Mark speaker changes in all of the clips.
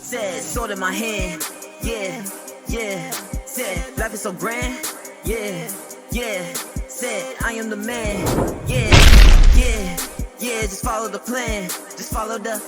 Speaker 1: said, sword in my hand. Yeah, yeah, said, life is so grand. Yeah, yeah, said, I am the man. Yeah, yeah, yeah, just follow the plan. Just follow the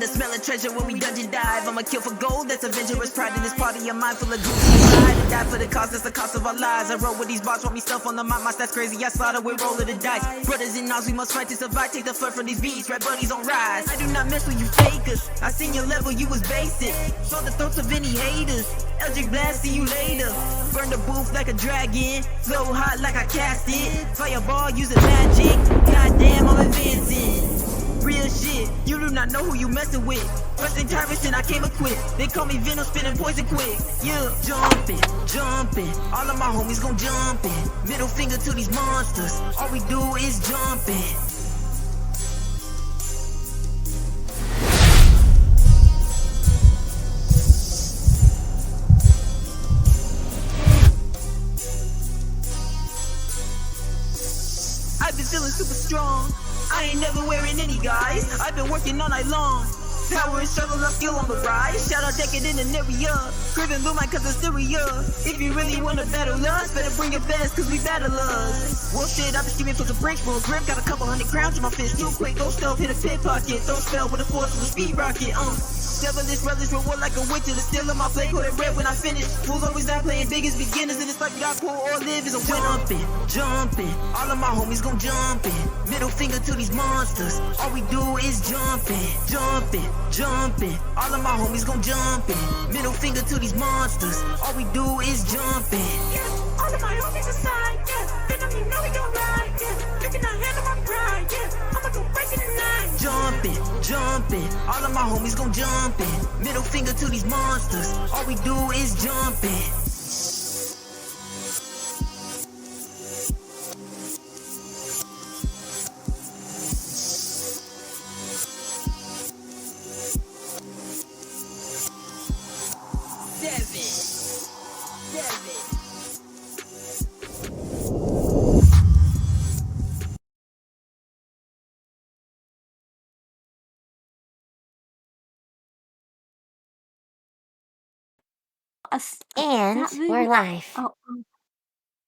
Speaker 1: smell of treasure when we dungeon dive. I'ma kill for gold, that's adventurous pride in this party of mine full of goose. I die for the cost, that's the cost of our lives. I roll with these bots, want me stuff on the map, my stats crazy, I slaughter with roll of the dice. Brothers in arms, we must fight to survive, take the fur from these beats, red buddies on rise. I do not mess with you fakers, I seen your level, you was basic. Saw the throats of any haters, Eldritch Blast, see you later. Burn the booth like a dragon, flow hot like I cast it. Fireball, using magic, goddamn I'm advancing. Real shit, you do not know who you messing with. First in tyrants and I came equipped. They call me Venom, spinning poison quick. Yeah, jumping, all of my homies gon' jumpin'. Middle finger to these monsters, all we do is jumping. I've been feeling super strong. I ain't never wearing any guys. I've been working all night long. Power and struggle, I skill on the rise. Shout out decadent in area. Griffin blew my cause of Syria. If you really wanna battle us, better bring your best cause we battle us. Well shit, I've been scheming for some breaks for a grip. Got a couple hundred crowns in my fist. Too quick, go stealth, hit a pit pocket. Don't spell with the force of a speed rocket. Devilish brothers reward like a witch to the still of my play. Call it red when I finish. Fools always not playing big as beginners. And it's like we got poor or live is a win. Jumping, all of my homies gon' jumpin'. Middle finger to these monsters. All we do is jumping. All of my homies gon' jumpin'. Middle finger to these monsters. All we do is jumping. Yeah, all of my homies aside. Yeah, they don't even know we gon' ride. Yeah, you cannot handle my pride. Yeah, I'ma go breaking the line. Jumping, all of my homies gon' jumpin'. Middle finger to these monsters. All we do is jumping.
Speaker 2: And we're live.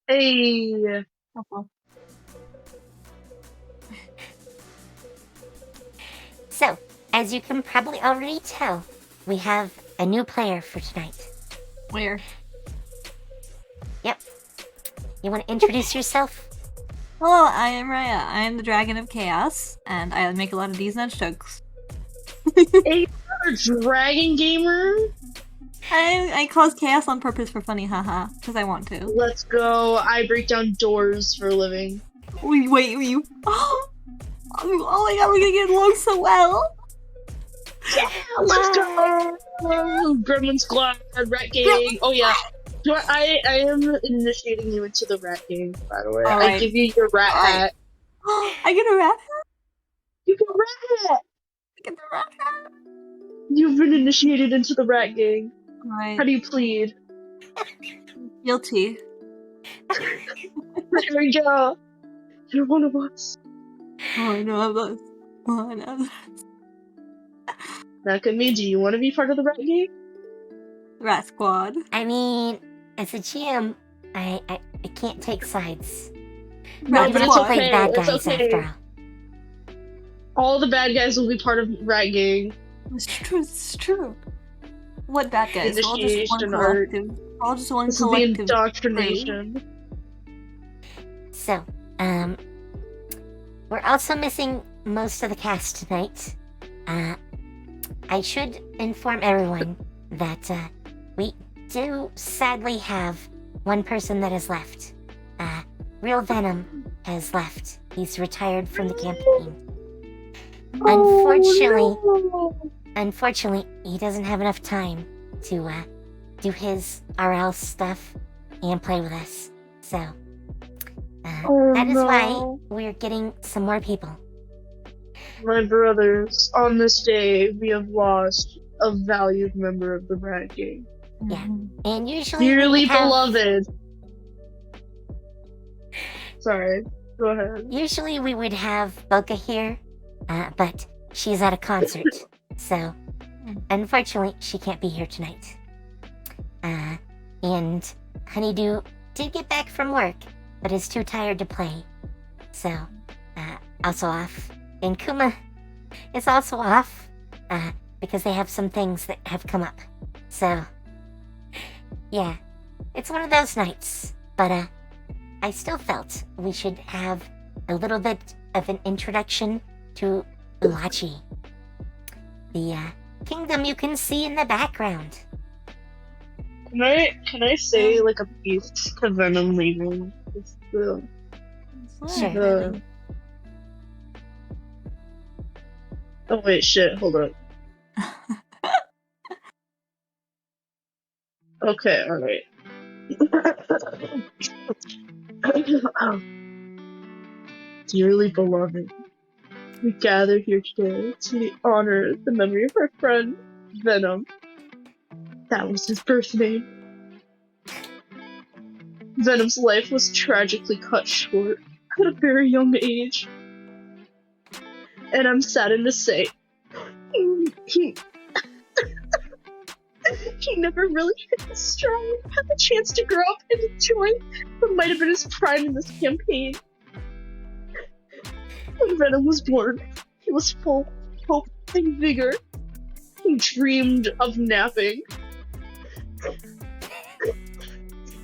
Speaker 3: Hey.
Speaker 2: So, as you can probably already tell, we have a new player for tonight.
Speaker 3: Where?
Speaker 2: Yep. You want to introduce yourself?
Speaker 3: Hello, I am Rheya. I am the Dragon of Chaos, and I make a lot of these nudge jokes.
Speaker 4: Hey, you're a dragon gamer?
Speaker 3: I cause chaos on purpose for funny, haha, because I want to.
Speaker 4: Let's go. I break down doors for a living.
Speaker 3: Wait, you... Oh my god, we're gonna get along so well!
Speaker 4: Yeah, let's go! Gremlin Squad, Rat Gang. Oh yeah. I am initiating you into the Rat Gang, by the way.
Speaker 3: Right.
Speaker 4: I give you your rat hat.
Speaker 3: I get a rat hat?
Speaker 4: You get a rat hat!
Speaker 3: I get the rat hat?
Speaker 4: You've been initiated into the Rat Gang.
Speaker 3: Right.
Speaker 4: How do you plead?
Speaker 3: Guilty.
Speaker 4: There we go. You're one of us.
Speaker 3: Oh, I know this. Oh, I know this.
Speaker 4: That could mean, do you want to be part of the Rat Gang?
Speaker 3: Rat Squad.
Speaker 2: I mean, as a GM, I can't take sides.
Speaker 3: Rat
Speaker 4: but
Speaker 2: We
Speaker 4: it's
Speaker 3: Squad.
Speaker 2: play
Speaker 4: okay,
Speaker 2: bad
Speaker 4: it's
Speaker 2: guys
Speaker 4: okay.
Speaker 2: after all.
Speaker 4: All the bad guys will be part of Rat Gang.
Speaker 3: It's true. What bad guys? We're all just one
Speaker 4: Initiation art.
Speaker 3: collective. We're all just one
Speaker 4: This is the
Speaker 3: collective.
Speaker 4: indoctrination.
Speaker 2: So, we're also missing most of the cast tonight. I should inform everyone that, we do sadly have one person that has left. Real Venom has left. He's retired from the campaign. Unfortunately, he doesn't have enough time to, do his RL stuff and play with us. So, that is why we're getting some more people.
Speaker 4: My brothers, on this day, we have lost a valued member of the Rat Gang.
Speaker 2: Yeah, and usually
Speaker 4: Dearly
Speaker 2: we have,
Speaker 4: beloved. Sorry, go ahead.
Speaker 2: Usually we would have Boca here, but she's at a concert, so unfortunately, she can't be here tonight. And Honeydew did get back from work, but is too tired to play. So, also off. And Kuma is also off, because they have some things that have come up. So, yeah, it's one of those nights. But, I still felt we should have a little bit of an introduction to Ulochi, the kingdom you can see in the background.
Speaker 4: Can I say like a piece to Venom leaving?
Speaker 2: Sure.
Speaker 4: The... Oh wait, shit, hold up. Okay, alright. Dearly beloved, we gather here today to honor the memory of our friend, Venom. That was his birth name. Venom's life was tragically cut short at a very young age. And I'm saddened to say, he never really hit his stride, had the chance to grow up and enjoy what might have been his prime in this campaign. When Venom was born, he was full of hope and vigor. He dreamed of napping.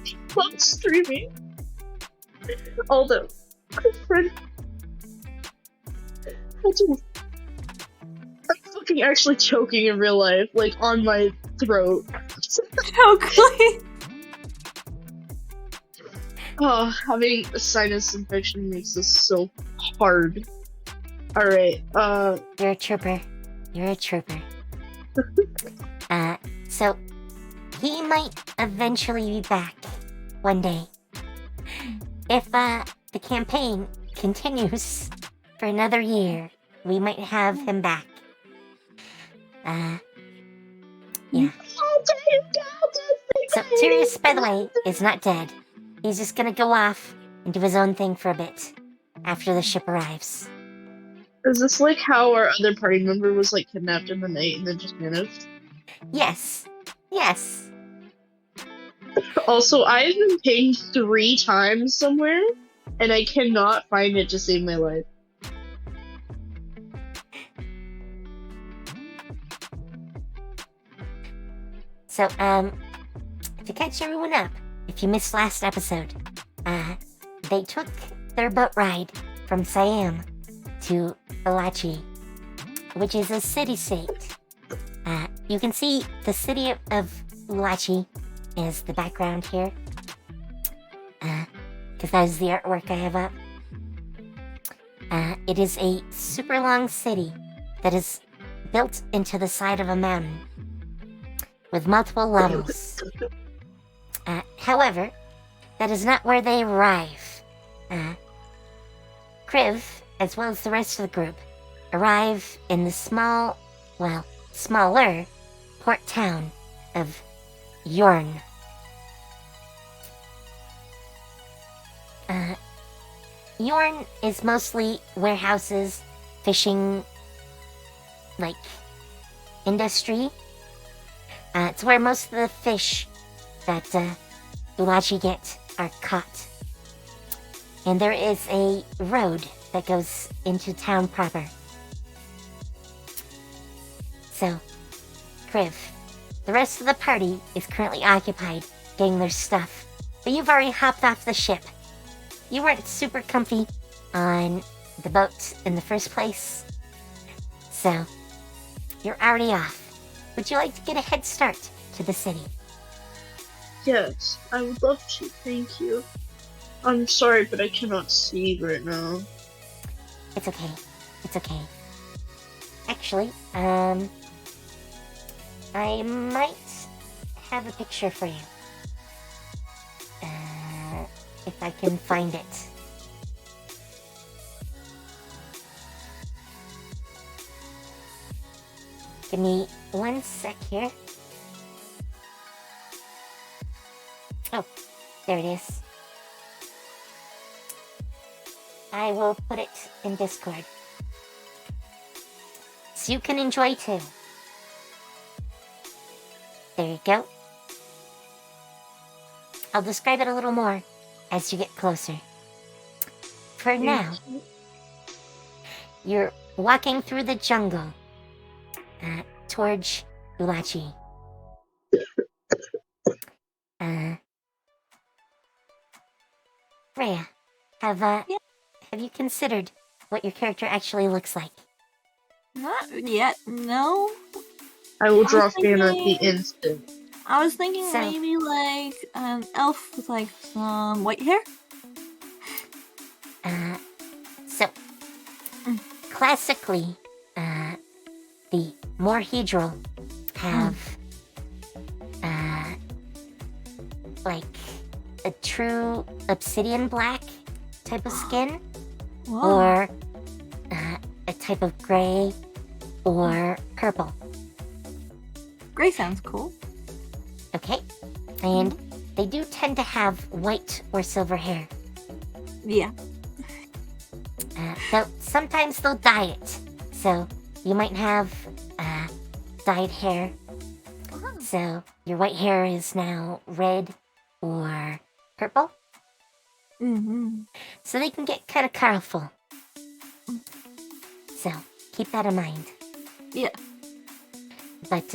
Speaker 4: He loved streaming. Although, my friend I'm fucking actually choking in real life, like on my throat.
Speaker 3: Chocolate.
Speaker 4: Oh, having a sinus infection makes this so hard. Alright,
Speaker 2: You're a trooper. You're a trooper. So he might eventually be back one day. If the campaign continues for another year, we might have him back. Yeah. So Tyrius, by the way, is not dead. He's just gonna go off and do his own thing for a bit after the ship arrives.
Speaker 4: is this like how our other party member was like kidnapped in the night and then just vanished?
Speaker 2: Yes. Yes.
Speaker 4: Also, I've been pinged 3 times somewhere, and I cannot find it to save my life.
Speaker 2: So, to catch everyone up, if you missed last episode, they took their boat ride from Siam to Ulochi, which is a city-state. You can see the city of Ulochi is the background here, because that is the artwork I have up. It is a super long city that is built into the side of a mountain with multiple levels. However, that is not where they arrive. Kriv, as well as the rest of the group, arrive in the smaller port town of Yorn. Yorn is mostly warehouses, fishing, industry. It's where most of the fish that Ulochi get are caught. And there is a road that goes into town proper. So, Kriv, the rest of the party is currently occupied getting their stuff, but you've already hopped off the ship. You weren't super comfy on the boat in the first place, so you're already off. Would you like to get a head start to the city?
Speaker 4: Yes, I would love to, thank you. I'm sorry, but I cannot see right now.
Speaker 2: It's okay. It's okay. Actually, I might have a picture for you. If I can find it. Give me 1 sec here. Oh, there it is. I will put it in Discord, so you can enjoy too. There you go. I'll describe it a little more as you get closer. For now, you're walking through the jungle towards Ulochi. Rheya, have you considered what your character actually looks like?
Speaker 3: Not yet, no.
Speaker 4: I will draw
Speaker 3: was
Speaker 4: Scanner at the
Speaker 3: thinking-
Speaker 4: instant.
Speaker 3: I was thinking
Speaker 2: So-
Speaker 3: maybe like an elf with like some white hair.
Speaker 2: So, classically, the Morhedral have, like, a true obsidian black type of skin,
Speaker 3: Whoa.
Speaker 2: or a type of gray or purple.
Speaker 3: Gray sounds cool.
Speaker 2: Okay? And they do tend to have white or silver hair.
Speaker 3: Yeah.
Speaker 2: Though sometimes they'll dye it. So you might have dyed hair. So your white hair is now red or purple.
Speaker 3: Mm-hmm.
Speaker 2: So they can get kind of colorful. So keep that in mind.
Speaker 3: Yeah.
Speaker 2: But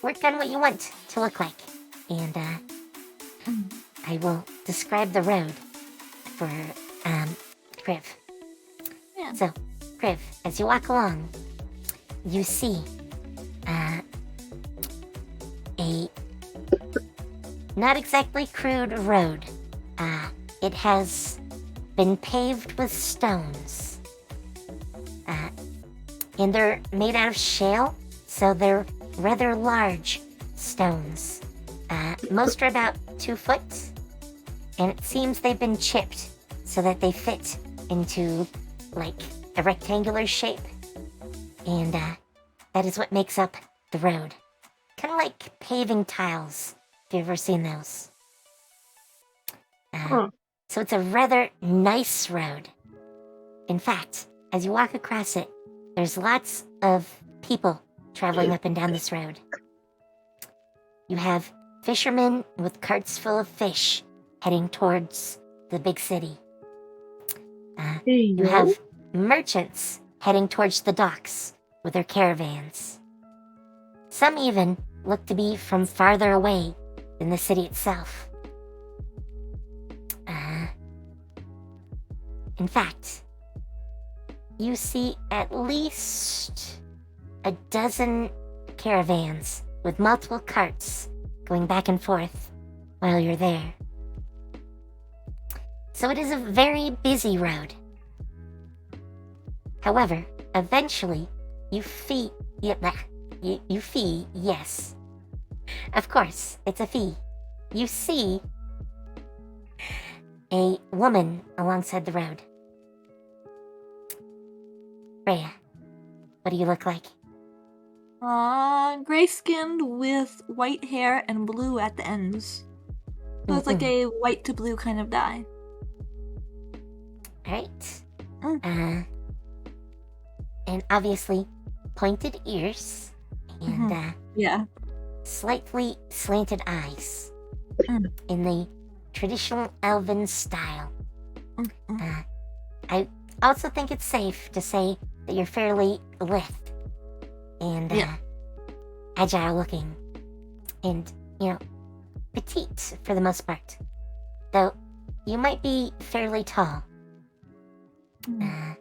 Speaker 2: work on what you want to look like. And I will describe the road for Kriv.
Speaker 3: Yeah.
Speaker 2: So, Kriv, as you walk along, you see a not exactly crude road. It has been paved with stones. And they're made out of shale, so they're rather large stones. Most are about 2 foot, and it seems they've been chipped so that they fit into, like, a rectangular shape. And that is what makes up the road. Kind of like paving tiles, if you've ever seen those. So it's a rather nice road. In fact, as you walk across it, there's lots of people traveling up and down this road. You have fishermen with carts full of fish heading towards the big city. You have merchants heading towards the docks with their caravans. Some even look to be from farther away than the city itself. In fact, you see at least a dozen caravans with multiple carts going back and forth while you're there. So it is a very busy road. However, eventually, yes. Of course, it's a fee. You see a woman alongside the road. Rheya, what do you look like?
Speaker 3: Gray-skinned with white hair and blue at the ends. So it's like a white to blue kind of dye.
Speaker 2: Alright. And obviously, pointed ears and
Speaker 3: Yeah.
Speaker 2: slightly slanted eyes in the traditional elven style. I also think it's safe to say that you're fairly lithe and agile looking and, petite for the most part. Though you might be fairly tall. I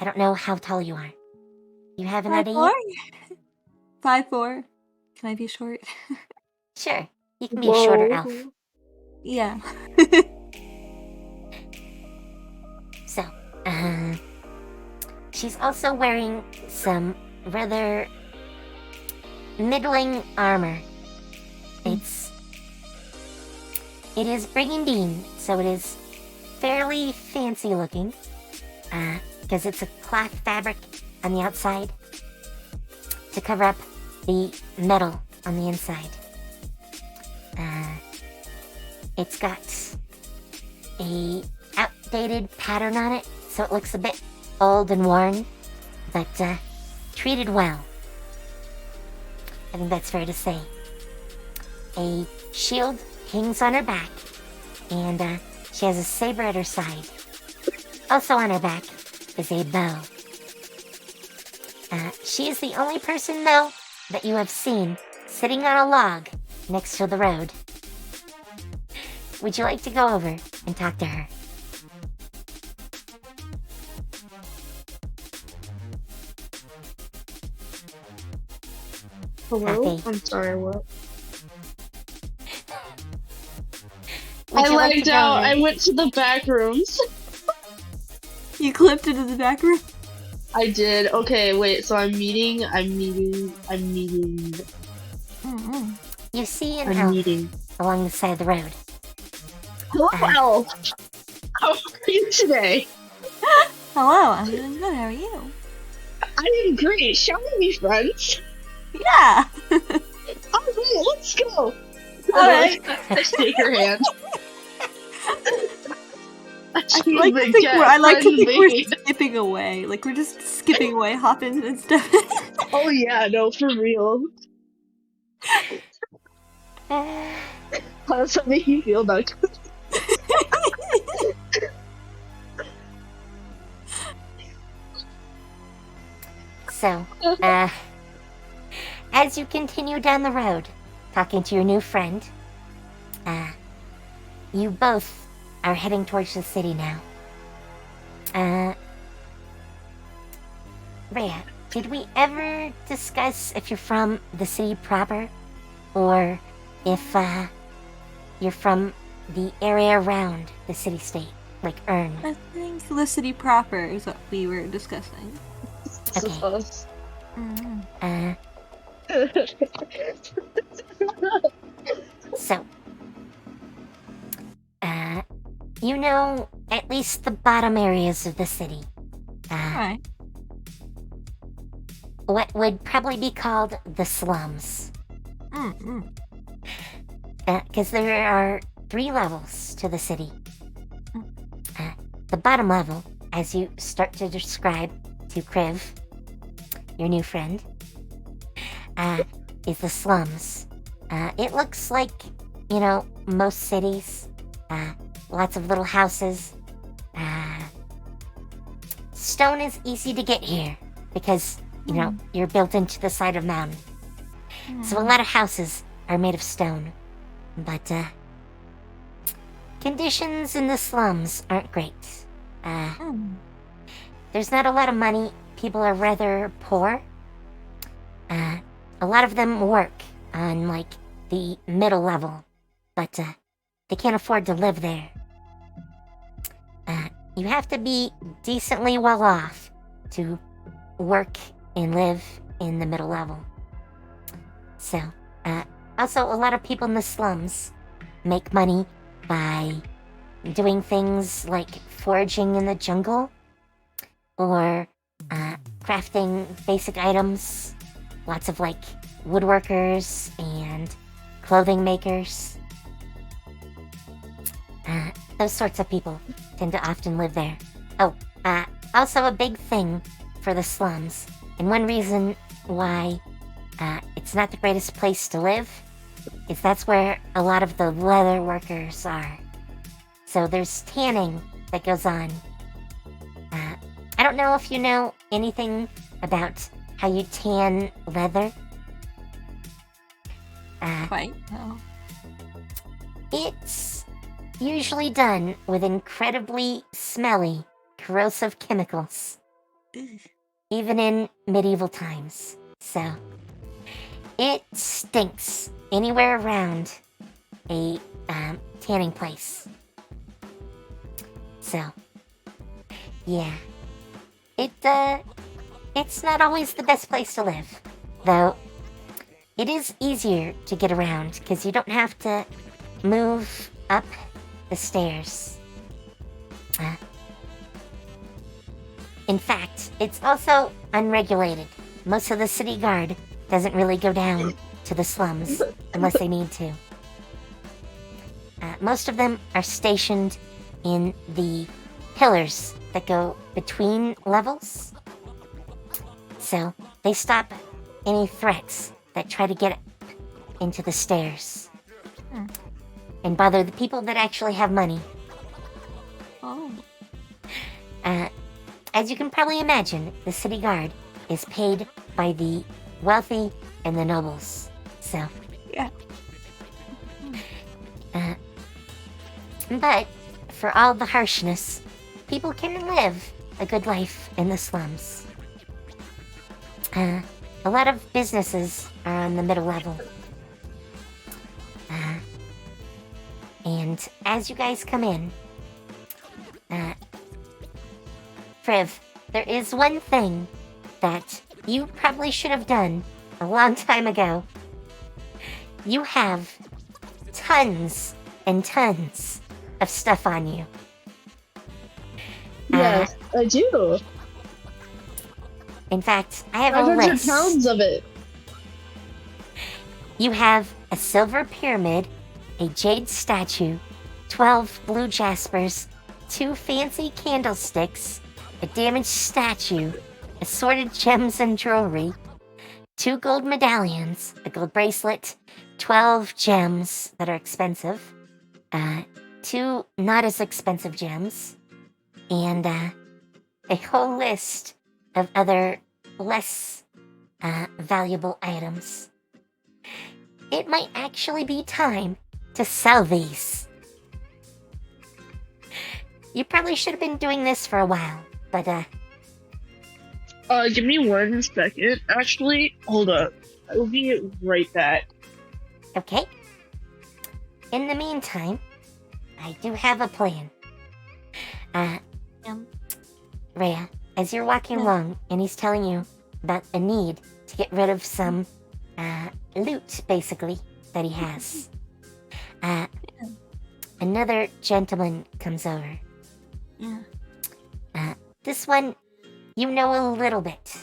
Speaker 2: don't know how tall you are. You have an idea?
Speaker 3: 5'4"? 5'4". Can I be short?
Speaker 2: Sure, you can be a shorter elf.
Speaker 3: Yeah.
Speaker 2: So, she's also wearing some rather middling armor. It is brigandine, so it is fairly fancy looking, because it's a cloth fabric on the outside to cover up the metal on the inside. It's got a outdated pattern on it, so it looks a bit old and worn, but treated well. I think that's fair to say. A shield hangs on her back, and she has a saber at her side. Also on her back is a bow. She is the only person, though, that you have seen sitting on a log next to the road. Would you like to go over and talk to her?
Speaker 4: Hello?
Speaker 2: Happy.
Speaker 4: I'm sorry, what?
Speaker 2: Would
Speaker 4: I
Speaker 2: you like to
Speaker 4: lagged
Speaker 2: go
Speaker 4: out.
Speaker 2: over?
Speaker 4: I went to the back rooms.
Speaker 3: You clipped into the back room.
Speaker 4: I did. Okay, wait, so I'm meeting.
Speaker 2: Mm-hmm. You see an
Speaker 4: I'm
Speaker 2: elf
Speaker 4: meeting.
Speaker 2: along the side of the road.
Speaker 4: Hello, Elf. How are you today?
Speaker 3: Hello, I'm doing good. How are you?
Speaker 4: I am great. Shall we be friends?
Speaker 3: Yeah.
Speaker 4: Alright, let's go.
Speaker 3: Alright.
Speaker 4: I take her hand.
Speaker 3: I like to think we're
Speaker 4: made.
Speaker 3: skipping away. Like we're just skipping away, hopping and stuff.
Speaker 4: Oh yeah, no, for real.
Speaker 2: Uh,
Speaker 4: How does that make you feel, Doug?
Speaker 2: So, as you continue down the road, talking to your new friend, you both are heading towards the city now. Rheya, did we ever discuss if you're from the city proper, or if, you're from the area around the city-state, like Urn?
Speaker 3: I think the city proper is what we were discussing.
Speaker 4: This is
Speaker 2: Okay.
Speaker 4: us.
Speaker 2: So, you know at least the bottom areas of the city.
Speaker 3: Alright.
Speaker 2: What would probably be called the slums. Because there are 3 levels to the city. The bottom level, as you start to describe to Kriv, your new friend, is the slums. It looks like, you know, most cities. Lots of little houses. Stone is easy to get here because, you know, you're built into the side of a mountain. So a lot of houses are made of stone. But, conditions in the slums aren't great. There's not a lot of money. People are rather poor. A lot of them work on, like, the middle level, but they can't afford to live there. You have to be decently well off to work and live in the middle level. So, also a lot of people in the slums make money by doing things like foraging in the jungle, or crafting basic items. Lots of, like, woodworkers and clothing makers. Those sorts of people tend to often live there. Oh, also a big thing for the slums, and one reason why it's not the greatest place to live is that's where a lot of the leather workers are. So there's tanning that goes on. I don't know if you know anything about how you tan leather.
Speaker 3: Quite. No.
Speaker 2: It's usually done with incredibly smelly, corrosive chemicals, even in medieval times. So, it stinks anywhere around a tanning place. So, yeah. It's not always the best place to live, though. It is easier to get around because you don't have to move up the stairs. In fact, it's also unregulated. Most of the city guard doesn't really go down to the slums unless they need to. Most of them are stationed in the pillars that go between levels. So they stop any threats that try to get into the stairs. and bother the people that actually have money.
Speaker 3: Oh.
Speaker 2: As you can probably imagine, the city guard is paid by the wealthy and the nobles. So,
Speaker 3: Yeah.
Speaker 2: but for all the harshness, people can live a good life in the slums. A lot of businesses are on the middle level. And as you guys come in, Friv, there is one thing that you probably should have done a long time ago. You have tons and tons of stuff on you.
Speaker 4: Yes, I do.
Speaker 2: In fact, I have a
Speaker 4: 500
Speaker 2: list.
Speaker 4: pounds of it.
Speaker 2: You have a silver pyramid, a jade statue, 12 blue jaspers, 2 fancy candlesticks, a damaged statue, assorted gems and jewelry, 2 gold medallions, a gold bracelet, 12 gems that are expensive, 2 not as expensive gems, and a whole list of other less valuable items. It might actually be time to sell these. You probably should have been doing this for a while, but
Speaker 4: Give me 1 second. Actually, hold up. I will be right back.
Speaker 2: okay. In the meantime, I do have a plan. Rheya, as you're walking along and he's telling you about a need to get rid of some loot, basically, that he has, another gentleman comes over.
Speaker 3: Yeah.
Speaker 2: This one, you know a little bit.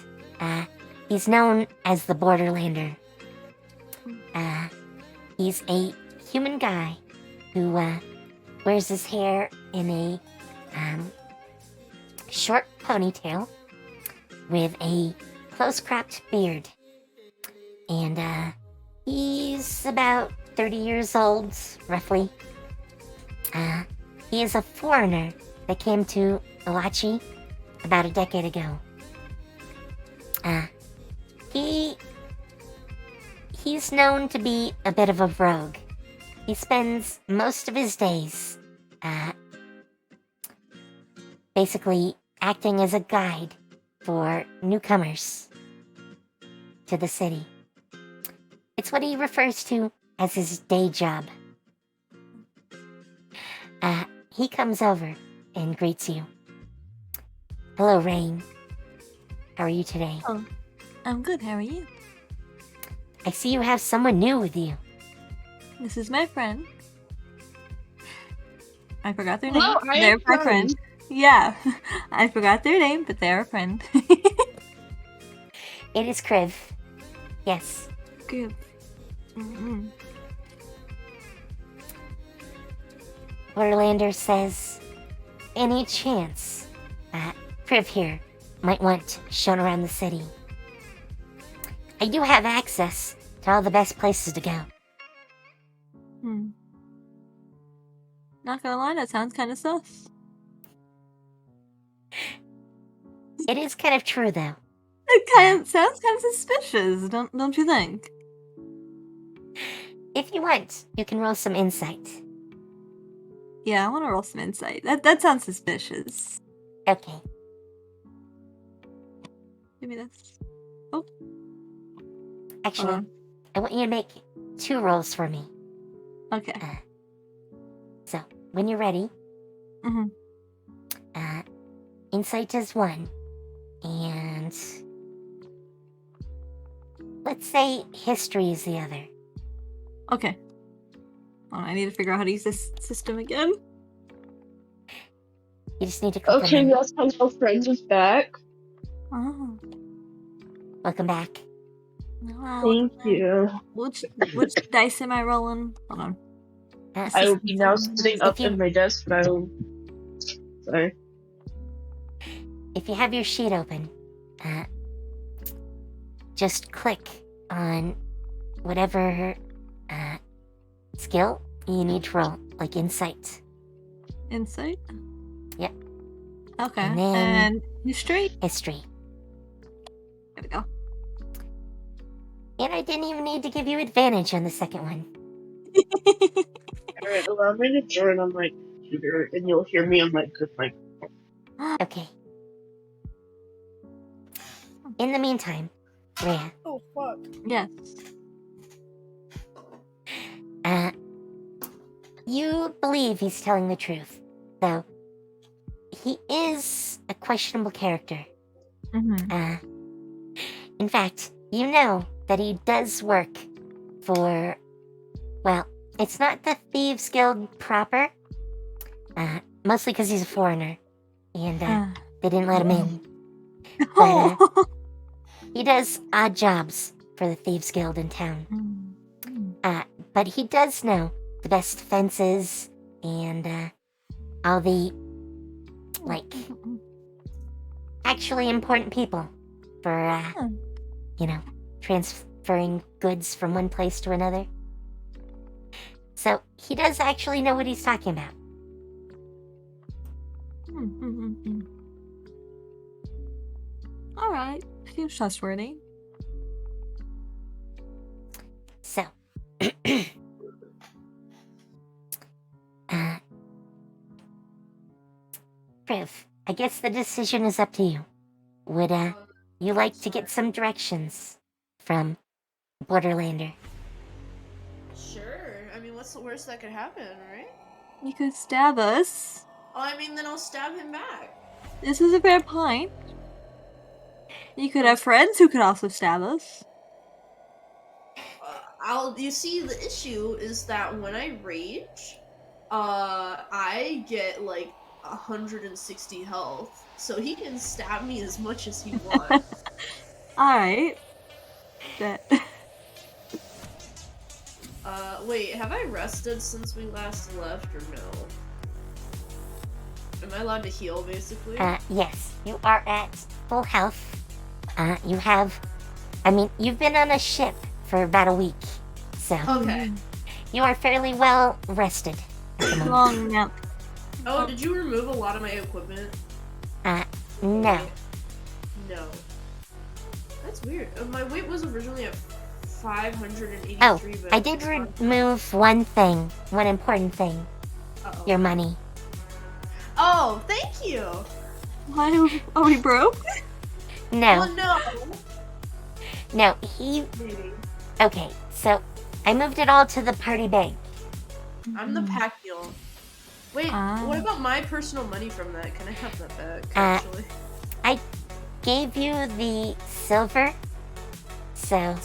Speaker 2: He's known as the Borderlander. He's a human guy who wears his hair in a short ponytail with a close-cropped beard. And he's about 30 years old, roughly. He is a foreigner that came to Ulochi about a decade ago. He's known to be a bit of a rogue. He spends most of his days, basically acting as a guide for newcomers to the city. It's what he refers to as his day job. He comes over and greets you. Hello, Rain. How are you today?
Speaker 3: Oh, I'm good. How are you?
Speaker 2: I see you have someone new with you.
Speaker 3: This is my friend. I forgot their name.
Speaker 4: Hello, I
Speaker 3: They're
Speaker 4: am
Speaker 3: my
Speaker 4: friend.
Speaker 3: friend. Yeah, I forgot their name, but they're a friend.
Speaker 2: It is Kriv. Yes.
Speaker 3: Good. Mm-mm.
Speaker 2: Borderlander says, any chance Kriv here might want shown around the city. I do have access to all the best places to go.
Speaker 3: Not gonna lie, that sounds kind of sus.
Speaker 2: It is kind of true, though.
Speaker 3: It sounds kind of suspicious, don't you think?
Speaker 2: If you want, you can roll some insight.
Speaker 3: Yeah, I want to roll some insight. That sounds suspicious.
Speaker 2: Okay.
Speaker 3: Give me this.
Speaker 2: Actually, I want you to make 2 rolls for me.
Speaker 3: Okay.
Speaker 2: So, when you're ready,
Speaker 3: Mhm.
Speaker 2: insight is 1, and let's say history is the other.
Speaker 3: Okay. Hold on, I need to figure out how to use this system again.
Speaker 2: You just need to click
Speaker 4: Okay,
Speaker 2: on them.
Speaker 4: yes, hello, friends is back.
Speaker 3: Oh.
Speaker 2: Welcome back.
Speaker 3: Wow.
Speaker 4: Thank you.
Speaker 3: Which dice am I rolling? Hold on.
Speaker 4: I will be now sitting up
Speaker 2: If you-
Speaker 4: in my desk, but I will... Sorry.
Speaker 2: If you have your sheet open, just click on whatever skill, you need to roll, like, insight.
Speaker 3: Insight?
Speaker 2: Yep.
Speaker 3: Okay.
Speaker 2: And then-
Speaker 3: And history?
Speaker 2: History.
Speaker 3: There we go.
Speaker 2: And I didn't even need to give you advantage on the second one.
Speaker 4: Alright, allow me to join on my computer, and you'll hear me on my good mic.
Speaker 2: Okay. In the meantime, Rhea,
Speaker 5: Oh fuck.
Speaker 3: Yes.
Speaker 2: you believe he's telling the truth, though he is a questionable character.
Speaker 3: Mm-hmm.
Speaker 2: In fact, you know that he does work for, well, it's not the Thieves Guild proper, mostly because he's a foreigner, and they didn't let him in.
Speaker 3: Oh.
Speaker 2: He does odd jobs for the Thieves Guild in town. But he does know the best fences and all the, like, actually important people for, you know, transferring goods from one place to another. So he does actually know what he's talking about.
Speaker 3: All right. Seems trustworthy.
Speaker 2: So, Priv, I guess the decision is up to you. Would, you like to get some directions from Borderlander?
Speaker 5: Sure. I mean, what's the worst that could happen, right?
Speaker 3: You could stab us.
Speaker 5: Oh, I mean, then I'll stab him back.
Speaker 3: This is a fair point. You could have friends who could also stab us.
Speaker 5: You see, the issue is that when I rage, I get like 160 health, so he can stab me as much as he wants.
Speaker 3: Alright.
Speaker 5: Wait, have I rested since we last left, or no? Am I allowed to heal, basically?
Speaker 2: Yes, you are at full health. You've been on a ship for about a week, so
Speaker 5: Okay.
Speaker 2: you are fairly well rested at the moment.
Speaker 3: Long nap.
Speaker 5: Oh, did you remove a lot of my equipment?
Speaker 2: No.
Speaker 5: No. That's weird. My weight was originally at 583,
Speaker 2: Oh,
Speaker 5: but
Speaker 2: I did remove one important thing.
Speaker 5: Uh-oh.
Speaker 2: Your money.
Speaker 5: Oh, thank you!
Speaker 3: Why are we broke?
Speaker 2: No,
Speaker 5: Well, no!
Speaker 2: no, he...
Speaker 5: Maybe.
Speaker 2: Okay, so I moved it all to the party bag.
Speaker 5: I'm the pack mule. Wait,
Speaker 3: Ah.
Speaker 5: what about my personal money from that? Can I have that back, actually?
Speaker 2: I gave you the silver, so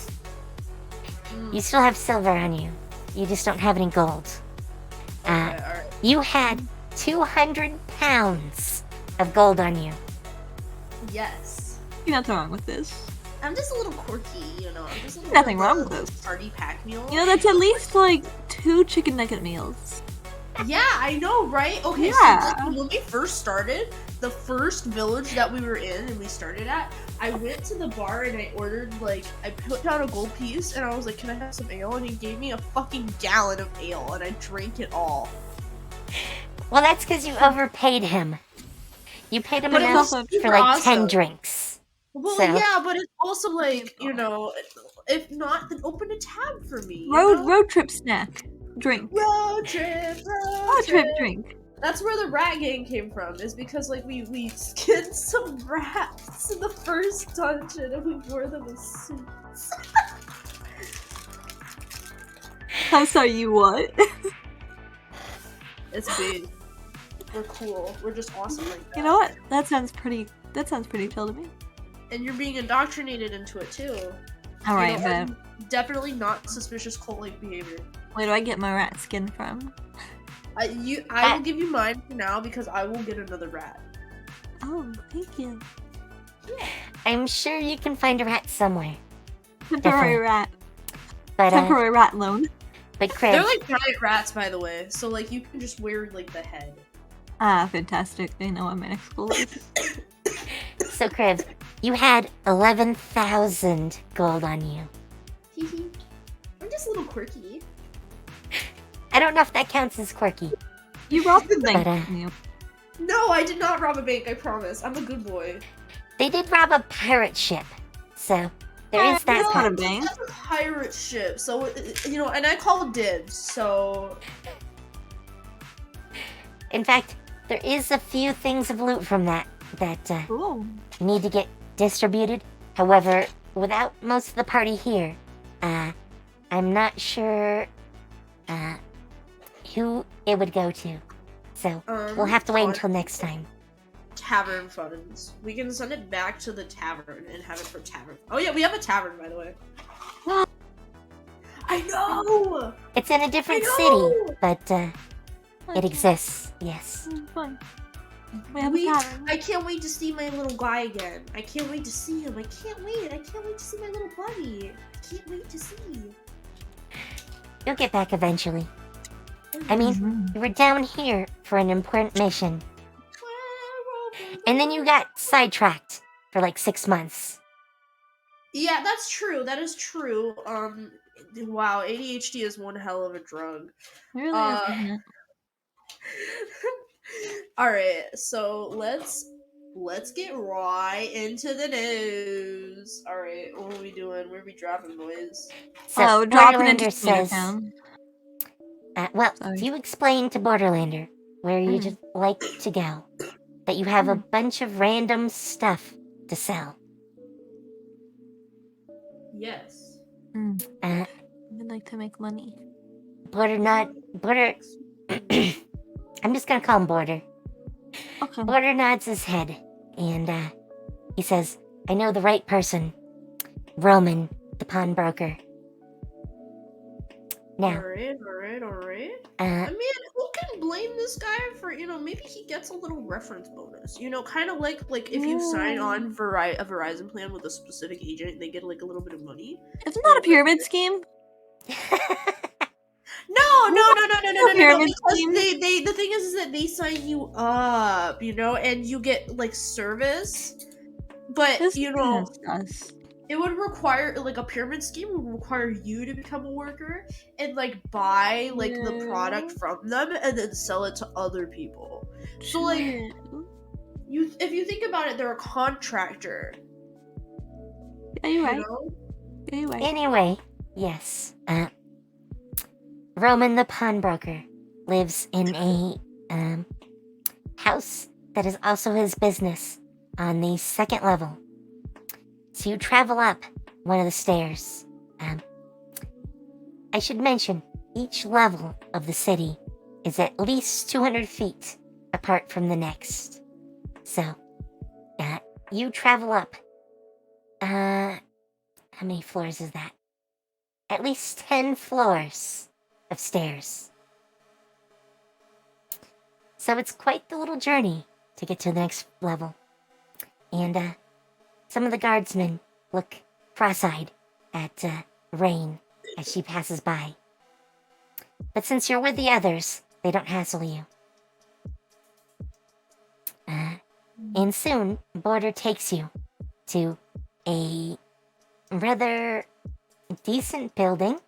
Speaker 2: you still have silver on you. You just don't have any gold.
Speaker 5: Okay, alright.
Speaker 2: You had 200 pounds of gold on you.
Speaker 5: Yes.
Speaker 3: Nothing wrong with this.
Speaker 5: I'm just a little quirky, you know. I'm just a little
Speaker 3: Nothing
Speaker 5: bit of
Speaker 3: wrong
Speaker 5: a
Speaker 3: with this.
Speaker 5: Party pack mule.
Speaker 3: You know, that's at least like 2 chicken nugget meals.
Speaker 5: Yeah, I know, right? Okay,
Speaker 3: Yeah.
Speaker 5: so when we first started, the first village that we were in and we started at, I went to the bar and I ordered, like, I put down a gold piece and I was like, can I have some ale? And he gave me a fucking gallon of ale and I drank it all.
Speaker 2: Well, that's because you overpaid him. You paid him
Speaker 5: But it
Speaker 2: enough
Speaker 5: was
Speaker 2: for
Speaker 5: super
Speaker 2: like 10
Speaker 5: awesome.
Speaker 2: drinks.
Speaker 5: Well,
Speaker 2: So-
Speaker 5: yeah, but it's also like, you know, if not, then open a tab for me. you know?
Speaker 3: Road trip snack. Drink.
Speaker 5: Road trip,
Speaker 3: Road trip drink.
Speaker 5: That's where the rat gang came from, is because, like, we skinned some rats in the first dungeon and we wore them as suits.
Speaker 3: I'm sorry, you what?
Speaker 5: It's big. We're cool. We're just awesome like that.
Speaker 3: You know what? That sounds pretty chill to me.
Speaker 5: And you're being indoctrinated into it, too.
Speaker 3: Alright,
Speaker 5: You know,
Speaker 3: but
Speaker 5: definitely not suspicious cult-like behavior.
Speaker 3: where do I get my rat skin from?
Speaker 5: I will give you mine for now because I will get another rat.
Speaker 3: Oh, thank you.
Speaker 2: I'm sure you can find a rat somewhere.
Speaker 3: Temporary
Speaker 2: Definitely.
Speaker 3: rat.
Speaker 2: But,
Speaker 3: Temporary rat loan.
Speaker 2: but Craig,
Speaker 5: They're like giant rats, by the way, so like you can just wear like the head.
Speaker 3: Ah, fantastic. I know what my next goal is.
Speaker 2: so Crib, you had 11,000 gold on you.
Speaker 5: I'm just a little quirky.
Speaker 2: I don't know if that counts as quirky.
Speaker 3: You robbed the bank.
Speaker 2: But,
Speaker 3: Yeah.
Speaker 5: No, I did not rob a bank, I promise. I'm a good boy.
Speaker 2: They did rob a pirate ship, so there is that
Speaker 3: That's not
Speaker 2: part.
Speaker 3: a bank.
Speaker 5: That's a pirate ship, so, you know, and I call dibs, so...
Speaker 2: In fact, there is a few things of loot from that
Speaker 3: Ooh.
Speaker 2: need to get distributed. However, without most of the party here, I'm not sure who it would go to. So we'll have to wait until next time.
Speaker 5: Tavern funds. We can send it back to the tavern and have it for tavern. Oh yeah, we have a tavern, by the way. I know!
Speaker 2: It's in a different
Speaker 5: I
Speaker 2: city,
Speaker 5: know!
Speaker 2: but it exists. Yes.
Speaker 3: Fun. We have a tavern.
Speaker 5: I can't wait to see my little guy again. I can't wait to see him. I can't wait. I can't wait to see my little buddy. I can't wait to see.
Speaker 2: You'll get back eventually. I mean, you were down here for an important mission, and then you got sidetracked for like 6 months.
Speaker 5: Yeah, that's true. That is true. Wow, ADHD is one hell of a drug.
Speaker 3: It really is, isn't it?
Speaker 5: All right, so let's get right into the news. All right, what are we doing? Where are we dropping, boys?
Speaker 2: So
Speaker 3: We're dropping
Speaker 2: Borderlander
Speaker 3: into
Speaker 2: says,
Speaker 3: Town.
Speaker 2: well,
Speaker 3: Sorry.
Speaker 2: you explained to Borderlander where you just like to go, that you have a bunch of random stuff to sell.
Speaker 5: Yes.
Speaker 3: I'd like to make money.
Speaker 2: Border. I'm just gonna call him Border.
Speaker 3: Okay.
Speaker 2: Border nods his head, and he says, "I know the right person, Roman, the pawnbroker." Now,
Speaker 5: All right.
Speaker 2: uh,
Speaker 5: I mean, who can blame this guy for, maybe he gets a little reference bonus. Kind of like if you sign on for a Verizon plan with a specific agent, they get like a little bit of money.
Speaker 3: Isn't that a pyramid scheme?
Speaker 5: No.
Speaker 3: Pyramid
Speaker 5: Because
Speaker 3: scheme?
Speaker 5: they the thing is that they sign you up, and you get like service. But
Speaker 3: This does.
Speaker 5: it would require like a pyramid scheme would require you to become a worker and like buy like the product from them and then sell it to other people. So like if you think about it, they're a contractor.
Speaker 3: Yeah, you're right.
Speaker 5: know?
Speaker 3: Yeah, you're right.
Speaker 2: anyway, yes. Roman, the pawnbroker, lives in a house that is also his business on the 2nd level. So you travel up one of the stairs. I should mention, each level of the city is at least 200 feet apart from the next. So, you travel up. How many floors is that? At least 10 floors of stairs. So it's quite the little journey to get to the next level. And, some of the guardsmen look cross-eyed at Rain as she passes by. But since you're with the others, they don't hassle you. And soon, Border takes you to a rather decent building.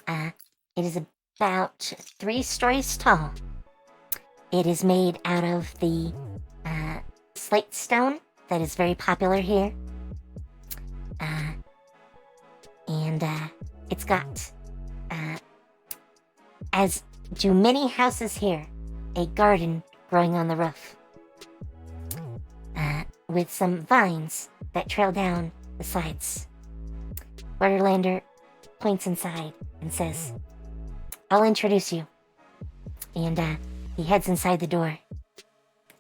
Speaker 2: It is about 3 stories tall. It is made out of the slate stone that is very popular here. And it's got, as do many houses here, a garden growing on the roof. With some vines that trail down the sides. Borderlander points inside and says, "I'll introduce you." And he heads inside the door.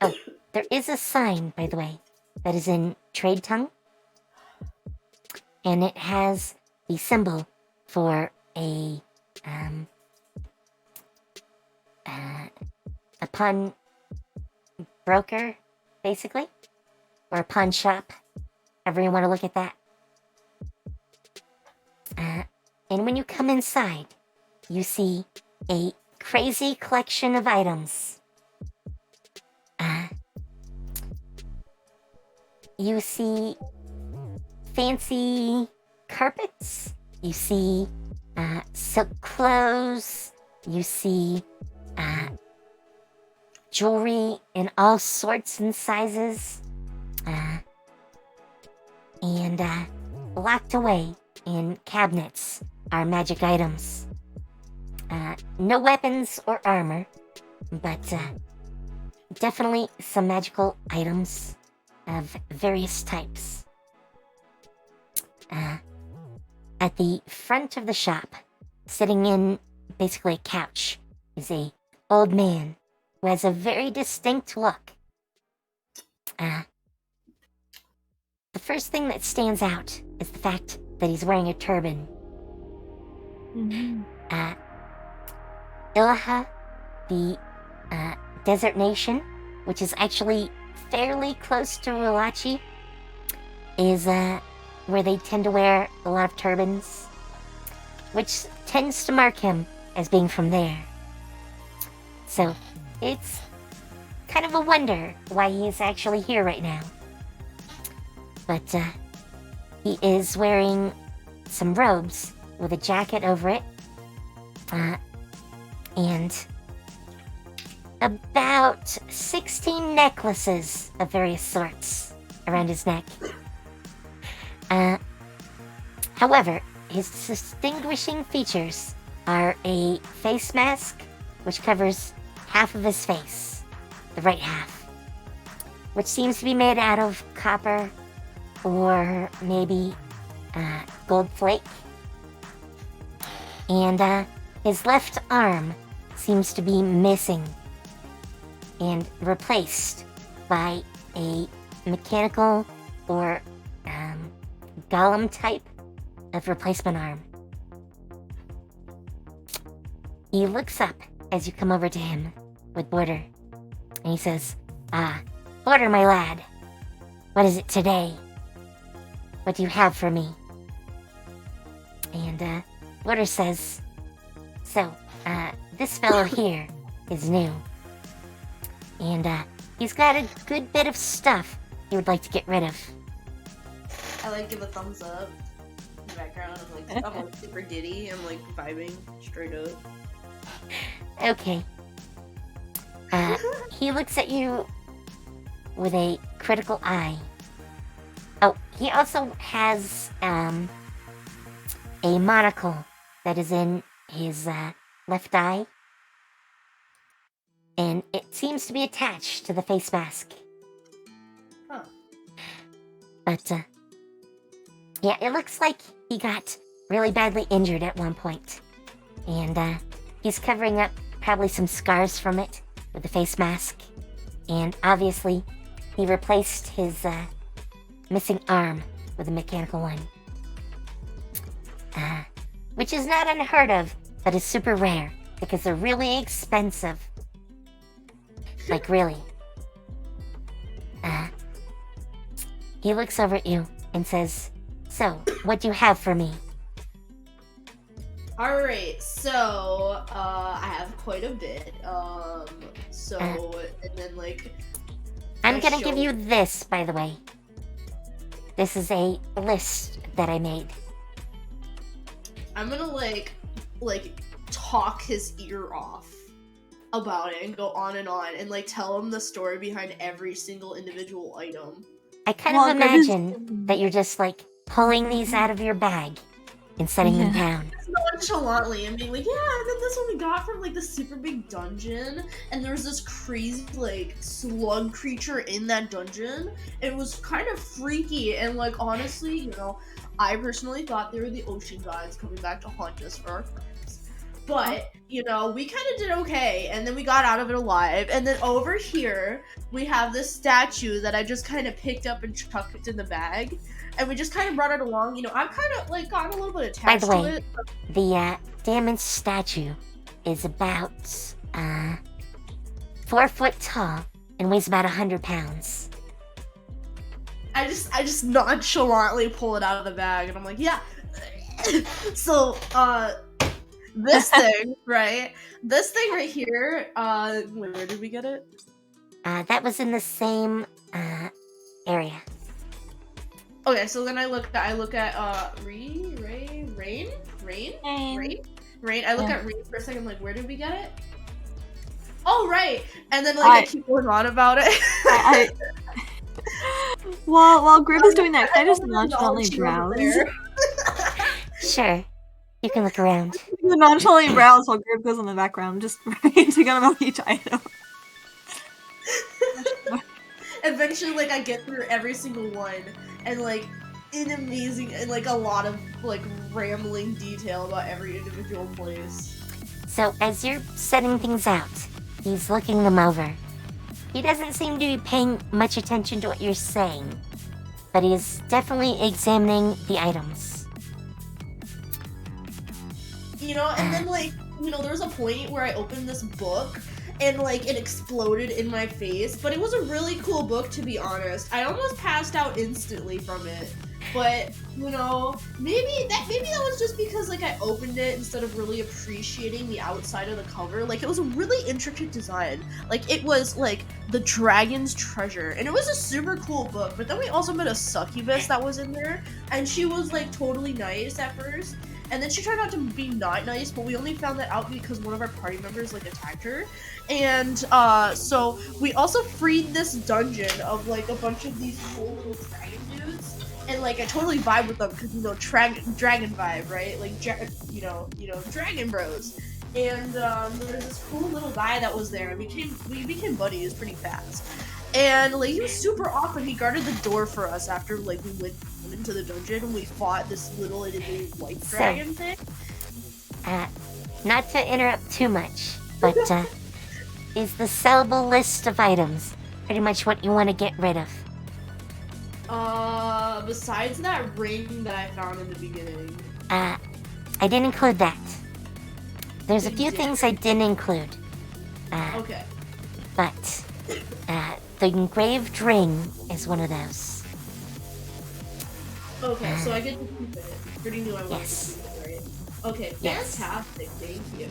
Speaker 2: Oh, there is a sign, by the way, that is in trade tongue. And it has the symbol for a pawn broker, basically. Or a pawn shop, however you want to look at that. And when you come inside, you see a crazy collection of items. You see fancy carpets. You see silk clothes. you see jewelry in all sorts and sizes, and locked away in cabinets are magic items. No weapons or armor, but definitely some magical items of various types. At the front of the shop, sitting in basically a couch, is a old man who has a very distinct look. The first thing that stands out is the fact that he's wearing a turban. Ilaha, the desert nation, which is actually fairly close to Ulochi, is where they tend to wear a lot of turbans, which tends to mark him as being from there. So it's kind of a wonder why he's actually here right now. But he is wearing some robes with a jacket over it, and about 16 necklaces of various sorts around his neck. However, his distinguishing features are a face mask, which covers half of his face, the right half, which seems to be made out of copper or maybe gold flake. And his left arm seems to be missing and replaced by a mechanical or golem type of replacement arm. He looks up as you come over to him with Border, and he says, Border, my lad, what is it today? What do you have for me? And Border says, so, this fellow here is new, and he's got a good bit of stuff he would like to get rid of.
Speaker 5: I like give a thumbs up in the background. I'm like super giddy. I'm like vibing straight up.
Speaker 2: Okay. He looks at you with a critical eye. Oh, he also has a monocle that is in his left eye, and it seems to be attached to the face mask.
Speaker 5: Huh.
Speaker 2: But yeah, it looks like he got really badly injured at one point, and he's covering up probably some scars from it with the face mask, and obviously he replaced his missing arm with a mechanical one, which is not unheard of, but is super rare because they're really expensive. Like, really. He looks over at you and says, so, what do you have for me?
Speaker 5: Alright, so, I have quite a bit, and then, like...
Speaker 2: I'm gonna give you this, by the way. This is a list that I made.
Speaker 5: I'm gonna, like, talk his ear off about it and go on, and, like, tell him the story behind every single individual item.
Speaker 2: I kind of imagine that you're just, like, pulling these out of your bag and setting them down.
Speaker 5: Nonchalantly and being like, yeah, and then this one we got from like the super big dungeon, and there's this crazy like slug creature in that dungeon. It was kind of freaky, and like honestly, you know, I personally thought they were the ocean gods coming back to haunt us for our friends. But, you know, we kind of did okay, and then we got out of it alive. And then over here, we have this statue that I just kind of picked up and chucked in the bag. And we just kind of brought it along. You know, I've kind of, like, gotten a little bit attached
Speaker 2: to it. By the way, the damaged statue is about, 4 foot tall and weighs about 100 pounds.
Speaker 5: I just nonchalantly pull it out of the bag, and I'm like, yeah. So, this thing, right? This thing right here, wait, where did we get it?
Speaker 2: That was in the same, area.
Speaker 5: Okay, so then I look at, Rain? Rain. I look
Speaker 3: Yeah.
Speaker 5: at Rain for a second, like, where did we get it? Oh, right. And then, like, I keep going on about it.
Speaker 3: I while Grib is doing that, can I just nonchalantly
Speaker 5: She wasn't
Speaker 3: browse?
Speaker 5: there.
Speaker 2: Sure. You can look around.
Speaker 3: Nonchalantly browse while Grib goes in the background, just ranting on about each item.
Speaker 5: Eventually, like, I get through every single one, and, like, in amazing, and, like, a lot of, like, rambling detail about every individual place.
Speaker 2: So, as you're setting things out, he's looking them over. He doesn't seem to be paying much attention to what you're saying, but he is definitely examining the items.
Speaker 5: You know, and then, like, you know, there was a point where I opened this book, and, like, it exploded in my face, but it was a really cool book, to be honest. I almost passed out instantly from it, but, you know, maybe that was just because, like, I opened it instead of really appreciating the outside of the cover. Like, it was a really intricate design. Like, it was, like, the dragon's treasure, and it was a super cool book, but then we also met a succubus that was in there, and she was, like, totally nice at first. And then she turned out to be not nice, but we only found that out because one of our party members, like, attacked her. And, so we also freed this dungeon of, like, a bunch of these cool little dragon dudes. And, like, I totally vibe with them because, you know, dragon vibe, right? Like, you know, dragon bros. And, there was this cool little guy that was there, and we became buddies pretty fast. And, like, he was super awesome. He guarded the door for us after, like, we went into the dungeon and we fought this little white dragon thing.
Speaker 2: Not to interrupt too much, but, is the sellable list of items pretty much what you want to get rid of?
Speaker 5: Besides that ring that I found in the beginning.
Speaker 2: I didn't include that. There's a few things I didn't include.
Speaker 5: Okay.
Speaker 2: But, the engraved ring is one of those.
Speaker 5: Okay, so I get to keep it. Pretty knew I wanted
Speaker 2: Yes.
Speaker 5: to keep it, right? Okay,
Speaker 2: Yes.
Speaker 5: fantastic, thank you.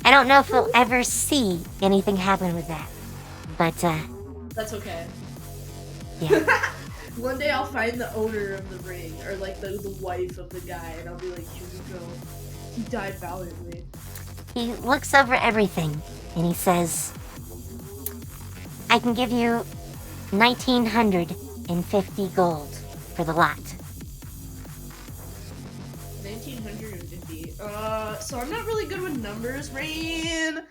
Speaker 2: I don't know if we'll ever see anything happen with that. But,
Speaker 5: That's okay.
Speaker 2: yeah.
Speaker 5: One day I'll find the owner of the ring, or like the wife of the guy, and I'll be like, here you go. He died valiantly.
Speaker 2: He looks over everything, and he says, I can give you 1,950 gold for the lot.
Speaker 5: 1950. So I'm not really good with numbers, Rain.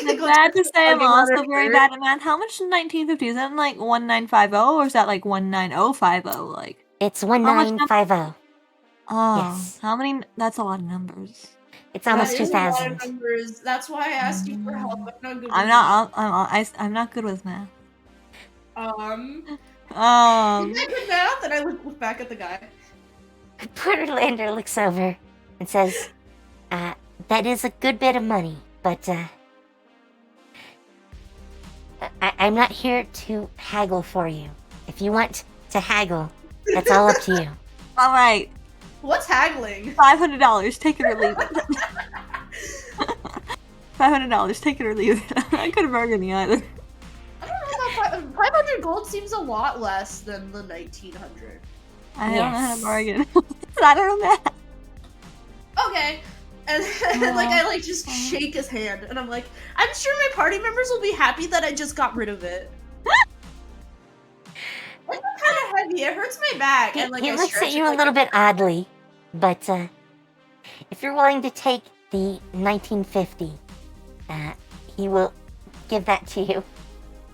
Speaker 3: I'm glad to say I'm also very bad at math. How much is 1950? Is that like 1950 or is that like 19050? Like
Speaker 2: It's 1950.
Speaker 3: oh,
Speaker 2: Yes.
Speaker 3: how many? That's a lot of numbers.
Speaker 2: It's almost
Speaker 5: That is a lot of
Speaker 2: 2,000.
Speaker 5: numbers. That's why I asked you for help. I'm not good with
Speaker 3: I'm not good with math.
Speaker 5: math.
Speaker 3: Um,
Speaker 5: You're not good math? And I look back at the guy.
Speaker 2: Borderlander looks over and says, that is a good bit of money, but, I'm not here to haggle for you. If you want to haggle, that's all up to you.
Speaker 3: all right,
Speaker 5: What's haggling?
Speaker 3: $500. Take it or leave it. $500. Take it or leave it. I couldn't bargain either.
Speaker 5: I don't know about 500 gold seems a lot less than the 1900.
Speaker 3: I don't know how to
Speaker 2: Yes.
Speaker 3: bargain. I don't know math.
Speaker 5: Okay. And like I like just shake his hand and I'm like, I'm sure my party members will be happy that I just got rid of it. It's kind of heavy. It hurts my back.
Speaker 2: He,
Speaker 5: And like
Speaker 2: he
Speaker 5: I
Speaker 2: looks
Speaker 5: stretch
Speaker 2: at
Speaker 5: it,
Speaker 2: you a
Speaker 5: like,
Speaker 2: little bit oddly, but, if you're willing to take the 1950, he will give that to you.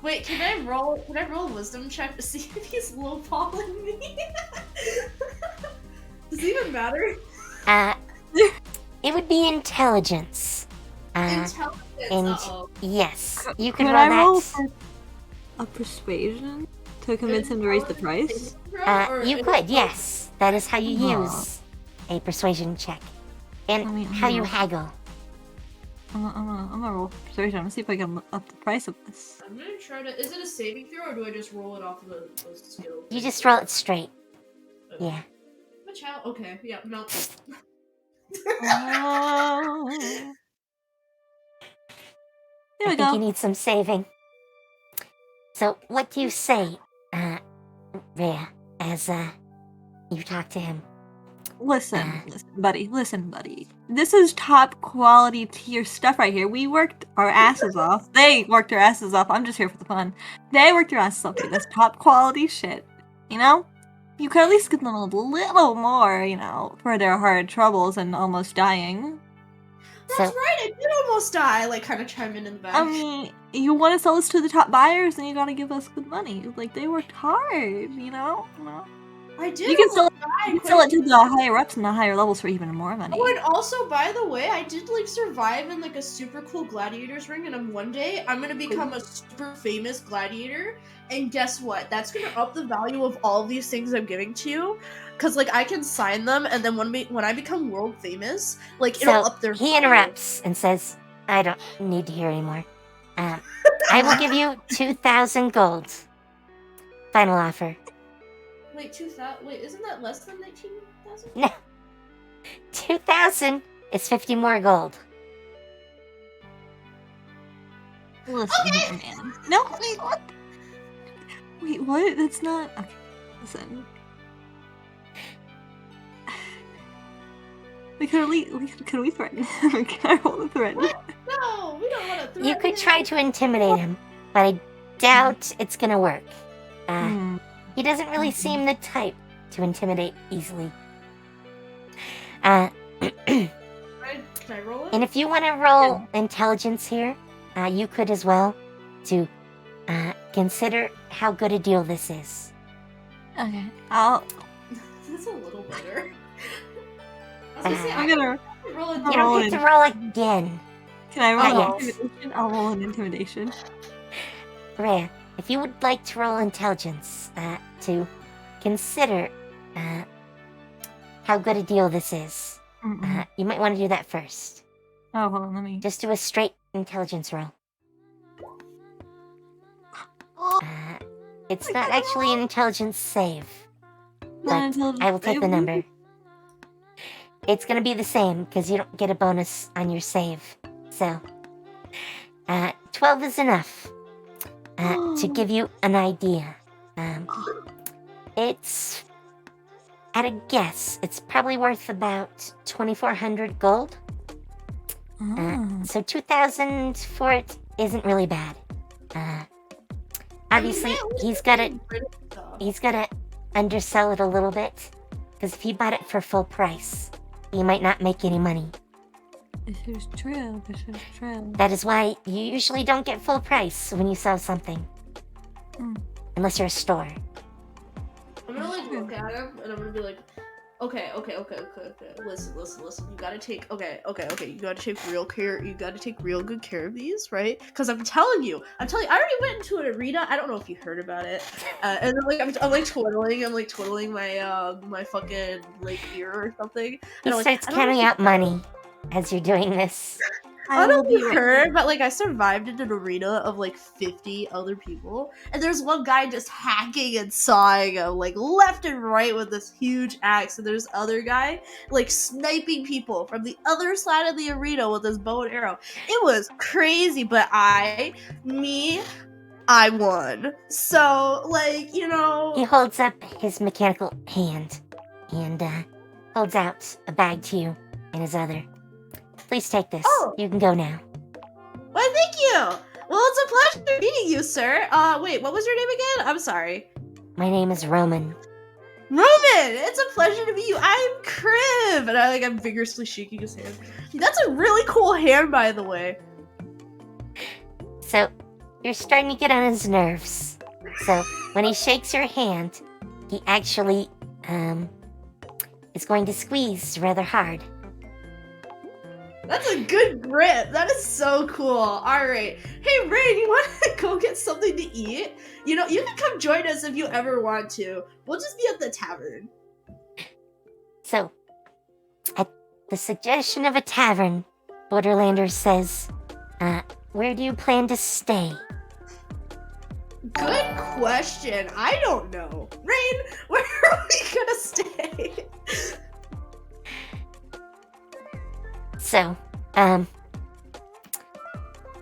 Speaker 5: Wait, can I roll a wisdom check to see if he's lowballing me? Does it even matter?
Speaker 2: It would be intelligence.
Speaker 5: Intelligence.
Speaker 2: and
Speaker 5: Uh-oh.
Speaker 2: yes, you can
Speaker 3: Could
Speaker 2: roll
Speaker 3: I roll
Speaker 2: that.
Speaker 3: for a persuasion to convince him to raise the price?
Speaker 2: You could, yes. That is how you
Speaker 3: Aw.
Speaker 2: use a persuasion check. And
Speaker 3: I mean,
Speaker 2: how you
Speaker 3: no.
Speaker 2: haggle.
Speaker 3: I'm gonna roll persuasion. I'm gonna see if I can up the price of this.
Speaker 5: I'm gonna try to. Is it a saving throw or do I just roll it off of the skill?
Speaker 2: You just roll it straight.
Speaker 5: Okay.
Speaker 2: Yeah.
Speaker 5: Watch out. Okay. Yeah. No.
Speaker 3: Oh. There
Speaker 2: I
Speaker 3: we
Speaker 2: think you
Speaker 3: go.
Speaker 2: need some saving. So, what do you say, Rheya, as you talk to him?
Speaker 3: Listen, buddy. This is top quality tier stuff right here. We worked our asses off. They worked their asses off. I'm just here for the fun. They worked their asses off to get this top quality shit. You know? You could at least give them a little more, for their hard troubles and almost dying.
Speaker 5: That's
Speaker 2: So-
Speaker 5: right, I did almost die. Like, kind of chime in the back.
Speaker 3: I mean, you want to sell this to the top buyers, then you gotta give us good money. Like, they worked hard,
Speaker 5: I did.
Speaker 3: You can sell
Speaker 5: almost die
Speaker 3: You can
Speaker 5: quite
Speaker 3: sell
Speaker 5: a
Speaker 3: it to the higher ups and the higher levels for even more money.
Speaker 5: Oh, and also, by the way, I did like survive in like a super cool gladiator's ring, and one day I'm gonna become a super famous gladiator. And guess what? That's gonna up the value of all of these things I'm giving to you, because like I can sign them, and then when I become world famous, like it'll
Speaker 2: So
Speaker 5: up their.
Speaker 2: he
Speaker 5: value.
Speaker 2: interrupts and says, I don't need to hear anymore. I will give you 2,000 gold. Final offer.
Speaker 5: Wait, 2,000. Wait, isn't that less than 19,000?
Speaker 2: No. 2,000 is 50 more gold.
Speaker 3: Listen here, man. No, wait, what? Wait, what? That's not. Okay, listen. Could we threaten him? Can I roll the threat?
Speaker 5: No, we don't want to threaten
Speaker 2: You could
Speaker 5: him.
Speaker 2: try to intimidate him, but I doubt it's gonna work.
Speaker 3: Hmm.
Speaker 2: He doesn't really seem the type to intimidate easily. And
Speaker 5: Can I roll it?
Speaker 2: if you want to roll intelligence here, you could as well, to consider how good a deal this is.
Speaker 3: Okay, I'll.
Speaker 5: That's a little better. I was gonna say,
Speaker 3: I'm gonna.
Speaker 5: roll a
Speaker 2: You
Speaker 3: Roll
Speaker 2: don't
Speaker 3: it.
Speaker 2: get to roll again.
Speaker 3: Can I roll
Speaker 2: yes.
Speaker 3: intimidation? I'll roll an intimidation.
Speaker 2: Rhea, if you would like to roll intelligence to consider how good a deal this is,
Speaker 3: Mm-mm.
Speaker 2: you might want to do that first.
Speaker 3: Oh, hold on, let me.
Speaker 2: Just do a straight intelligence roll. It's not actually an intelligence save, but I will take the number. It's going to be the same because you don't get a bonus on your save. So, 12 is enough to give you an idea. It's, at a guess, it's probably worth about 2,400 gold. So 2,000 for it isn't really bad. Obviously, he's got to undersell it a little bit, because if he bought it for full price, he might not make any money.
Speaker 3: This is true.
Speaker 2: That is why you usually don't get full price when you sell something. Unless you're a store.
Speaker 5: I'm gonna like look at him and I'm gonna be like, okay. Listen. You gotta take You gotta take real care. You gotta take real good care of these, right? Because I'm telling you, I already went into an arena. I don't know if you heard about it. And then like I'm twiddling my my fucking like ear or something.
Speaker 2: He
Speaker 5: And I'm like,
Speaker 2: starts
Speaker 5: I don't know
Speaker 2: counting
Speaker 5: if you-
Speaker 2: out money as you're doing this.
Speaker 5: I don't know if you heard, but like I survived in an arena of like 50 other people, and there's one guy just hacking and sawing like left and right with this huge axe, and there's other guy like sniping people from the other side of the arena with his bow and arrow. It was crazy, but I won. So like
Speaker 2: He holds up his mechanical hand and holds out a bag to you in his other. Please take this.
Speaker 5: Oh.
Speaker 2: You can go now.
Speaker 5: Why, thank you. Well, it's a pleasure meeting you, sir. Wait, what was your name again? I'm sorry.
Speaker 2: My name is Roman.
Speaker 5: Roman, it's a pleasure to meet you. I'm Crib, and I'm vigorously shaking his hand. That's a really cool hand, by the way.
Speaker 2: So, you're starting to get on his nerves. So, when he shakes your hand, he actually, is going to squeeze rather hard.
Speaker 5: That's a good grip. That is so cool. All right. Hey, Rain, you want to go get something to eat? You can come join us if you ever want to. We'll just be at the tavern.
Speaker 2: So, at the suggestion of a tavern, Borderlander says, where do you plan to stay?
Speaker 5: Good question. I don't know. Rain, where are we gonna stay?
Speaker 2: So,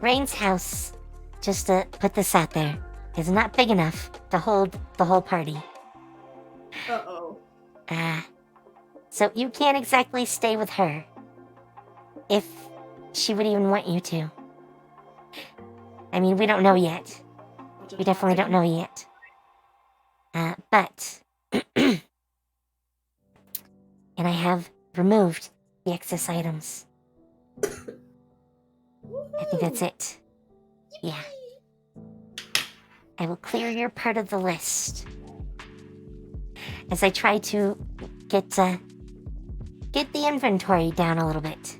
Speaker 2: Rain's house, just to put this out there, is not big enough to hold the whole party.
Speaker 5: Uh-oh.
Speaker 2: So you can't exactly stay with her. If she would even want you to. I mean, we don't know yet. We definitely don't know yet. But... and I have removed the excess items. I think that's it. Yeah. I will clear your part of the list. As I try to get the inventory down a little bit.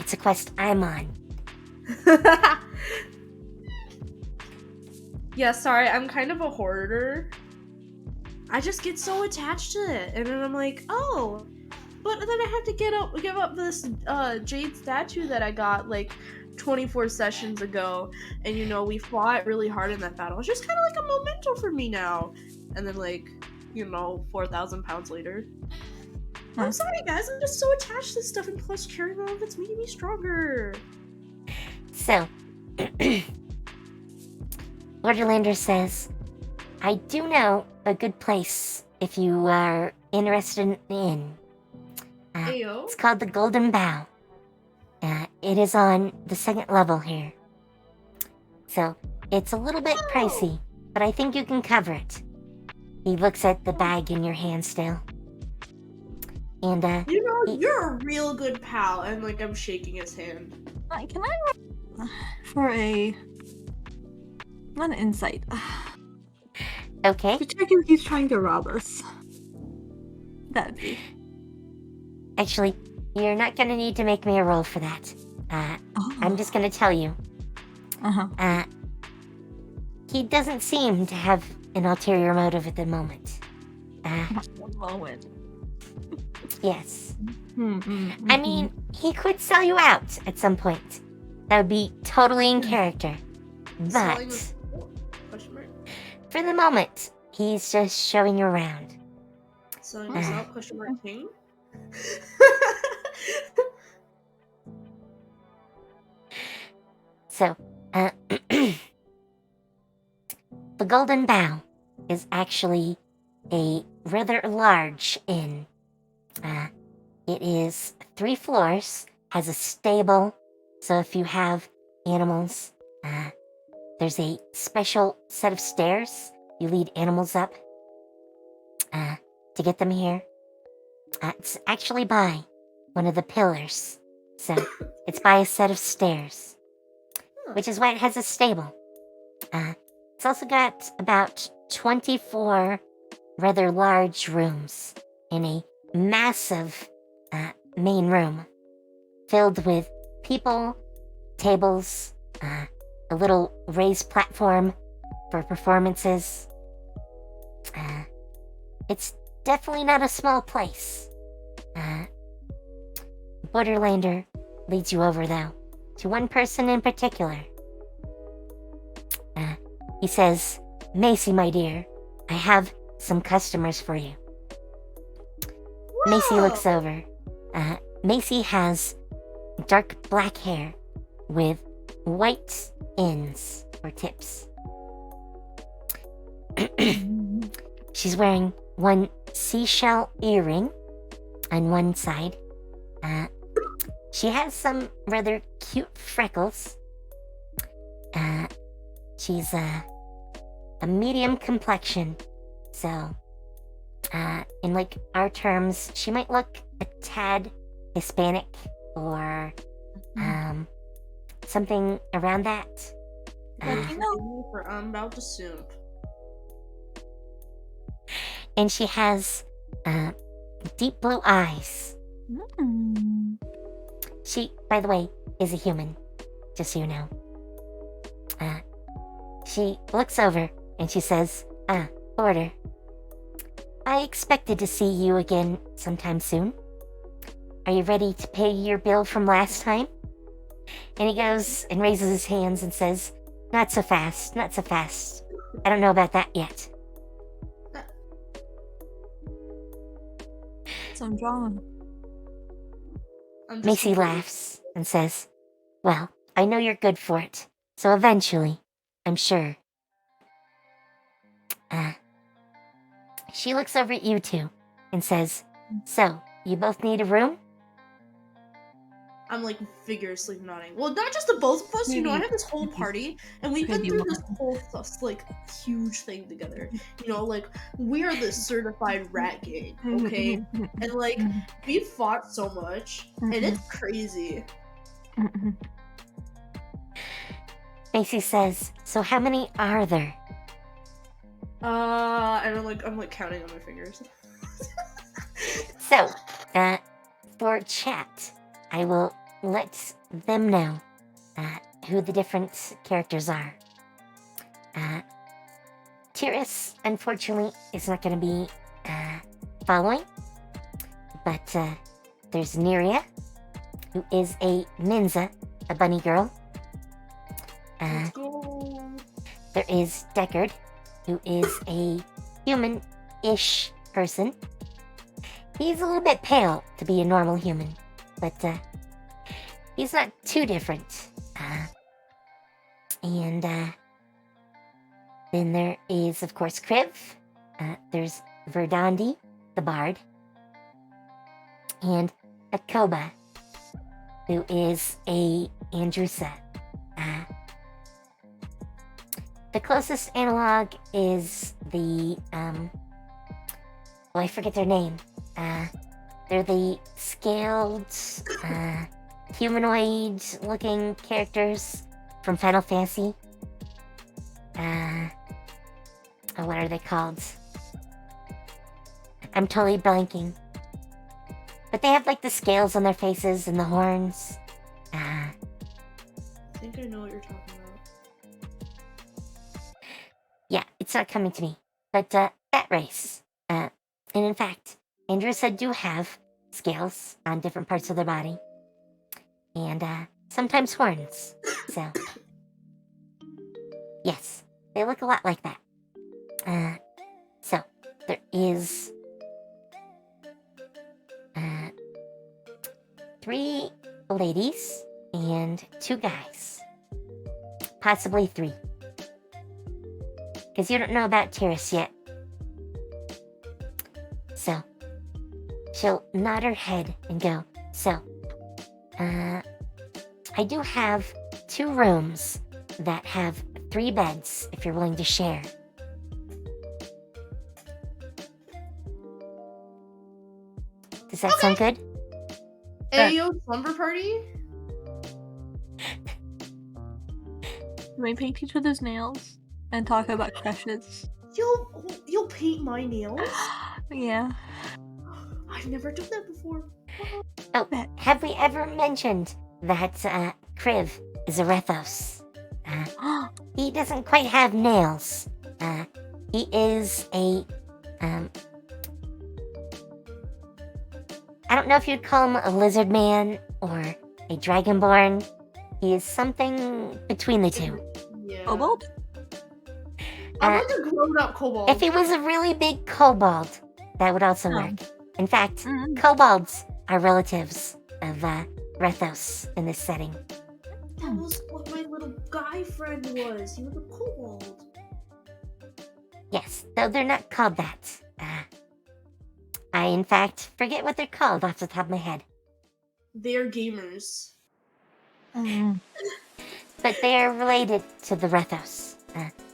Speaker 2: It's a quest I'm on.
Speaker 5: Yeah, sorry, I'm kind of a hoarder. I just get so attached to it, and then I'm like, oh, but then I have to give up this jade statue that I got like 24 sessions ago, and we fought really hard in that battle. It's just kind of like a memento for me now. And then 4,000 pounds later. I'm sorry, guys. I'm just so attached to this stuff, and plus, carrying all of it's making me stronger.
Speaker 2: So, Borderlander says, I do know a good place if you are interested in.
Speaker 5: Ayo.
Speaker 2: It's called the Golden Bough. It is on the 2nd level here. So, it's a little bit pricey, but I think you can cover it. He looks at the bag in your hand still. And,
Speaker 5: you're a real good pal, and I'm shaking his hand.
Speaker 3: Can I for a not an insight?
Speaker 2: Okay.
Speaker 3: To check if he's trying to rob us. That'd be.
Speaker 2: Actually, you're not gonna need to make me a roll for that. I'm just gonna tell you. He doesn't seem to have an ulterior motive at the moment. Yes. I mean, he could sell you out at some point. That would be totally in character. But for the moment, he's just showing you around.
Speaker 5: Selling us out, !king.
Speaker 2: So, the Golden Bough is actually a rather large inn. It is 3 floors, has a stable, so if you have animals, there's a special set of stairs you lead animals up to get them here. It's actually by one of the pillars, so it's by a set of stairs, which is why it has a stable. It's also got about 24 rather large rooms in a massive main room filled with people, tables, a little raised platform for performances. It's definitely not a small place. Borderlander leads you over, though, to one person in particular. He says, Macy, my dear, I have some customers for you.
Speaker 5: Whoa.
Speaker 2: Macy looks over. Macy has dark black hair with white ends or tips. She's wearing one seashell earring on one side. She has some rather cute freckles. She's a medium complexion, so in our terms, she might look a tad Hispanic or something around that.
Speaker 5: I'm about to soup.
Speaker 2: And she has deep blue eyes. She, by the way, is a human, just so you know. She looks over and she says, Border, I expected to see you again sometime soon. Are you ready to pay your bill from last time? And he goes and raises his hands and says, not so fast, not so fast. I don't know about that yet.
Speaker 3: So I'm drawn.
Speaker 2: Macy laughs and says, well, I know you're good for it, so eventually, I'm sure. She looks over at you two and says, "So, you both need a room?"
Speaker 5: I'm like vigorously nodding. Well, not just the both of us. You know, I have this whole party, and we've been through this whole like huge thing together. You know, like we are the certified rat gang, okay? And like we fought so much, and it's crazy.
Speaker 2: Macy says, "So how many are there?"
Speaker 5: And I'm like counting on my fingers.
Speaker 2: So, for chat, I will let them know who the different characters are. Tiris, unfortunately, is not going to be following, but there's Neria, who is a Ninja, a bunny girl.
Speaker 5: Let's go.
Speaker 2: There is Deckard, who is a human-ish person. He's a little bit pale to be a normal human, but he's not too different. And then there is, of course, Kriv. There's Verdandi, the bard. And Akoba, who is a Andrusa. The closest analog is the, I forget their name. They're the scaled, humanoid-looking characters from Final Fantasy. What are they called? I'm totally blanking. But they have, like, the scales on their faces and the horns.
Speaker 5: I think I know what you're talking about.
Speaker 2: Yeah, it's not coming to me. But, that race. And in fact, Andrusa do have scales on different parts of their body. And, sometimes horns. So, yes, they look a lot like that. So, there is 3 ladies and 2 guys. Possibly 3. Because you don't know about Tiris yet. So, she'll nod her head and go, "So, I do have 2 rooms that have 3 beds if you're willing to share." Does that sound good?
Speaker 5: Ayo, slumber party?
Speaker 3: Can we paint each other's nails and talk about crushes?
Speaker 5: You'll paint my nails?
Speaker 3: Yeah.
Speaker 5: I've never done that before.
Speaker 2: Oh, have we ever mentioned that Kriv is a Rethos? He doesn't quite have nails. He is a, I don't know if you'd call him a lizard man or a dragonborn. He is something between the two.
Speaker 5: Yeah.
Speaker 3: Kobold?
Speaker 5: I want a grown-up kobold.
Speaker 2: If he was a really big kobold, that would also
Speaker 3: Oh.
Speaker 2: work. In fact, kobolds are relatives of Rethos in this setting.
Speaker 5: That was what my little guy friend was. He was a kobold.
Speaker 2: Yes, though they're not called that. I, in fact, forget what they're called off the top of my head.
Speaker 5: They're gamers.
Speaker 2: But they are related to the Rethos.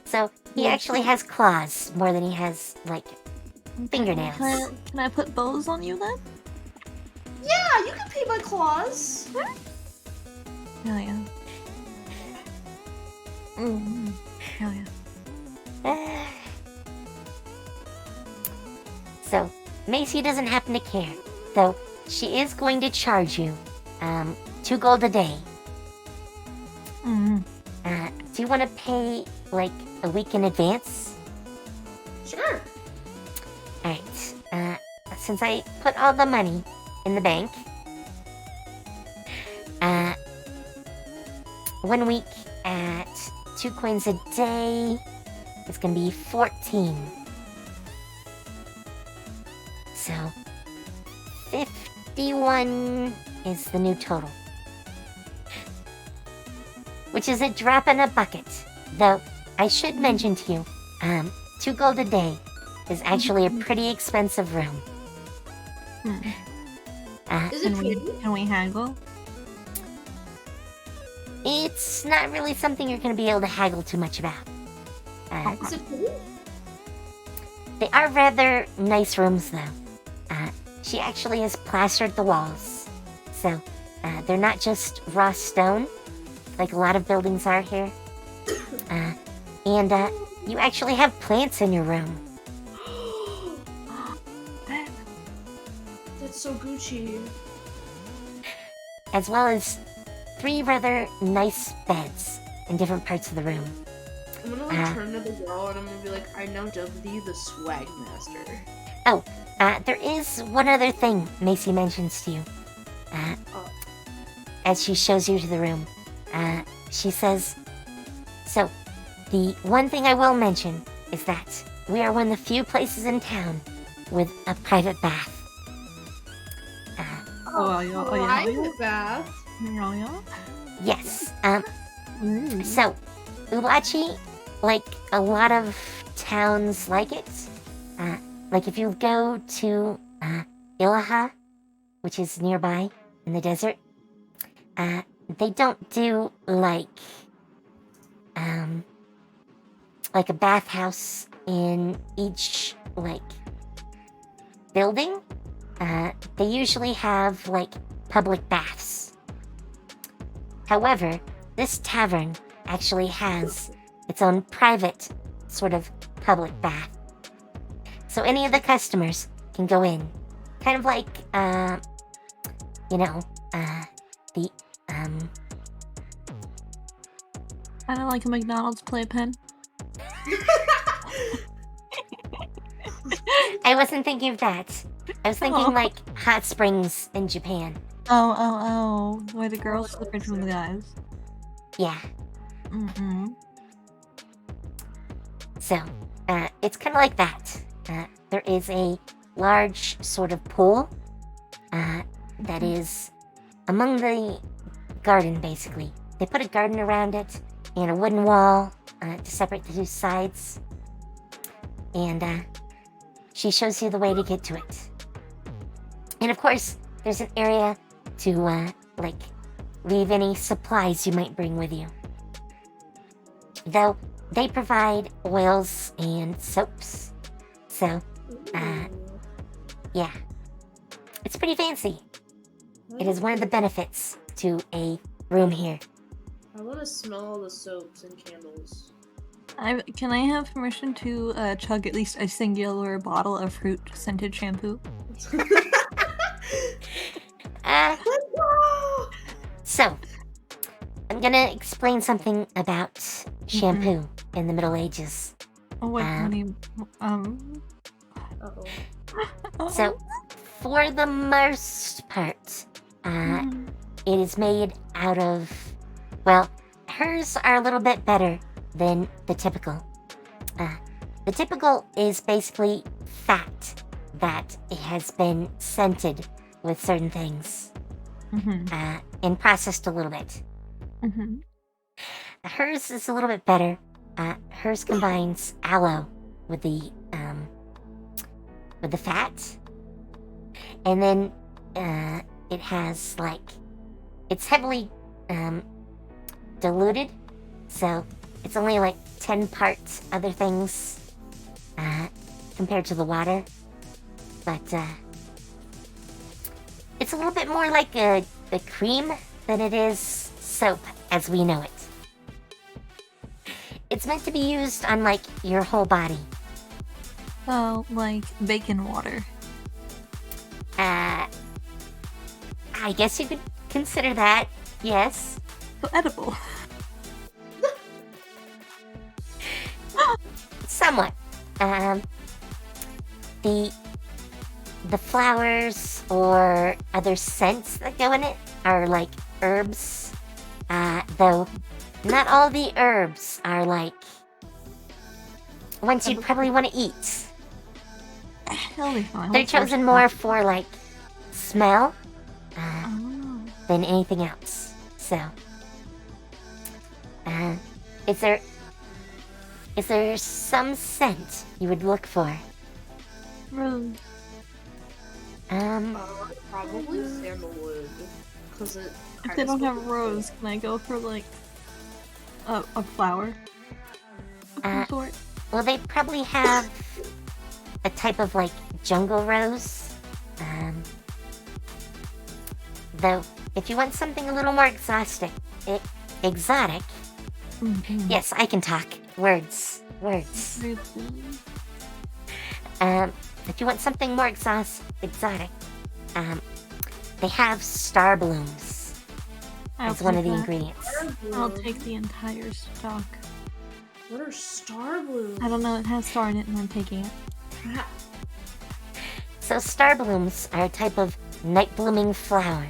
Speaker 2: So he actually has claws more than he has, like, fingernails.
Speaker 3: Can I put bows on you then?
Speaker 5: Yeah, you can paint my claws.
Speaker 3: Hell yeah. Hell yeah.
Speaker 2: So, Macy doesn't happen to care, though she is going to charge you 2 gold a day. Do you want to pay, like, a week in advance?
Speaker 5: Sure.
Speaker 2: Alright, since I put all the money in the bank, 1 week at 2 coins a day, it's gonna be 14. So, 51 is the new total. Which is a drop in a bucket. Though, I should mention to you, 2 gold a day is actually a pretty expensive room.
Speaker 5: Is it pretty?
Speaker 3: Can we haggle?
Speaker 2: It's not really something you're going to be able to haggle too much about.
Speaker 5: Is it pretty?
Speaker 2: They are rather nice rooms, though. She actually has plastered the walls. So, they're not just raw stone, like a lot of buildings are here. And you actually have plants in your room.
Speaker 5: That's so Gucci.
Speaker 2: As well as 3 rather nice beds in different parts of the room.
Speaker 5: I'm gonna like turn to the girl and I'm gonna be like, I now dub thee the swag master.
Speaker 2: Oh, there is one other thing Macy mentions to you. As she shows you to the room. She says, so, the one thing I will mention is that we are one of the few places in town with a private bath.
Speaker 5: Private bath.
Speaker 2: Yes. So, Ulochi, like a lot of towns like it, like if you go to Ilaha, which is nearby in the desert, they don't do like a bathhouse in each like building. They usually have like public baths. However, this tavern actually has its own private sort of public bath. So any of the customers can go in. Kind of like, the,
Speaker 3: Kind of like a McDonald's playpen.
Speaker 2: I wasn't thinking of that. I was thinking like hot springs in Japan.
Speaker 3: Oh. Where the girls slip into the guys.
Speaker 2: Yeah.
Speaker 3: Mm-hmm.
Speaker 2: So, it's kind of like that. There is a large sort of pool that is among the garden, basically. They put a garden around it and a wooden wall to separate the 2 sides. And she shows you the way to get to it. And of course, there's an area to, leave any supplies you might bring with you. Though, they provide oils and soaps. So, yeah. It's pretty fancy. It is one of the benefits to a room here.
Speaker 5: I want to smell all the soaps and candles.
Speaker 3: Can I have permission to chug at least a singular bottle of fruit-scented shampoo?
Speaker 2: So, I'm gonna explain something about shampoo in the Middle Ages.
Speaker 3: Oh, what do you...
Speaker 5: Uh-oh.
Speaker 2: So, for the most part, it is made out of... Well, hers are a little bit better than the typical. The typical is basically fat that has been scented with certain things. And processed a little bit. Hers is a little bit better. Hers combines aloe with the fat, and then it has it's heavily diluted, so it's only like 10 parts other things compared to the water, but it's a little bit more like a cream than it is soap as we know it. It's meant to be used on your whole body.
Speaker 3: Oh, like bacon water.
Speaker 2: I guess you could consider that, yes.
Speaker 3: So edible.
Speaker 2: Somewhat. The flowers or other scents that go in it are like herbs. Though not all the herbs are ones you'd probably want to eat.
Speaker 3: That'll be fine.
Speaker 2: They're chosen more for smell than anything else. So, is there some scent you would look for?
Speaker 3: Rose.
Speaker 5: Probably sandalwood, because it.
Speaker 3: If they don't have rose, can I go for like a flower of some sort?
Speaker 2: Well, they probably have a type of like jungle rose. Though, if you want something a little more exotic,
Speaker 3: Mhm.
Speaker 2: yes, I can talk. Words. If you want something more exotic, they have star blooms
Speaker 3: I'll
Speaker 2: as one of
Speaker 3: take
Speaker 2: the
Speaker 3: that.
Speaker 2: ingredients.
Speaker 3: I'll take the entire stock.
Speaker 5: What are star blooms?
Speaker 3: I don't know, it has star in it and I'm taking it.
Speaker 2: So star blooms are a type of night blooming flower.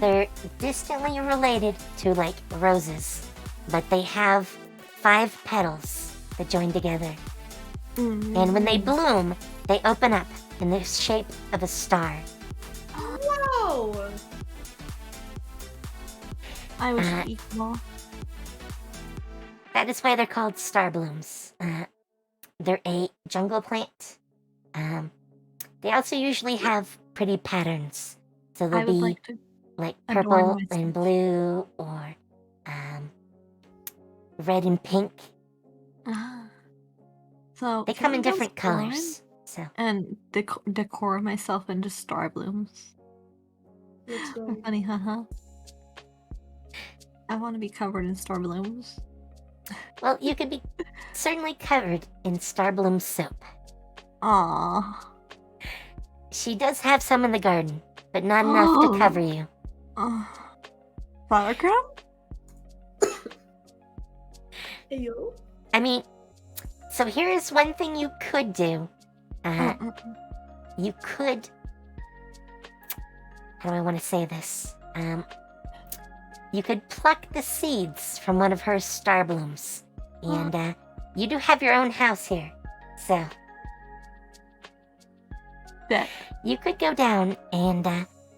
Speaker 2: They're distantly related to like roses, but they have 5 petals that join together. And when they bloom, they open up in the shape of a star.
Speaker 5: Whoa!
Speaker 3: I wish to eat them all.
Speaker 2: That is why they're called star blooms. They're a jungle plant. They also usually have pretty patterns. So
Speaker 3: I
Speaker 2: they'll
Speaker 3: would
Speaker 2: be
Speaker 3: like to
Speaker 2: like
Speaker 3: adorn
Speaker 2: purple
Speaker 3: myself.
Speaker 2: and blue, or red and pink.
Speaker 3: So
Speaker 2: They
Speaker 3: can
Speaker 2: come
Speaker 3: I
Speaker 2: in
Speaker 3: go
Speaker 2: different
Speaker 3: exploring
Speaker 2: colors. So
Speaker 3: and decor myself into star blooms.
Speaker 5: Let's go.
Speaker 3: They're funny, haha. I want to be covered in star blooms.
Speaker 2: well, you could be certainly covered in star bloom soap.
Speaker 3: Aww.
Speaker 2: She does have some in the garden, but not enough to cover you.
Speaker 3: Flower crown?
Speaker 5: Hey yo.
Speaker 2: I mean, so here is one thing you could do. You could. How do I want to say this? You could pluck the seeds from one of her star blooms, and you do have your own house here, so
Speaker 3: Bet.
Speaker 2: you could go down and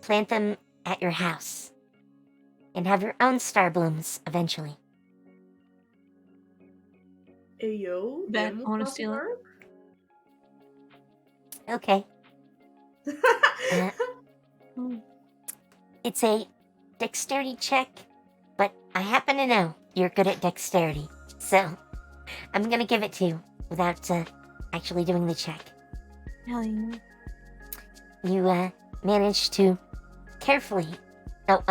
Speaker 2: plant them at your house, and have your own star blooms eventually.
Speaker 5: Hey yo.
Speaker 3: Bet.
Speaker 5: Animal
Speaker 3: I wanna
Speaker 5: Crossing
Speaker 3: steal it.
Speaker 5: art?
Speaker 2: Okay. It's a dexterity check, but I happen to know you're good at dexterity, so I'm gonna give it to you without actually doing the check.
Speaker 3: Hell yeah.
Speaker 2: You managed to carefully. Oh,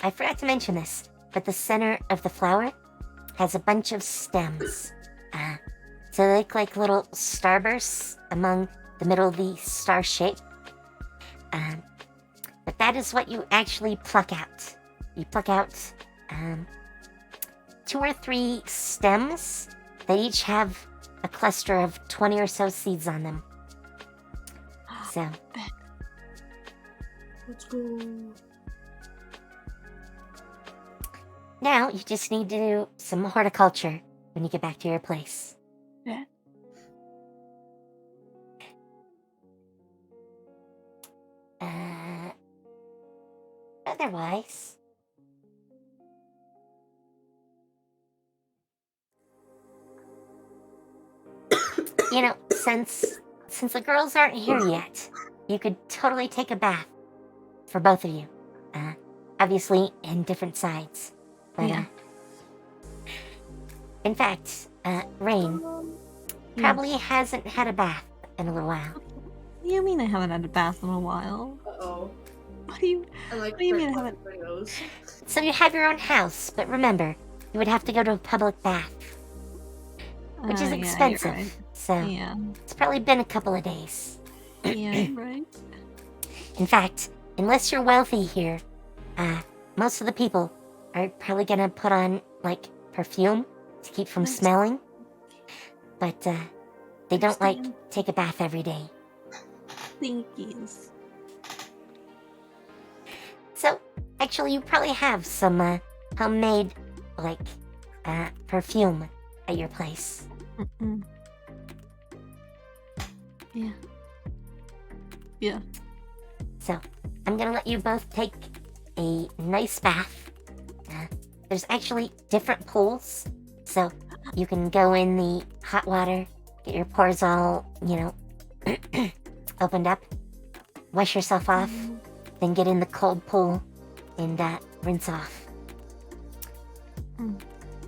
Speaker 2: I forgot to mention this, but the center of the flower has a bunch of stems. So they look like little starbursts among the middle of the star shape. But that is what you actually pluck out. You pluck out 2 or 3 stems. They each have a cluster of 20 or so seeds on them. So,
Speaker 5: Let's go.
Speaker 2: now you just need to do some horticulture when you get back to your place.
Speaker 3: Bet.
Speaker 2: Otherwise, you know, since the girls aren't here yet, you could totally take a bath for both of you. Obviously in different sides, but
Speaker 3: Yeah.
Speaker 2: In fact, Rain probably hasn't had a bath in a little while.
Speaker 3: What do you mean I haven't had a bath in a while?
Speaker 5: Uh-oh.
Speaker 3: What do you?
Speaker 5: I like
Speaker 3: What do you mean I
Speaker 5: start
Speaker 3: haven't?
Speaker 5: plucking my nose.
Speaker 2: So you have your own house, but remember, you would have to go to a public bath, which is
Speaker 3: Yeah, you're
Speaker 2: expensive.
Speaker 3: right.
Speaker 2: So
Speaker 3: Yeah.
Speaker 2: it's probably been a couple of days.
Speaker 3: Yeah. Right.
Speaker 2: In fact, unless you're wealthy here, most of the people are probably gonna put on like perfume to keep from
Speaker 3: Nice.
Speaker 2: smelling, but they don't like
Speaker 3: Understand.
Speaker 2: take a bath every day.
Speaker 3: Thinkies.
Speaker 2: So actually, you probably have some homemade like perfume at your place.
Speaker 3: Mm-mm. Yeah. Yeah.
Speaker 2: So I'm gonna let you both take a nice bath. There's actually different pools, so you can go in the hot water, get your pores all, opened up, wash yourself off, then get in the cold pool and rinse off.
Speaker 3: Mm.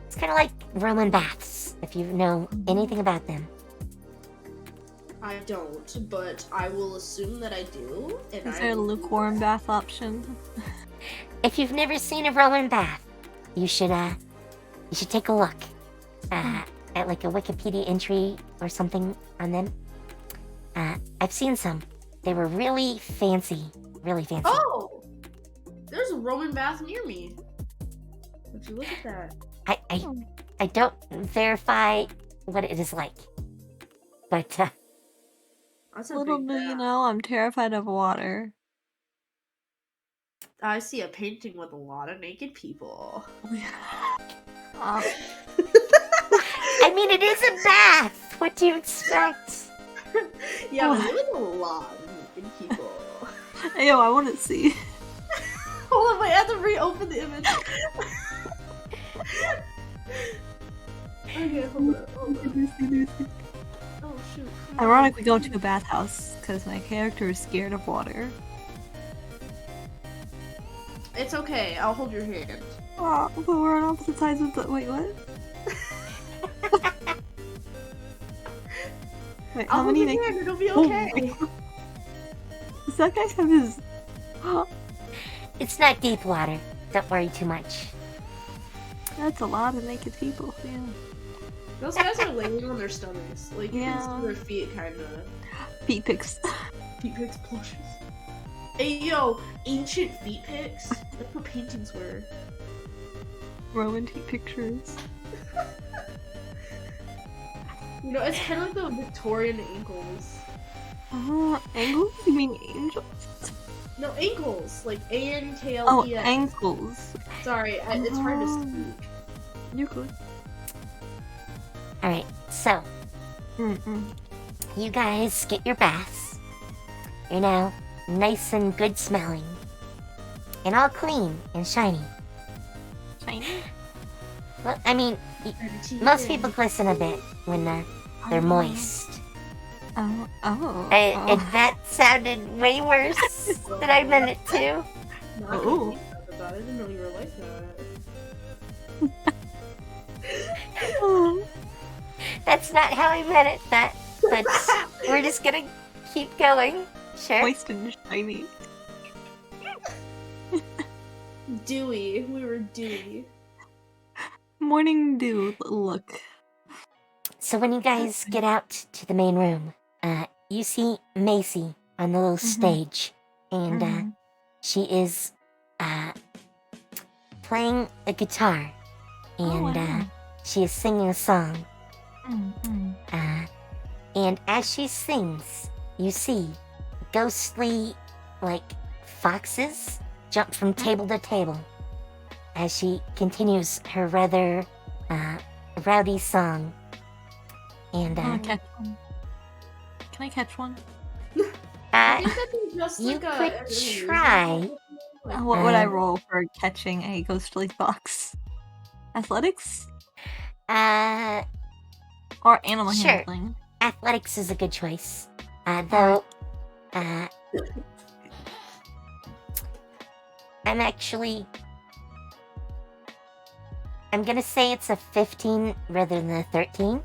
Speaker 2: It's kind of like Roman baths, if you know anything about them.
Speaker 5: I don't, but I will assume that I do. And
Speaker 3: Is
Speaker 5: I
Speaker 3: there a
Speaker 5: will-
Speaker 3: lukewarm bath option?
Speaker 2: If you've never seen a Roman bath, you should take a look at like a Wikipedia entry or something on them. I've seen some. They were really fancy. Really fancy.
Speaker 5: Oh! There's a Roman bath near me. Would you look at that?
Speaker 2: I don't verify what it is like. But
Speaker 5: That's a
Speaker 3: Little
Speaker 5: big
Speaker 3: do you
Speaker 5: bath.
Speaker 3: know, I'm terrified of water.
Speaker 5: I see a painting with a lot of naked people.
Speaker 3: Uh,
Speaker 2: I mean, it is a bath. What do you expect?
Speaker 5: Yeah,
Speaker 3: Oh.
Speaker 5: but there was a lot of naked people.
Speaker 3: Yo, I want to see.
Speaker 5: Hold on, wait, I have to reopen the image. Okay, hold on. Oh shoot.
Speaker 3: Ironically, going to a bathhouse because my character is scared of water.
Speaker 5: It's okay, I'll hold your hand.
Speaker 3: Oh, but we're on opposite sides of the. Wait, what? Wait,
Speaker 5: I'll
Speaker 3: how
Speaker 5: hold
Speaker 3: many
Speaker 5: your
Speaker 3: naked?
Speaker 5: hand, it'll be
Speaker 3: Oh
Speaker 5: okay.
Speaker 3: my God. Does that guy have his?
Speaker 2: It's not deep water. Don't worry too much.
Speaker 3: That's a lot of naked people. Yeah.
Speaker 5: Those guys are laying on their stomachs. Like, you
Speaker 3: Yeah.
Speaker 5: can see their feet kinda.
Speaker 3: Feet pics.
Speaker 5: Feet pics plushes. Hey yo, ancient feet pics? That's what paintings were.
Speaker 3: Roman feet pictures.
Speaker 5: You know, it's kind of like the Victorian ankles.
Speaker 3: Angles? You mean angels?
Speaker 5: No, ankles! Like A-N-K-L-E-S.
Speaker 3: Oh, ankles.
Speaker 5: Sorry, it's hard to
Speaker 3: Oh.
Speaker 5: speak.
Speaker 3: You're good.
Speaker 2: Alright, so
Speaker 3: Mm-mm.
Speaker 2: you guys get your baths. You're now nice and good smelling. And all clean and shiny.
Speaker 3: Shiny?
Speaker 2: Well, I mean, most people glisten a bit when they're moist.
Speaker 3: Oh.
Speaker 2: And that sounded way worse than I meant it to.
Speaker 5: Oh. I didn't know you were like that.
Speaker 3: Oh.
Speaker 2: That's not how I meant it, but we're just gonna keep going. Sure.
Speaker 3: Moist and shiny.
Speaker 5: Dewy. We were dewy.
Speaker 3: Morning dew look.
Speaker 2: So when you guys get out to the main room, you see Macy on the little stage, and she is playing a guitar, and
Speaker 3: wow.
Speaker 2: she is singing a song.
Speaker 3: Mm-mm.
Speaker 2: And as she sings, you see ghostly, like, foxes jump from table to table as she continues her rather rowdy song. And
Speaker 3: I wanna catch one. Can I catch one?
Speaker 5: I think that's just
Speaker 2: you
Speaker 5: like
Speaker 2: could
Speaker 5: a
Speaker 2: try.
Speaker 3: What would I roll for catching a ghostly fox? Athletics? Or animal
Speaker 2: Sure.
Speaker 3: handling?
Speaker 2: Athletics is a good choice. Though, I'm gonna say it's a 15 rather than a 13.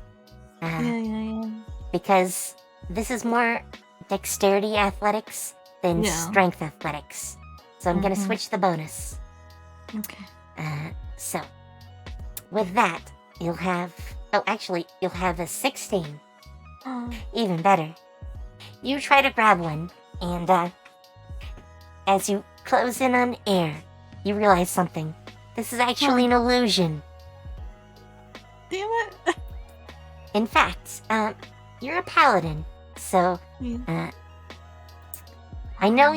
Speaker 3: Yeah.
Speaker 2: Because this is more dexterity athletics than
Speaker 3: Yeah.
Speaker 2: strength athletics. So I'm gonna
Speaker 3: Mhm.
Speaker 2: switch the bonus.
Speaker 3: Okay.
Speaker 2: So, with that, you'll have a 16.
Speaker 3: Oh.
Speaker 2: Even better. You try to grab one, and as you close in on air, you realize something. This is actually an illusion.
Speaker 3: Damn it!
Speaker 2: In fact, you're a paladin, so
Speaker 3: Yeah.
Speaker 2: I know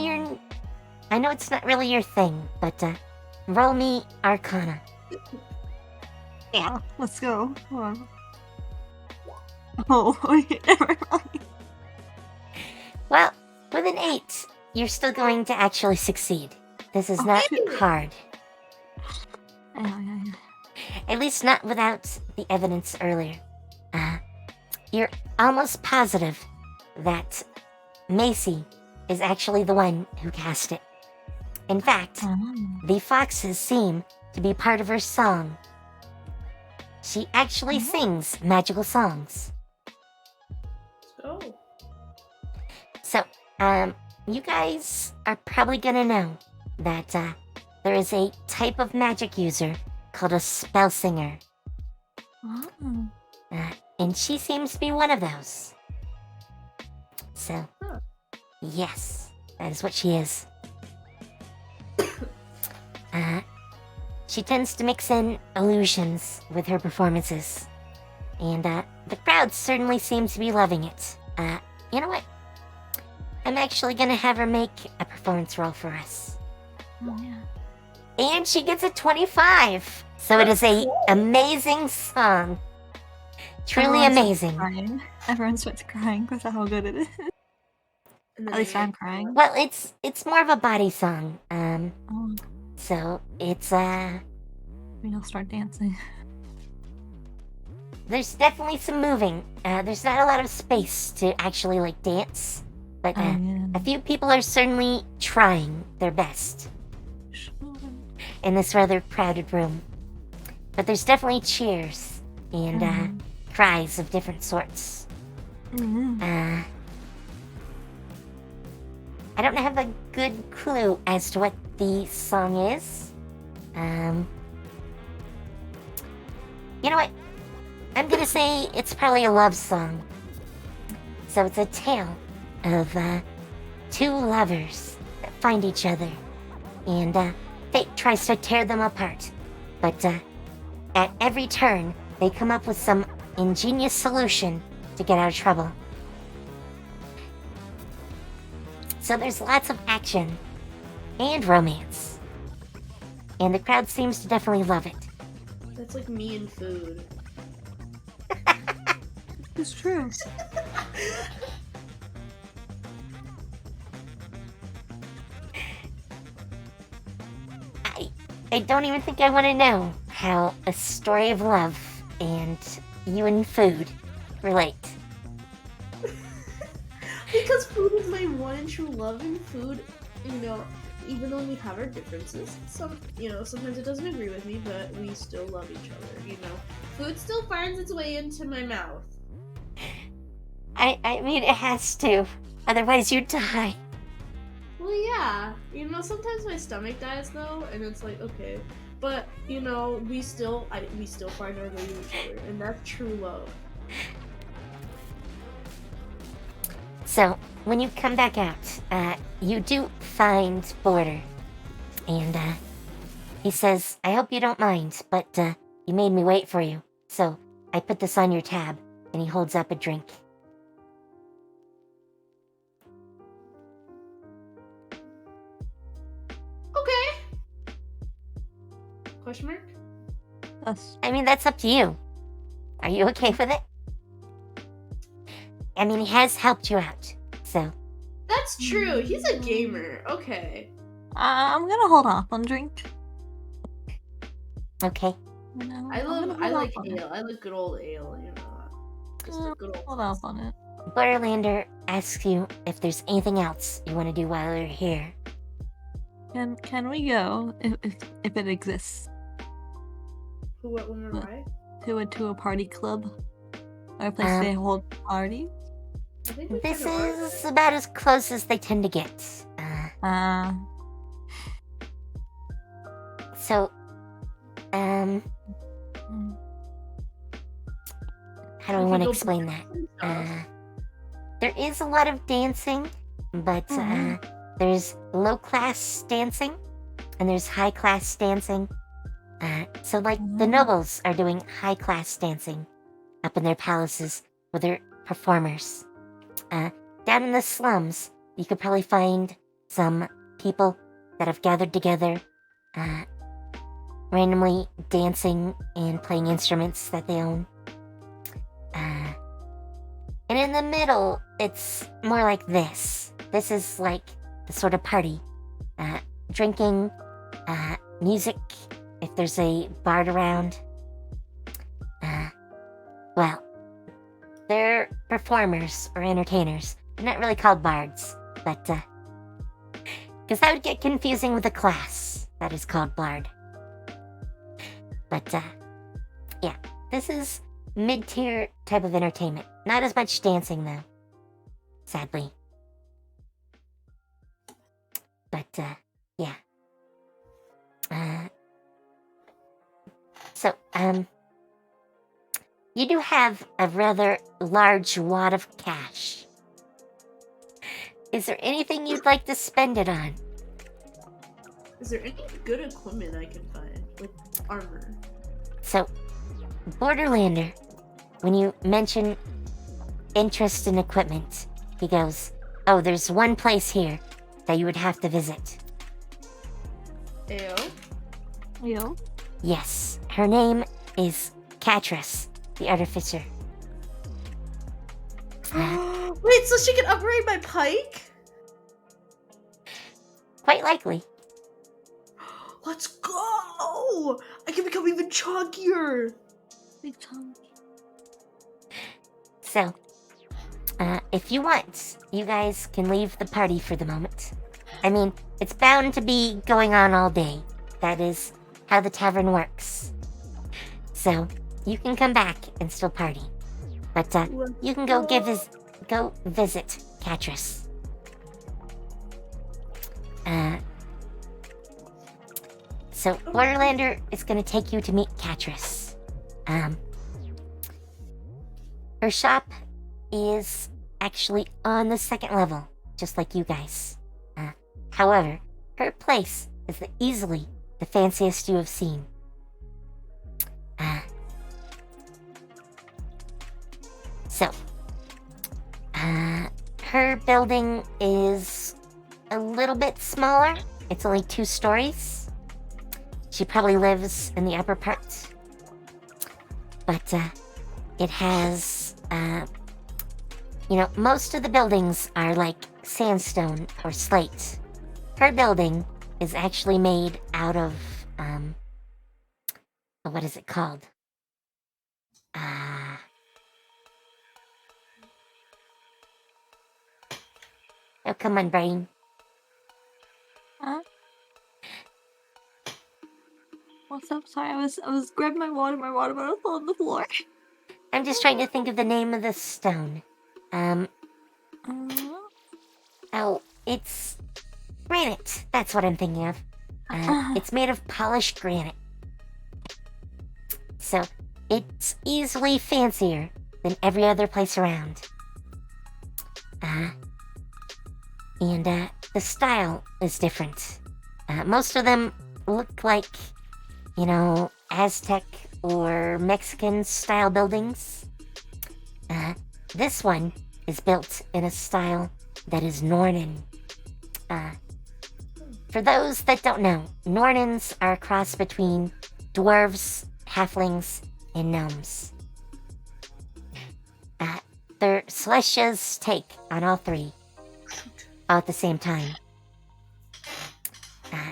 Speaker 2: it's not really your thing, but roll me Arcana.
Speaker 3: Yeah. Let's go. Hold on. Oh, wait, never mind.
Speaker 2: Well, with an 8, you're still going to actually succeed. This is not hard.
Speaker 3: Yeah.
Speaker 2: At least not without the evidence earlier. You're almost positive that Macy is actually the one who cast it. In fact,
Speaker 3: Oh.
Speaker 2: the foxes seem to be part of her song. She actually sings magical songs.
Speaker 5: Let's go.
Speaker 2: So, you guys are probably gonna know that there is a type of magic user called a spell singer,
Speaker 3: Oh.
Speaker 2: and she seems to be one of those. So,
Speaker 5: Huh.
Speaker 2: yes, that is what she is. She tends to mix in illusions with her performances, and the crowd certainly seems to be loving it. You know what? I'm actually gonna have her make a performance roll for us.
Speaker 3: Oh, yeah.
Speaker 2: And she gets a 25. So it is a amazing song. Truly
Speaker 3: Everyone starts
Speaker 2: amazing.
Speaker 3: crying. Everyone starts crying because of how good it is.
Speaker 5: And then
Speaker 3: At least
Speaker 5: I-
Speaker 3: I'm crying.
Speaker 2: Well, it's more of a body song.
Speaker 3: Oh,
Speaker 2: So it's
Speaker 3: maybe I'll start dancing.
Speaker 2: there's definitely some moving. There's not a lot of space to actually like dance, but
Speaker 3: Oh, yeah.
Speaker 2: a few people are certainly trying their best in this rather crowded room. But there's definitely cheers and cries of different sorts.
Speaker 3: Mhm.
Speaker 2: I don't have a good clue as to what the song is. You know what? I'm gonna say it's probably a love song. So it's a tale of two lovers that find each other, and fate tries to tear them apart. But at every turn, they come up with some ingenious solution to get out of trouble. So there's lots of action and romance. And the crowd seems to definitely love it.
Speaker 5: That's like me and food.
Speaker 3: It's true.
Speaker 2: I don't even think I want to know how a story of love and you and food relate.
Speaker 5: Because food is my one and true love, and food, even though we have our differences, sometimes it doesn't agree with me, but we still love each other, Food still finds its way into my mouth.
Speaker 2: I mean, it has to. Otherwise, you'd die.
Speaker 5: Well, yeah. Sometimes my stomach dies, though, and it's like, okay. But, we still find our way to each other, and that's true love.
Speaker 2: So, when you come back out, you do find Border. And, he says, I hope you don't mind, but, you made me wait for you. So, I put this on your tab. And he holds up a drink.
Speaker 5: Okay. Question mark?
Speaker 3: Us.
Speaker 2: I mean, that's up to you. Are you okay with it? I mean, he has helped you out, so.
Speaker 5: That's true. He's a gamer. Okay.
Speaker 3: I'm gonna hold off on drink.
Speaker 2: Okay.
Speaker 5: I like ale. I like good old ale, Just a good old.
Speaker 3: Hold off on it.
Speaker 2: Borderlander asks you if there's anything else you want to do while you're here.
Speaker 3: Can we go if it exists
Speaker 5: Who, what, when, where, why?
Speaker 3: to a party club or a place they hold parties?
Speaker 5: I think we
Speaker 2: This
Speaker 5: kinda are.
Speaker 2: is about as close as they tend to get. So,
Speaker 3: mm,
Speaker 2: how do I
Speaker 5: We
Speaker 2: want to
Speaker 5: can go
Speaker 2: explain
Speaker 5: play
Speaker 2: that?
Speaker 5: some stuff.
Speaker 2: There is a lot of dancing, but there's low class dancing and there's high class dancing. So, like, the nobles are doing high class dancing up in their palaces with their performers. Down in the slums, you could probably find some people that have gathered together, randomly dancing and playing instruments that they own. And in the middle, it's more like this. This is like the sort of party. Drinking, music, if there's a bard around. Well, they're performers or entertainers, They're not really called bards, but, because that would get confusing with a class that is called bard. But, yeah, this is mid-tier type of entertainment. Not as much dancing, though. Sadly. But, yeah. So, you do have a rather large wad of cash. Is there anything you'd like to spend it on?
Speaker 5: Is there any good equipment I can find? Like armor?
Speaker 2: So, Borderlander, when you mention interest in equipment, he goes, "Oh, there's one place here that you would have to visit."
Speaker 5: Ayo?
Speaker 3: Yo.
Speaker 2: Yes, her name is Catress, the Artificer.
Speaker 5: Wait, so she can upgrade my pike?
Speaker 2: Quite likely.
Speaker 5: Let's go! I can become even chunkier!
Speaker 3: Big chunk.
Speaker 2: So, if you want, you guys can leave the party for the moment. I mean, it's bound to be going on all day. That is how the tavern works. So, you can come back and still party. But, you can go visit Catress. So, Borderlander is gonna take you to meet Catress. Her shop is actually on the second level, just like you guys. However, her place is easily the fanciest you have seen. Her building is a little bit smaller. It's only 2 stories. She probably lives in the upper part. But, it has, most of the buildings are like sandstone or slate. Her building is actually made out of, what is it called? Oh, come on, brain.
Speaker 3: Huh? What's up? Sorry, I was grabbing my water bottle fell on the floor.
Speaker 2: I'm just trying to think of the name of the stone. Oh, it's granite. That's what I'm thinking of. It's made of polished granite. So, it's easily fancier than every other place around. And the style is different. Most of them look like, Aztec or Mexican style buildings. This one is built in a style that is Nornan. For those that don't know, Nornans are a cross between dwarves, halflings, and gnomes. They're Celestia's take on all 3, all at the same time.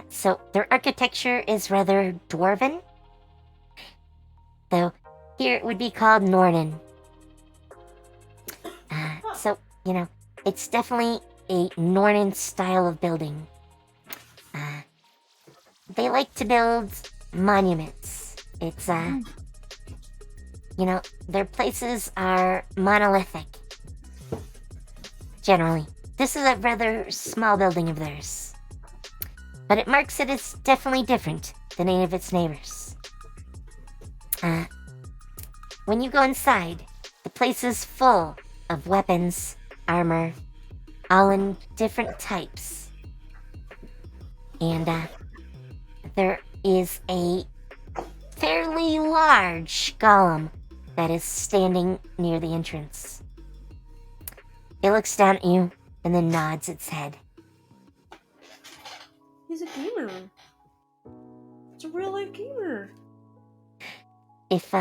Speaker 2: So their architecture is rather dwarven, though here it would be called Nornan. So, it's definitely a Nornan style of building. They like to build monuments. It's, their places are monolithic. Generally. This is a rather small building of theirs. But it marks it as definitely different than any of its neighbors. When you go inside, the place is full of weapons, armor, all in different types. And, there is a fairly large golem that is standing near the entrance. It looks down at you and then nods its head.
Speaker 5: He's a gamer. It's a real life gamer.
Speaker 2: If,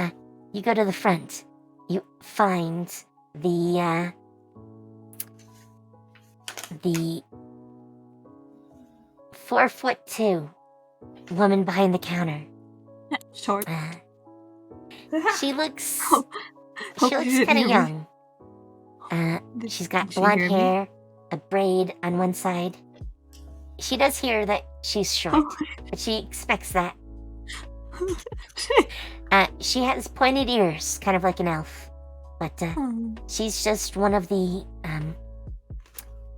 Speaker 2: you go to the front, you find the 4'2" woman behind the counter.
Speaker 3: Short.
Speaker 2: She looks
Speaker 3: Hope you didn't
Speaker 2: kind of
Speaker 3: hear me.
Speaker 2: young. She's got
Speaker 3: Did she
Speaker 2: blonde
Speaker 3: hear me?
Speaker 2: hair, a braid on one side. She does hear that she's short, but she expects that. She has pointed ears, kind of like an elf. But she's just one of the,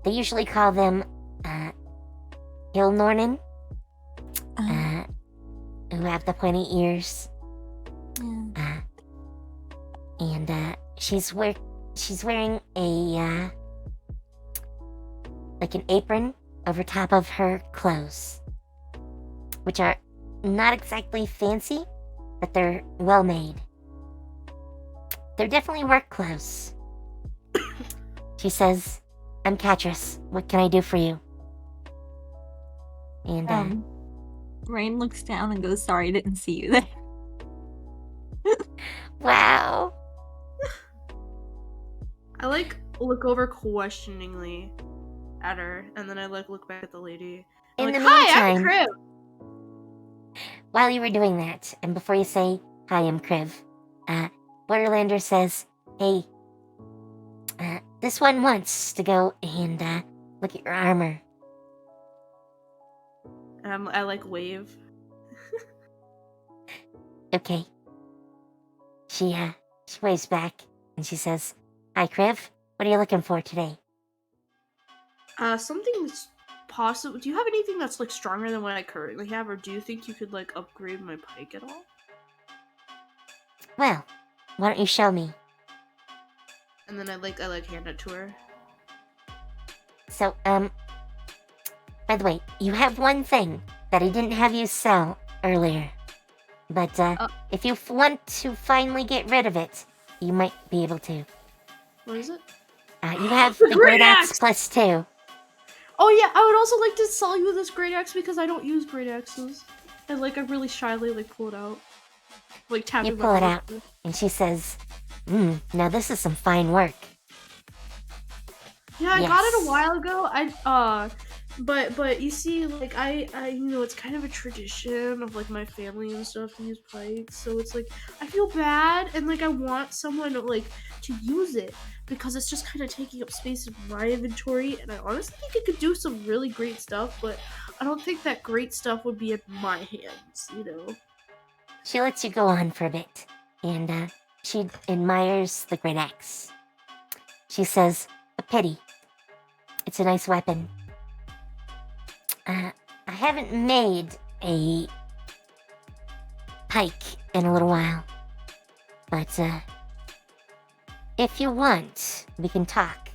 Speaker 2: they usually call them Hill Nornen, who have the pointy ears. And she's wearing a like an apron over top of her clothes, which are not exactly fancy, but they're well made. They're definitely work clothes. She says, "I'm Catrice. What can I do for you?" And
Speaker 3: Rain looks down and goes, "Sorry, I didn't see you there."
Speaker 2: wow.
Speaker 5: I look over questioningly at her, and then I look back at the lady. I'm
Speaker 2: In
Speaker 5: like,
Speaker 2: the
Speaker 5: "Hi, I'm
Speaker 2: meantime,
Speaker 5: Crib."
Speaker 2: while you were doing that, and before you say, "Hi, I'm Kriv," Borderlander says, "Hey, this one wants to go and look at your armor."
Speaker 5: And I wave.
Speaker 2: Okay. She waves back, and she says, "Hi, Kriv. What are you looking for today?"
Speaker 5: Something that's possible. Do you have anything that's stronger than what I currently have, or do you think you could upgrade my pike at all?
Speaker 2: Well, why don't you show me?
Speaker 5: And then I hand it to her.
Speaker 2: So, by the way, you have one thing that I didn't have you sell earlier. But, if you want to finally get rid of it, you might be able to.
Speaker 5: What is it?
Speaker 2: You have
Speaker 5: The
Speaker 2: the
Speaker 5: Great
Speaker 2: Great Axe
Speaker 5: Axe!
Speaker 2: +2.
Speaker 5: Oh yeah, I would also like to sell you this great axe because I don't use great axes. And I really shyly pull it out. Tapping
Speaker 2: You
Speaker 5: my
Speaker 2: pull it
Speaker 5: arm.
Speaker 2: out, and she says, now this is some fine work.
Speaker 5: Yeah, I got it
Speaker 2: Yes.
Speaker 5: a while ago. But you see, I it's kind of a tradition of my family and stuff to use pikes. So it's I feel bad and I want someone to use it because it's just kind of taking up space in my inventory. And I honestly think it could do some really great stuff, but I don't think that great stuff would be in my hands.
Speaker 2: She lets you go on for a bit, and she admires the Great Axe. She says, "A pity. It's a nice weapon. I haven't made a pike in a little while, but if you want, we can talk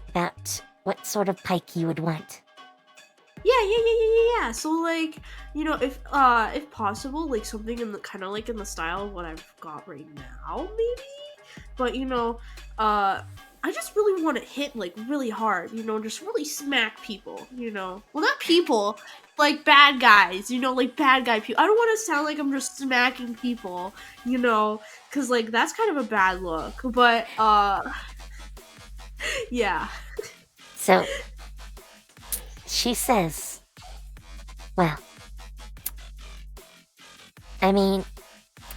Speaker 2: about what sort of pike you would want."
Speaker 5: Yeah. So if possible, something in the kind of in the style of what I've got right now, maybe. But I just really want to hit really hard, just really smack people, Well, not people, bad guys, bad guy people. I don't want to sound like I'm just smacking people, because that's kind of a bad look. But yeah.
Speaker 2: So, she says, "Well, I mean,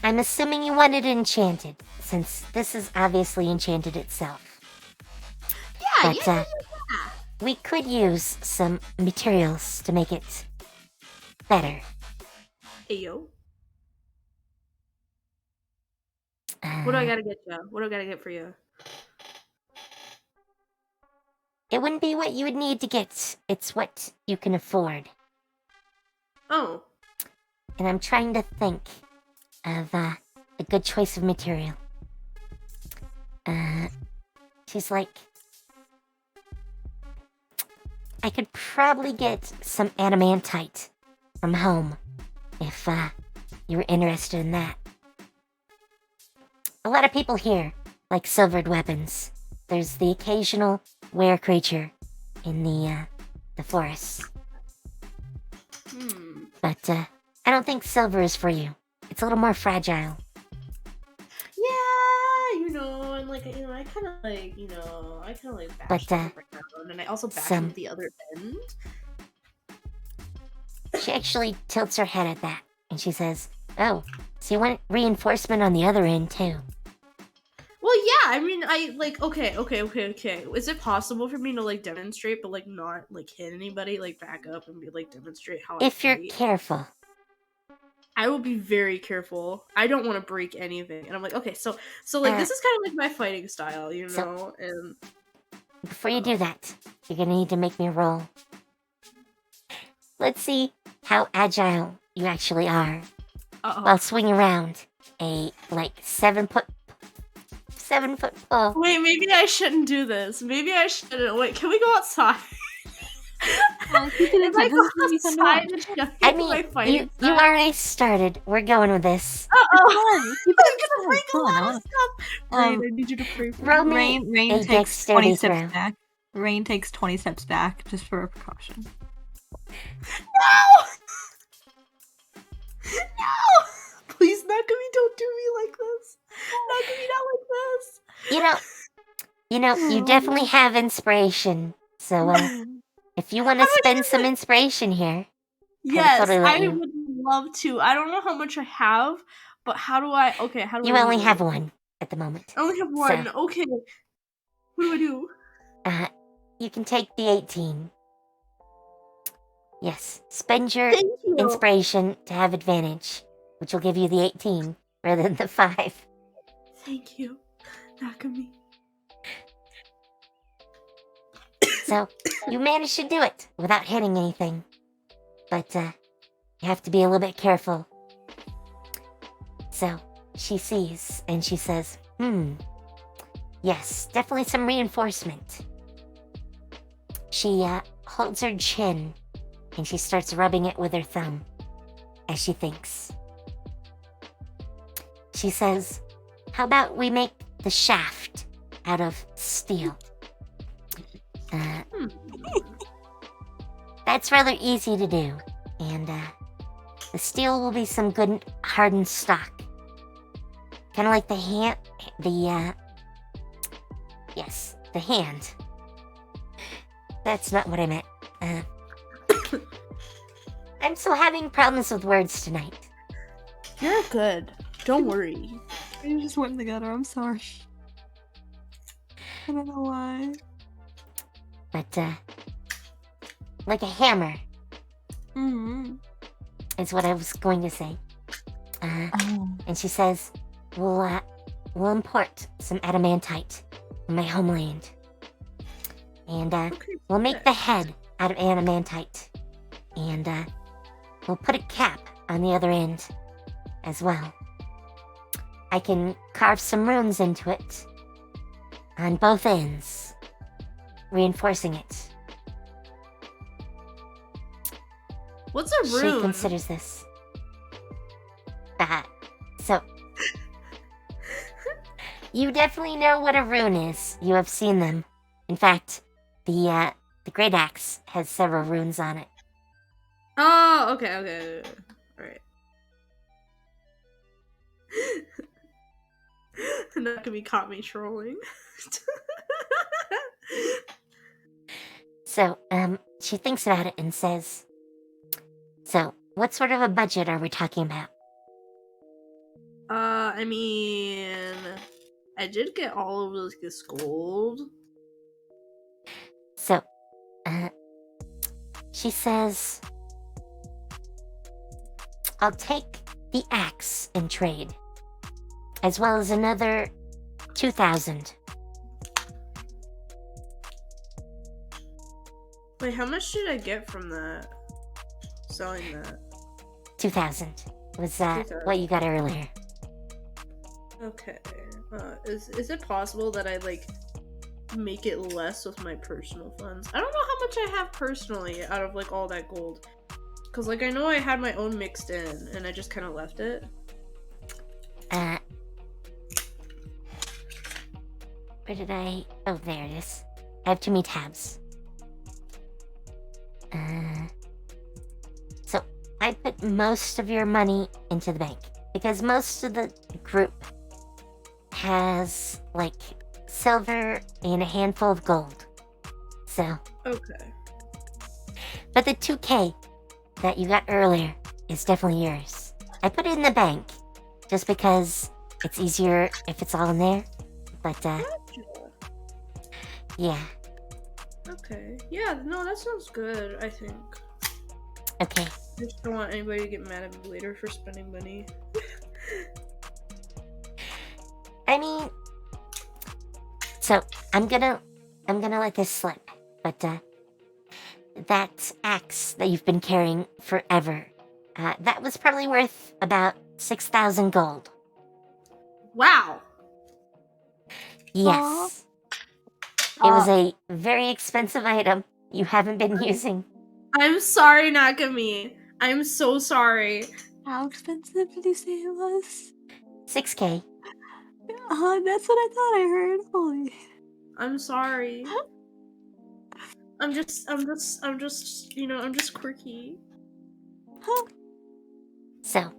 Speaker 2: I'm assuming you want it enchanted, since this is obviously enchanted itself.
Speaker 5: Yeah,
Speaker 2: But, we could use some materials to make it better.
Speaker 5: Ayo. What do I
Speaker 2: Uh,
Speaker 5: gotta get you? What do I gotta get for you?
Speaker 2: It wouldn't be what you would need to get, it's what you can afford.
Speaker 5: Oh.
Speaker 2: And I'm trying to think of a good choice of material." She's like, "I could probably get some adamantite from home if you were interested in that. A lot of people here like silvered weapons. There's the occasional were creature in the forests. But I don't think silver is for you. It's a little more fragile."
Speaker 5: Yeah, and I kind of bash
Speaker 2: But,
Speaker 5: it around, and I also bash
Speaker 2: some-
Speaker 5: it at the other end.
Speaker 2: She actually tilts her head at that, and she says, "Oh, so you want reinforcement on the other end, too?"
Speaker 5: Well, yeah. I mean, I like. Okay. Is it possible for me to like demonstrate, but like not like hit anybody? Like back up and be like demonstrate how I
Speaker 2: If you're
Speaker 5: fight?
Speaker 2: careful.
Speaker 5: I will be very careful. I don't want to break anything. And I'm like, okay, so like this is kind of like my fighting style, you
Speaker 2: So-
Speaker 5: know? And
Speaker 2: Before you do that, you're gonna need to make me a roll. Let's see how agile you actually are while swinging around a like 7 foot pole.
Speaker 5: Wait, maybe I shouldn't do this. Maybe I shouldn't. Wait, can we go outside?
Speaker 3: Keep it
Speaker 5: If I
Speaker 3: inside.
Speaker 5: go
Speaker 3: This is gonna be fun to
Speaker 5: outside
Speaker 3: watch.
Speaker 5: and show
Speaker 2: I
Speaker 5: you my
Speaker 2: mean,
Speaker 5: fighting
Speaker 2: you
Speaker 5: style.
Speaker 2: already started. We're going with this.
Speaker 5: Uh-oh.
Speaker 3: Keep
Speaker 5: I'm
Speaker 3: it
Speaker 5: gonna break a
Speaker 3: Come on,
Speaker 5: lot
Speaker 3: I
Speaker 5: of
Speaker 3: wanna-
Speaker 5: stuff. Rain, I need you to pray for
Speaker 2: Roll
Speaker 5: me.
Speaker 2: me
Speaker 3: Rain
Speaker 2: a
Speaker 3: takes
Speaker 2: dexterity
Speaker 3: 20 steps
Speaker 2: throw.
Speaker 3: back. Rain takes 20 steps back just for a precaution.
Speaker 5: No! No! Please, Nakami, don't do me like this. Nakami, not like this.
Speaker 2: You definitely have inspiration. So, if you want to
Speaker 5: How do I
Speaker 2: spend
Speaker 5: do
Speaker 2: some
Speaker 5: it?
Speaker 2: inspiration here,
Speaker 5: Yes,
Speaker 2: totally let
Speaker 5: I
Speaker 2: you.
Speaker 5: would love to. I don't know how much I have, but how do I? Okay, how do
Speaker 2: You
Speaker 5: I
Speaker 2: only
Speaker 5: use
Speaker 2: have
Speaker 5: it?
Speaker 2: one at the moment.
Speaker 5: I only have one. Okay. What do I do?
Speaker 2: You can take the 18. Yes, spend your
Speaker 5: Thank you.
Speaker 2: inspiration to have advantage, which will give you the 18 rather than the 5.
Speaker 5: Thank you, Nakami.
Speaker 2: So, you managed to do it without hitting anything. But, you have to be a little bit careful. So, she sees and she says, yes, definitely some reinforcement. She, holds her chin and she starts rubbing it with her thumb as she thinks. She says, how about we make the shaft out of steel? That's rather easy to do, and the steel will be some good hardened stock. Kind of like the hand, yes, the hand. That's not what I meant. I'm still having problems with words tonight.
Speaker 5: You're good. Don't worry.
Speaker 3: You just went together. I'm sorry. I don't know why.
Speaker 2: But, like a hammer
Speaker 3: Mm-hmm.
Speaker 2: is what I was going to say.
Speaker 3: Oh.
Speaker 2: And she says, we'll import some adamantite from my homeland. And, we'll make the head out of adamantite. And, we'll put a cap on the other end as well. I can carve some runes into it on both ends, reinforcing it.
Speaker 5: What's a
Speaker 2: She
Speaker 5: rune?
Speaker 2: considers this. So, you definitely know what a rune is. You have seen them. In fact, the Great Axe has several runes on it.
Speaker 5: Oh, okay. Alright. Nakami caught me trolling.
Speaker 2: So, she thinks about it and says, so, what sort of a budget are we talking about?
Speaker 5: I mean, I did get all of this gold.
Speaker 2: So, she says, I'll take the axe in trade, as well as another 2,000.
Speaker 5: Wait, how much did I get from that? Selling that?
Speaker 2: 2,000 was
Speaker 5: 2,000.
Speaker 2: what you got earlier.
Speaker 5: Okay. Is it possible that I like make it less with my personal funds? I don't know how much I have personally out of like all that gold. Cause like I know I had my own mixed in and I just kind of left it.
Speaker 2: Where did I? Oh, there it is. I have too many tabs. So I put most of your money into the bank because most of the group has like silver and a handful of gold. So,
Speaker 5: Okay.
Speaker 2: but the 2K that you got earlier is definitely yours. I put it in the bank just because it's easier if it's all in there. But,
Speaker 5: Gotcha.
Speaker 2: yeah.
Speaker 5: Okay. Yeah, no, that sounds good, I think.
Speaker 2: Okay.
Speaker 5: I just don't want anybody to get mad at me later for spending money.
Speaker 2: I mean, so I'm gonna let this slip, but that axe that you've been carrying forever, that was probably worth about 6,000 gold.
Speaker 5: Wow!
Speaker 2: Yes. It was a very expensive item you haven't been using.
Speaker 5: I'm sorry, Nakami. I'm so sorry.
Speaker 3: How expensive did you say it was?
Speaker 2: 6K.
Speaker 3: That's what I thought I heard. Holy.
Speaker 5: I'm sorry. I'm just, you know, I'm just quirky.
Speaker 2: So,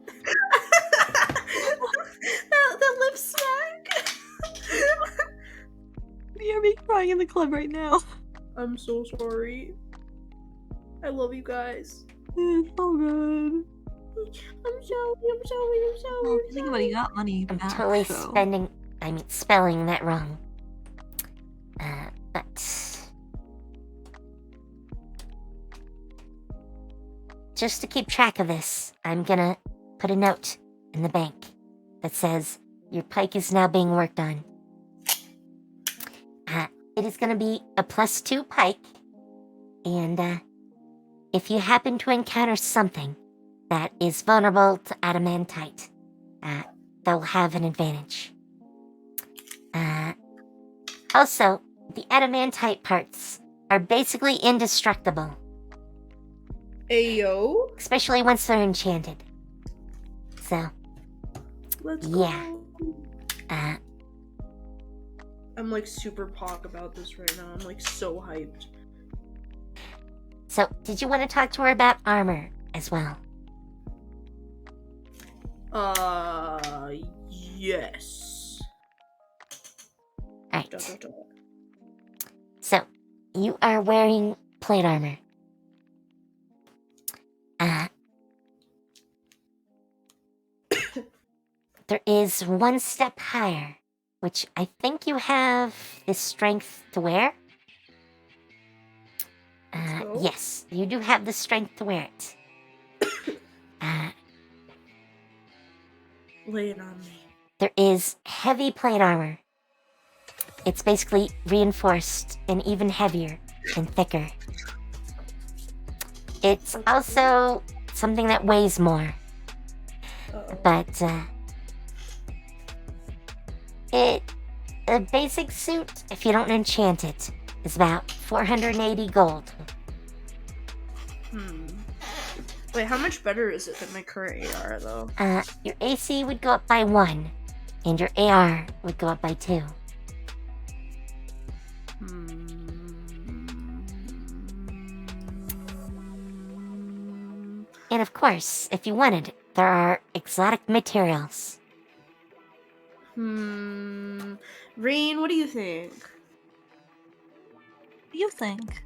Speaker 5: the lip smack.
Speaker 3: You're me crying in the club right now.
Speaker 5: I'm so sorry. I love you guys.
Speaker 3: It's so good.
Speaker 5: I'm sorry.
Speaker 3: Well, if you think about it, you got money
Speaker 2: I'm
Speaker 3: back,
Speaker 2: totally
Speaker 3: so.
Speaker 2: spelling that wrong. But just to keep track of this, I'm gonna put a note in the bank that says your pike is now being worked on. It is gonna be a +2 pike, and if you happen to encounter something that is vulnerable to adamantite, they'll have an advantage. Also, the adamantite parts are basically indestructible,
Speaker 5: Ayo.
Speaker 2: especially once they're enchanted. So,
Speaker 5: Let's
Speaker 2: yeah.
Speaker 5: go. I'm like super pog about this right now. I'm like so hyped.
Speaker 2: So, did you want to talk to her about armor as well?
Speaker 5: Yes.
Speaker 2: Alright.
Speaker 5: Da, da, da.
Speaker 2: So, you are wearing plate armor. There is one step higher, which I think you have the strength to wear.
Speaker 5: So?
Speaker 2: Yes, you do have the strength to wear it.
Speaker 5: Lay it on me.
Speaker 2: There is heavy plate armor. It's basically reinforced and even heavier and thicker. It's also something that weighs more,
Speaker 5: Uh-oh.
Speaker 2: but a basic suit, if you don't enchant it, is about 480 gold.
Speaker 5: Wait, how much better is it than my current AR though?
Speaker 2: Your AC would go up by 1, and your AR would go up by 2. And of course, if you wanted, there are exotic materials.
Speaker 5: Rain, what do you think?
Speaker 3: What do you think?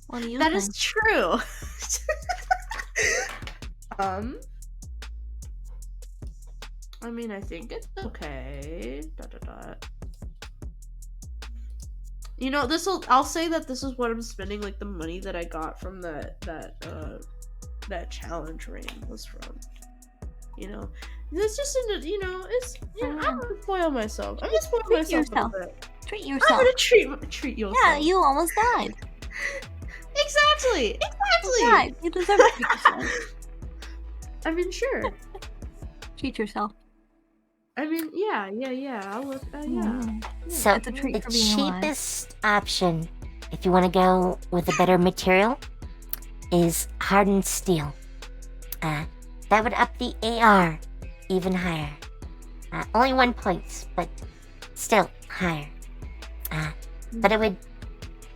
Speaker 3: What do you
Speaker 5: That
Speaker 3: think?
Speaker 5: is true. I mean, I think it's okay. You know, I'll say that this is what I'm spending, like, the money that I got from that challenge ring was from. You know? It's just, you know, I'm gonna spoil myself. I'm gonna spoil
Speaker 3: Treat
Speaker 5: myself
Speaker 3: yourself.
Speaker 5: a bit.
Speaker 3: Treat
Speaker 5: I'm
Speaker 3: yourself.
Speaker 5: gonna treat yourself.
Speaker 3: Yeah, you almost died.
Speaker 5: Exactly!
Speaker 3: Yeah, you deserve to treat yourself.
Speaker 5: I mean, sure.
Speaker 3: Treat yourself.
Speaker 5: I mean, yeah. I'll look, yeah.
Speaker 2: So,
Speaker 3: It's a treat
Speaker 2: the
Speaker 3: for being alive.
Speaker 2: cheapest option, if you want to go with a better material, is hardened steel. That would up the AR even higher. Only 1 point, but still higher. But it would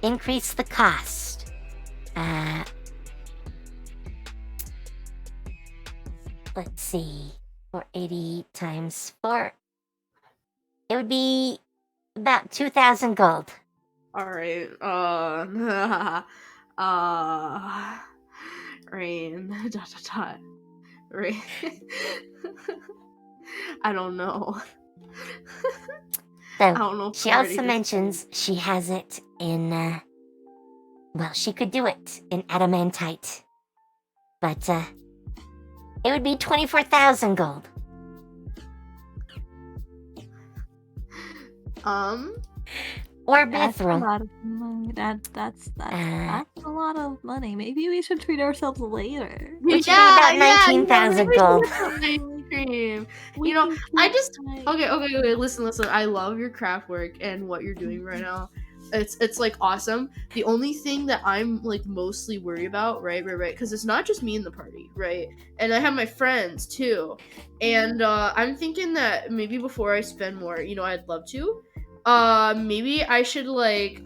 Speaker 2: increase the cost. Let's see. 480 times 4. It would be about 2,000 gold.
Speaker 5: Alright, Rain, Rain. I don't know. I
Speaker 2: So,
Speaker 5: don't know. If
Speaker 2: she
Speaker 5: I'm ready
Speaker 2: also
Speaker 5: to-
Speaker 2: mentions she has it in, well, she could do it in adamantite. But, it would be 24,000 gold. Or
Speaker 3: That's a
Speaker 2: mithril.
Speaker 3: lot of money. That's a lot of money. Maybe we should treat ourselves later.
Speaker 2: Which would be about 19,000
Speaker 5: maybe we should
Speaker 2: gold.
Speaker 5: get some ice cream.
Speaker 3: We
Speaker 5: You know,
Speaker 3: can
Speaker 5: I
Speaker 3: treat
Speaker 5: just
Speaker 3: my-
Speaker 5: okay. Listen. I love your craft work and what you're doing right now. It's like awesome. The only thing that I'm like mostly worried about, right, because it's not just me in the party, right, and I have my friends too, and I'm thinking that maybe before I spend more, I'd love to, maybe I should like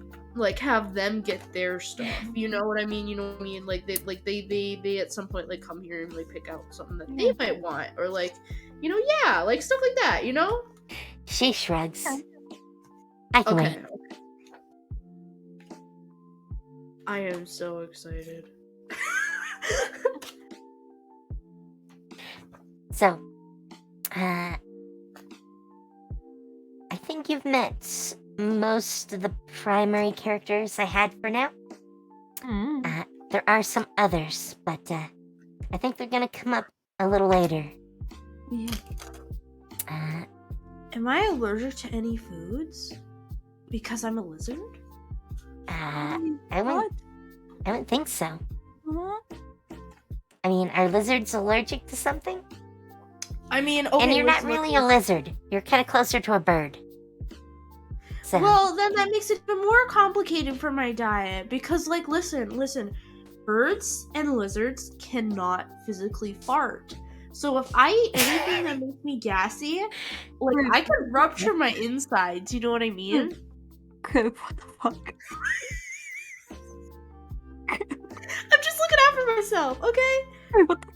Speaker 5: have them get their stuff. You know what I mean? Like they at some point like come here and like pick out something that they might want, or like like stuff like that.
Speaker 2: She shrugs. I can wait.
Speaker 5: Okay. I am so excited.
Speaker 2: So, I think you've met most of the primary characters I had for now. There are some others, but I think they're gonna come up a little later.
Speaker 3: Yeah.
Speaker 5: Am I allergic to any foods? Because I'm a lizard?
Speaker 2: I wouldn't think so.
Speaker 3: What?
Speaker 2: I mean, are lizards allergic to something?
Speaker 5: I mean, okay.
Speaker 2: And you're not really a lizard. You're kind of closer to a bird. So.
Speaker 5: Well, then that makes it even more complicated for my diet. Because, like, listen. Birds and lizards cannot physically fart. So if I eat anything that makes me gassy, like, I could rupture my insides. You know what I mean?
Speaker 3: Crib, what the fuck?
Speaker 5: I'm just looking after myself, okay?
Speaker 3: What the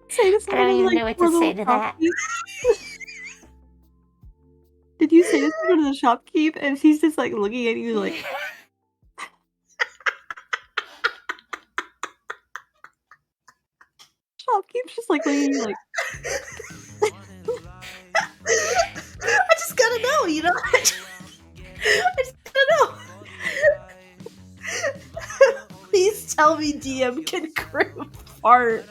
Speaker 3: say to
Speaker 2: I don't even know what to say to that.
Speaker 3: Did you say this to the shopkeep and she's just like looking at you like shopkeep's just like looking at you like
Speaker 5: I just gotta know, I just gotta know. Please tell me DM can crib fart.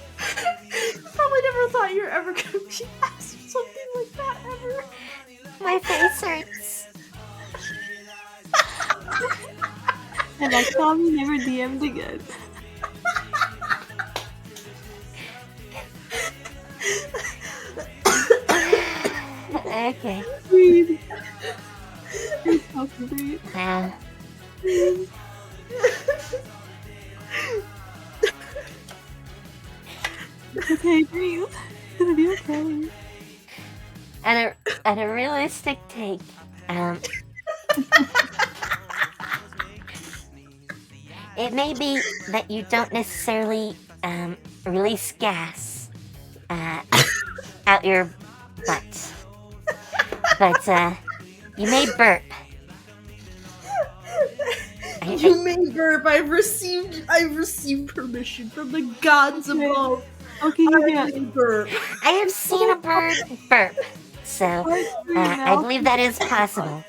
Speaker 5: Probably never thought you were ever gonna be asked something like that ever.
Speaker 2: My face hurts.
Speaker 3: and I saw me never DM'd again.
Speaker 2: Okay.
Speaker 3: Breathe. Breathe, fucking breathe.
Speaker 2: Wow.
Speaker 3: Okay, breathe. It's gonna be okay.
Speaker 2: At a realistic take, it may be that you don't necessarily release gas out your butt, but you may burp.
Speaker 5: You may burp. I've received permission from the gods
Speaker 3: Okay.
Speaker 5: above.
Speaker 3: Okay, you
Speaker 5: I
Speaker 3: can't.
Speaker 5: may burp.
Speaker 2: I have seen a bird burp, so I believe that is possible.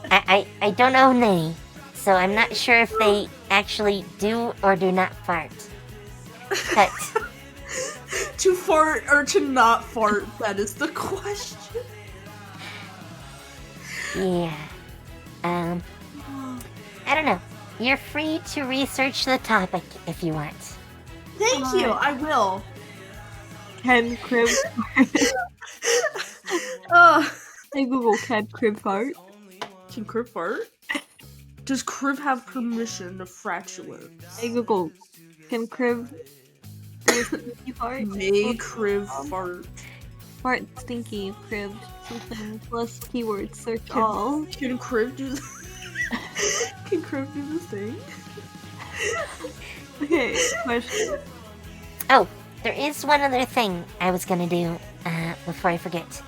Speaker 2: I don't own any, so I'm not sure if they actually do or do not fart. But
Speaker 5: To fart or to not fart, that is the question.
Speaker 2: yeah, I don't know. You're free to research the topic if you want.
Speaker 5: Thank you, I will.
Speaker 3: Can crib
Speaker 5: I
Speaker 3: Google can crib fart?
Speaker 5: Can Crib fart? Does Crib have permission to fratulence?
Speaker 3: I Google can crib stinky fart?
Speaker 5: May Crib fart?
Speaker 3: Fart stinky crib something plus keyword search all.
Speaker 5: Can Crib do Can Crib do the thing?
Speaker 3: Okay, question.
Speaker 2: Oh, there is one other thing I was gonna do before I forget.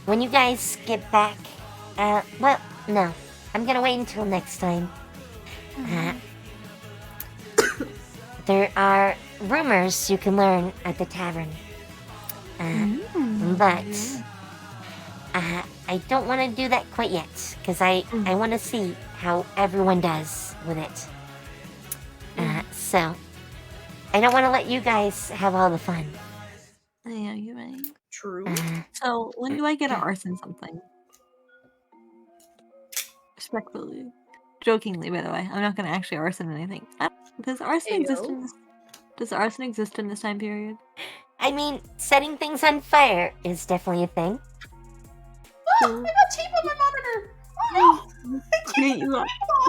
Speaker 2: When you guys get back, well, no, I'm gonna wait until next time. There are rumors you can learn at the tavern. But I don't want to do that quite yet, because I want to see how everyone does with it. So, I don't want to let you guys have all the fun.
Speaker 3: Yeah, you're right.
Speaker 5: True.
Speaker 3: So, when do I get an arson something? Respectfully. Jokingly, by the way. I'm not gonna actually arson anything. Does arson exist in this? Does arson exist in this time period?
Speaker 2: I mean, setting things on fire is definitely a thing.
Speaker 5: I got tape on my monitor. Oh no!
Speaker 3: Wait,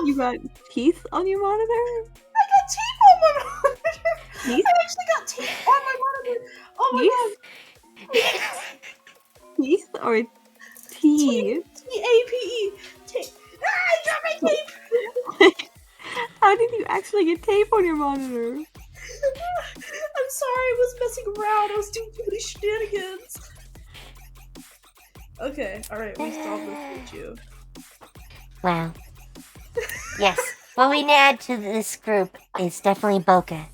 Speaker 3: you got teeth on your monitor?
Speaker 5: I got tape on my monitor.
Speaker 3: Teeth?
Speaker 5: I actually got tape on my monitor. Oh my god.
Speaker 3: Teeth or tea?
Speaker 5: T-A-P-E. Tape. Ah, I dropped my tape.
Speaker 3: How did you actually get tape on your monitor?
Speaker 5: I'm sorry, I was messing around. I was doing too many shenanigans. Okay, alright, we solved this for you.
Speaker 2: Wow. Yes, what we need to add to this group is definitely Boca.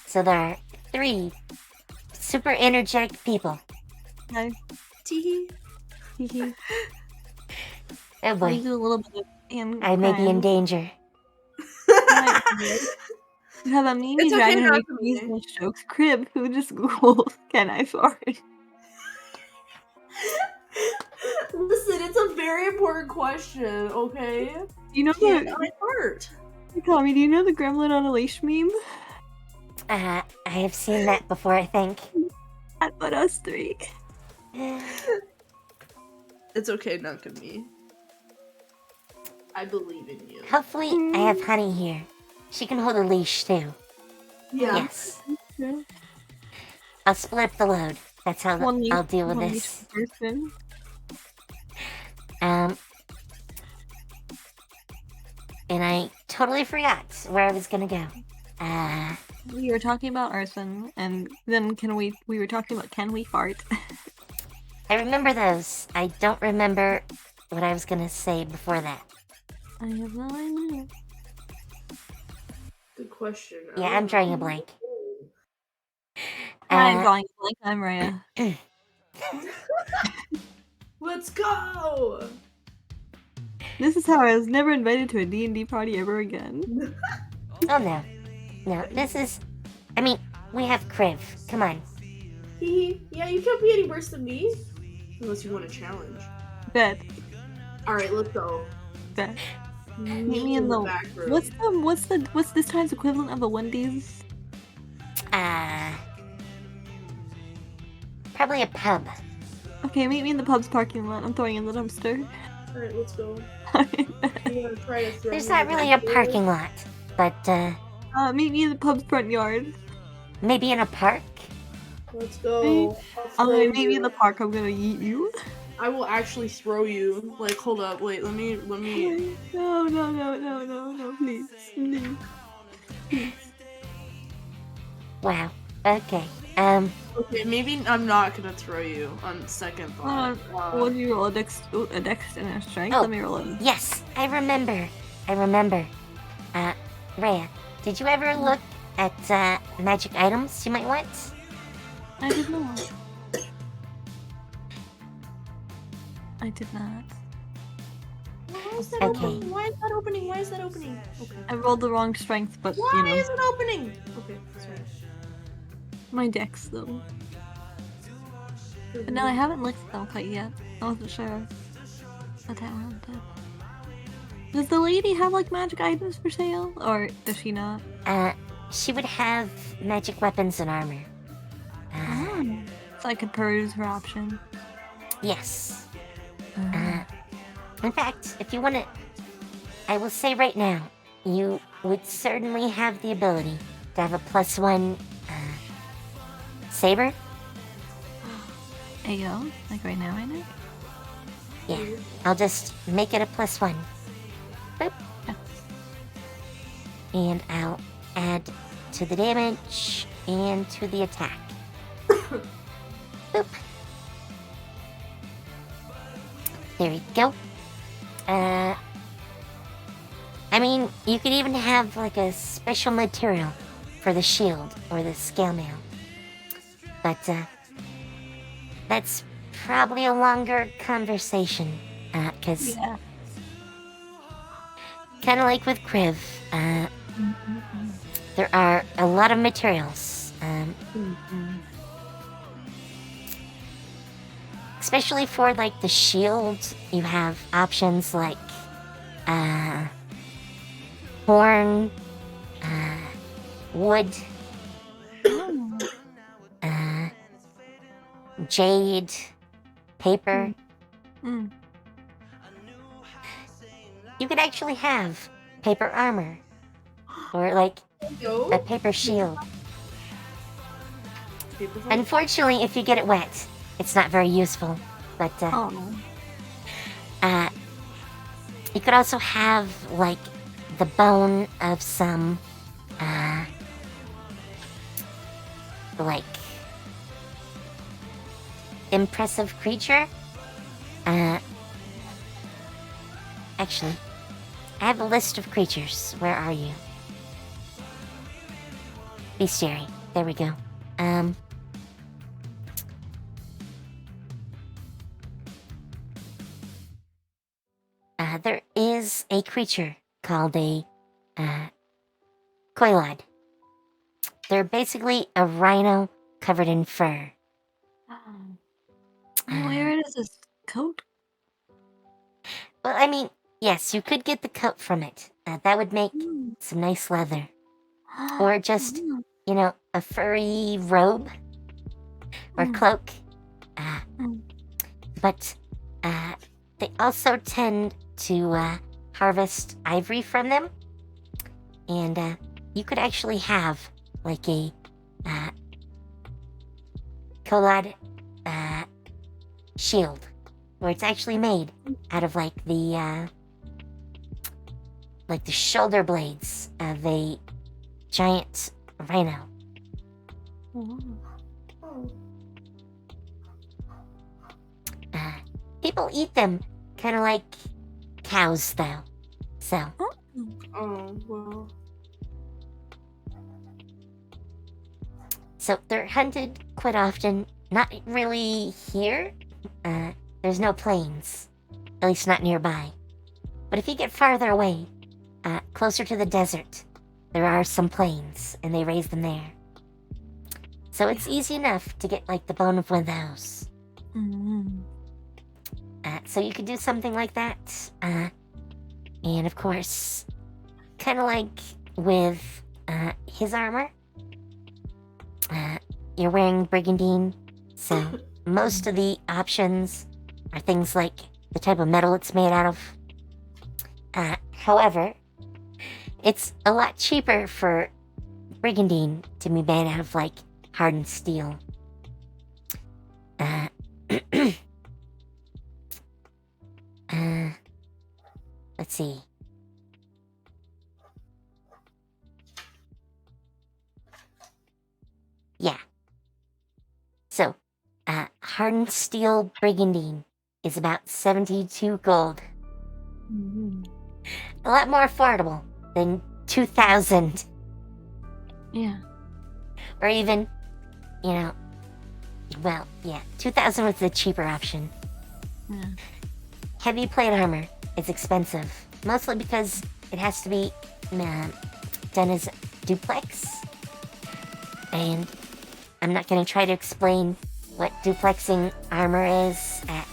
Speaker 2: So there are 3 super energetic people.
Speaker 3: No.
Speaker 5: Teehee.
Speaker 3: Hee
Speaker 2: Oh
Speaker 3: I
Speaker 2: boy,
Speaker 3: do a little bit of
Speaker 2: I may be in danger.
Speaker 3: Have a Mimi
Speaker 5: It's okay
Speaker 3: dragon who
Speaker 5: not
Speaker 3: makes
Speaker 5: to
Speaker 3: these
Speaker 5: be.
Speaker 3: nice jokes. Crib who just Googled, can I fart?
Speaker 5: Listen, it's a very important question, okay?
Speaker 3: You know
Speaker 5: Can
Speaker 3: the
Speaker 5: I fart?
Speaker 3: Tommy, do you know the gremlin on a leash meme?
Speaker 2: I have seen that before, I think.
Speaker 3: That but us 3.
Speaker 5: It's okay, Nakami. I believe in you.
Speaker 2: Hopefully, I have Honey here. She can hold a leash too.
Speaker 5: Yeah.
Speaker 2: Yes. I'll split up the load. That's how I'll deal with this.
Speaker 3: Person.
Speaker 2: And I totally forgot where I was gonna go.
Speaker 3: We were talking about arson, and then we were talking about can we fart?
Speaker 2: I remember those. I don't remember what I was gonna say before that.
Speaker 3: I have no idea.
Speaker 5: Good question.
Speaker 2: Yeah, I'm drawing a blank.
Speaker 3: I'm drawing a blank. I'm Rheya.
Speaker 5: Let's go!
Speaker 3: This is how I was never invited to a D&D party ever again.
Speaker 2: Oh no. No, this is... I mean, we have Kriv. Come on.
Speaker 5: Yeah, you can't be any worse than me. Unless you want a challenge.
Speaker 3: Bet.
Speaker 5: Alright, let's go.
Speaker 3: Bet. Meet me in the
Speaker 5: back room.
Speaker 3: What's this time's equivalent of a Wendy's?
Speaker 2: Probably a pub.
Speaker 3: Okay, meet me in the pub's parking lot. I'm throwing in the dumpster.
Speaker 5: Alright, let's go. You wanna try to throw
Speaker 2: There's
Speaker 5: me
Speaker 2: not
Speaker 5: in the
Speaker 2: really a
Speaker 5: back door?
Speaker 2: parking lot, but
Speaker 3: Meet me in the pub's front yard.
Speaker 2: maybe in a park?
Speaker 5: Let's go.
Speaker 3: I'm gonna meet me in the park. I'm gonna eat you.
Speaker 5: I will actually throw you. Like, hold up, wait, let me.
Speaker 3: No, please.
Speaker 2: Wow. Okay.
Speaker 5: Okay, maybe I'm not gonna throw you on second thought.
Speaker 3: What do you roll? A dex and a strength?
Speaker 2: Oh.
Speaker 3: Let me roll it.
Speaker 2: Yes, I remember. Rheya, did you ever look at magic items you might want?
Speaker 3: I did not. I did not.
Speaker 5: Why is that
Speaker 2: Okay.
Speaker 5: opening? Why is that opening? Why is that opening? Okay.
Speaker 3: I rolled the wrong strength, but
Speaker 5: Why
Speaker 3: you know.
Speaker 5: is it opening? Okay, sorry.
Speaker 3: My dex, though. But no, I haven't licked them quite yet. I wasn't sure what that one did. Does the lady have, like, magic items for sale? Or does she not?
Speaker 2: She would have magic weapons and armor.
Speaker 3: So I could peruse her option.
Speaker 2: Yes. In fact, if you want to... I will say right now, you would certainly have the ability to have a +1 saber.
Speaker 3: Ayo, like right now, I know.
Speaker 2: Yeah, I'll just make it a +1. Boop. and I'll add to the damage and to the attack. Boop. There we go. I mean, you could even have like a special material for the shield or the scale mail. But, that's probably a longer conversation. Cause
Speaker 3: Yeah.
Speaker 2: kind of like with Kriv, there are a lot of materials. Especially for like the shield, you have options like horn, wood, jade, paper.
Speaker 3: Mm.
Speaker 2: You could actually have paper armor or like
Speaker 5: Yo.
Speaker 2: a paper shield.
Speaker 5: Paper fight.
Speaker 2: Unfortunately, if you get it wet, it's not very useful. But
Speaker 3: Oh.
Speaker 2: you could also have like the bone of some like impressive creature. Actually, I have a list of creatures. Where are you? Bestiary. There we go. There is a creature called a Koilad. They're basically a rhino covered in fur.
Speaker 3: Where is this coat?
Speaker 2: Well, I mean, yes, you could get the coat from it. That would make some nice leather. Or just, you know, a furry robe or cloak. But they also tend to harvest ivory from them. And you could actually have like a Kolad shield, where it's actually made out of like the shoulder blades of a giant rhino. People eat them kind of like cows, though. So,
Speaker 5: Oh, well.
Speaker 2: so they're hunted quite often. Not really here. There's no plains, at least not nearby. But if you get farther away, closer to the desert, there are some plains, and they raise them there. So it's easy enough to get like the bone of one of those. So you could do something like that. And of course, kind of like with his armor, you're wearing Brigandine, so most of the options are things like the type of metal it's made out of. However, it's a lot cheaper for Brigandine to be made out of like hardened steel. Let's see. Yeah. So, hardened steel Brigandine is about 72 gold. A lot more affordable than 2,000.
Speaker 3: Yeah.
Speaker 2: Or even, you know, well, yeah, 2,000 was the cheaper option.
Speaker 3: Yeah.
Speaker 2: Heavy plate armor is expensive, mostly because it has to be done as duplex. And I'm not going to try to explain what duplexing armor is at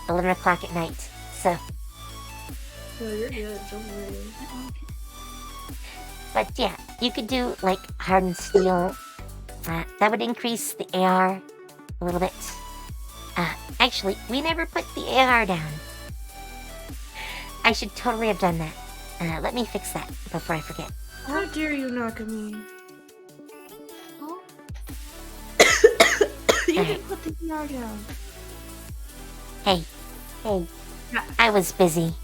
Speaker 2: 11 o'clock at night. So,
Speaker 5: No, you're good. Don't worry.
Speaker 2: but yeah, you could do like hardened steel. That would increase the AR a little bit. Actually, we never put the AR down. I should totally have done that. Let me fix that before I forget.
Speaker 5: How dare you knock at me? You didn't put the ER down.
Speaker 2: Hey, I was busy.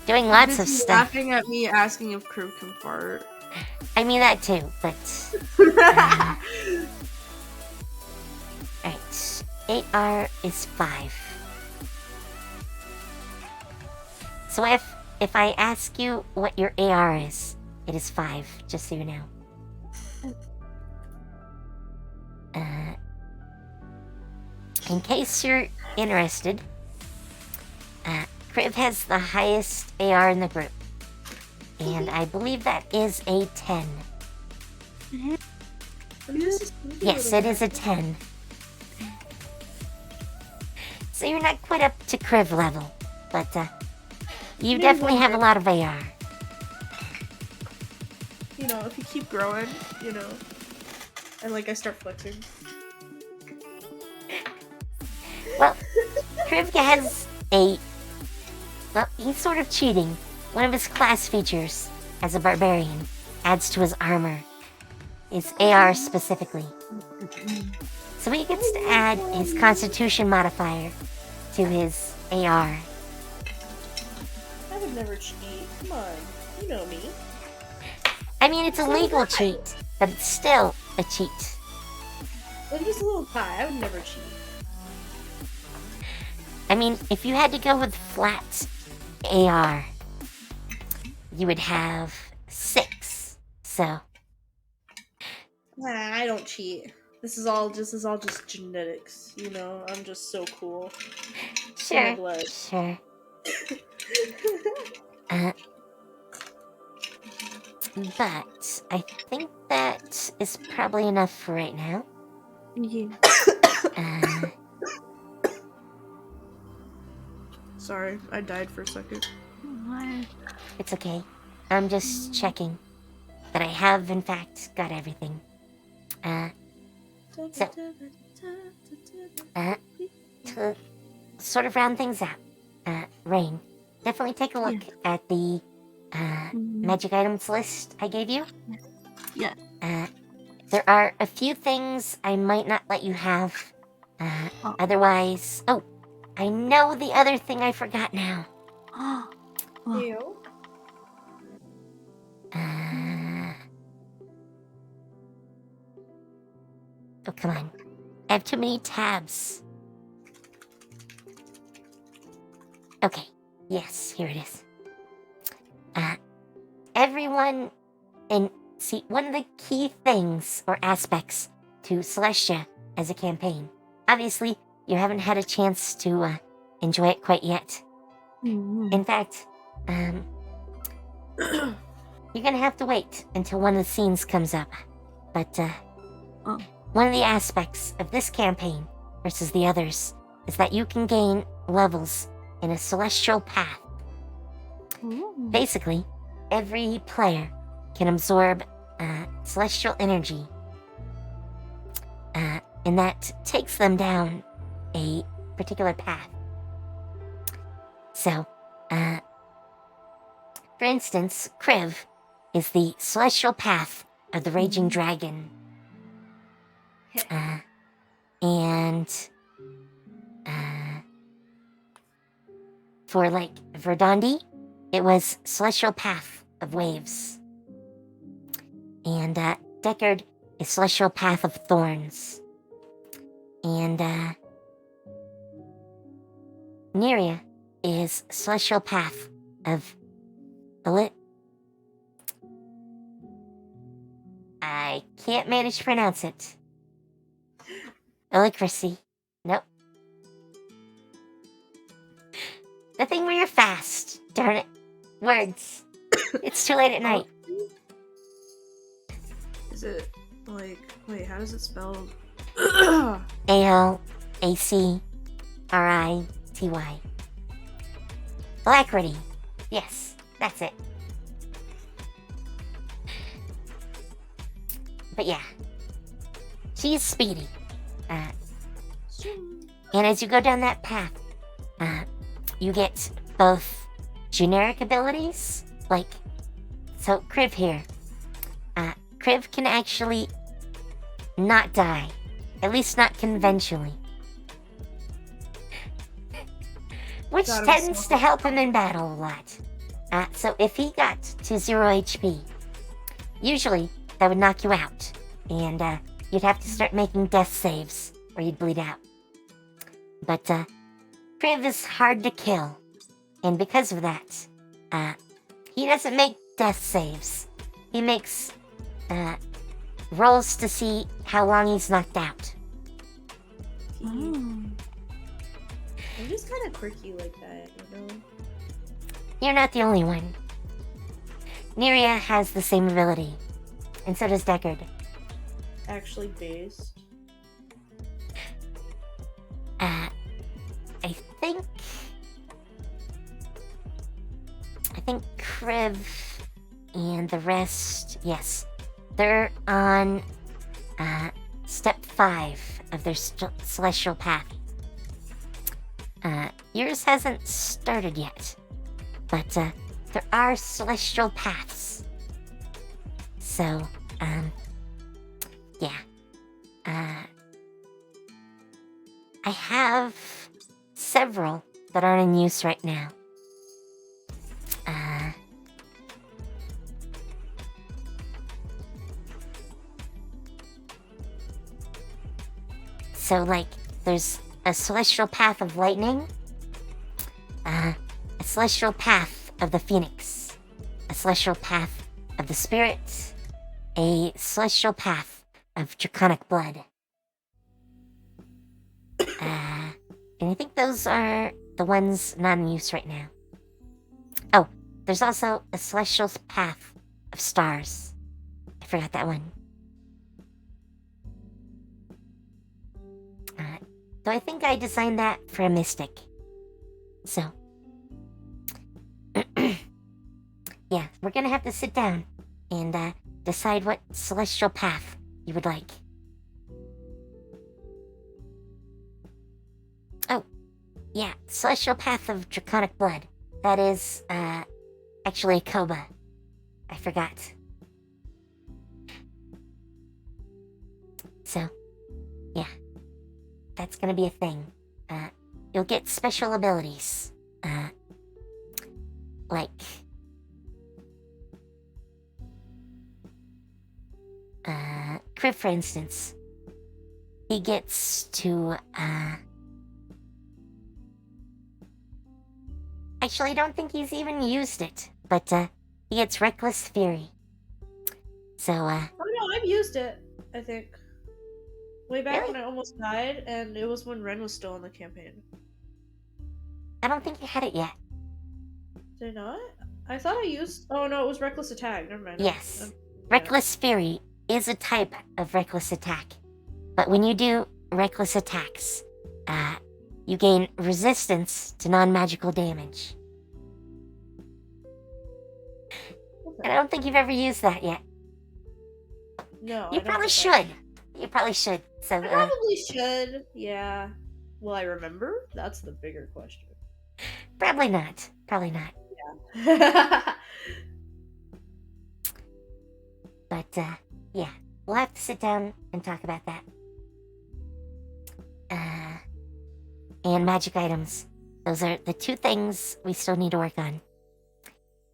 Speaker 2: doing lots of
Speaker 5: Busy
Speaker 2: stuff.
Speaker 5: laughing at me asking if Crew can fart.
Speaker 2: I mean that too, but alright. AR is 5. So if I ask you what your AR is, it is 5, just so you know. In case you're interested, Kriv has the highest AR in the group. And I believe that is a 10. Yes, it is a 10. So you're not quite up to Kriv level, but you definitely have a lot of AR.
Speaker 5: You know, if you keep growing, you know, and like I start flexing.
Speaker 2: Well, Kriv has a... Well, he's sort of cheating. One of his class features as a barbarian adds to his armor. His AR specifically. So he gets to add his constitution modifier to his AR.
Speaker 5: I would never cheat. Come on, you know me.
Speaker 2: I mean, it's a legal cheat, but it's still a cheat.
Speaker 5: But he's a little high. I would never cheat.
Speaker 2: I mean, if you had to go with flat AR, you would have 6. So
Speaker 5: Nah, I don't cheat. This is all just genetics, you know. I'm just so cool.
Speaker 2: sure,
Speaker 5: blood.
Speaker 2: sure. But I think that is probably enough for right now.
Speaker 3: Yeah.
Speaker 5: Sorry, I died for a second.
Speaker 2: It's okay. I'm just checking that I have, in fact, got everything. So, to sort of round things out, Rain, definitely take a look at the magic items list I gave you.
Speaker 3: Yeah.
Speaker 2: There are a few things I might not let you have. Otherwise... Oh, I know the other thing I forgot now.
Speaker 5: Ew.
Speaker 2: Oh, come on. I have too many tabs. Okay. Yes, here it is. Everyone... And see, one of the key things or aspects to Celestia as a campaign. Obviously, you haven't had a chance to enjoy it quite yet. In fact, you're gonna have to wait until one of the scenes comes up. But one of the aspects of this campaign versus the others is that you can gain levels in a celestial path. Basically, every player can absorb celestial energy, and that takes them down a particular path. So, for instance, Kriv is the celestial path of the Raging Dragon. And for, like, Verdandi, it was celestial path of Waves. And Deckard is celestial path of Thorns. And Neria is celestial path of I can't manage to pronounce it. Illicracy. Nope. The thing where you're fast. Darn it. Words. It's too late at night.
Speaker 5: Is it like? Wait, how does it spell?
Speaker 2: Alacrity. Alacrity. Yes, that's it. But yeah, she's speedy. And as you go down that path, you get both generic abilities, like, so Kriv here. Kriv can actually not die, at least not conventionally. Which tends to help him in battle a lot. So if he got to 0 HP, usually that would knock you out, and you'd have to start making death saves, or you'd bleed out. But Priv is hard to kill, and because of that, he doesn't make death saves. He makes rolls to see how long he's knocked out.
Speaker 5: I'm just kind of quirky like that, you know?
Speaker 2: You're not the only one. Neria has the same ability, and so does Deckard.
Speaker 5: Actually based.
Speaker 2: I think Kriv and the rest, yes, they're on step 5 of their celestial path. Yours hasn't started yet, but there are celestial paths. So, yeah. I have several that aren't in use right now. So, like, there's a celestial path of lightning, a celestial path of the phoenix, a celestial path of the spirit, a celestial path of draconic blood. And I think those are the ones not in use right now. Oh, there's also a celestial path of stars. I forgot that one. So I think I designed that for a mystic. So, yeah, we're gonna have to sit down and decide what celestial path you would like. Oh, yeah, celestial path of draconic blood. That is, actually a Koba. I forgot. So, yeah. That's gonna be a thing. You'll get special abilities. Like... Kriv, for instance. He gets to, Actually, I don't think he's even used it, but, he gets Reckless Fury. So,
Speaker 5: Oh no, I've used it, I think. Way back
Speaker 2: Really?
Speaker 5: when I almost died, and it was when Ren was still in the campaign.
Speaker 2: I don't think you had it yet.
Speaker 5: Did I not? I thought I used... Oh no, it was Reckless Attack, never mind.
Speaker 2: Yes. Reckless Fury is a type of Reckless Attack. But when you do Reckless Attacks, you gain resistance to non-magical damage. And I don't think you've ever used that yet.
Speaker 5: No,
Speaker 2: You
Speaker 5: I don't
Speaker 2: probably
Speaker 5: think I-
Speaker 2: should. You probably should. So,
Speaker 5: I probably should, yeah. Will I remember? That's the bigger question.
Speaker 2: probably not. Probably not.
Speaker 5: Yeah.
Speaker 2: But, yeah. We'll have to sit down and talk about that. And magic items. Those are the two things we still need to work on.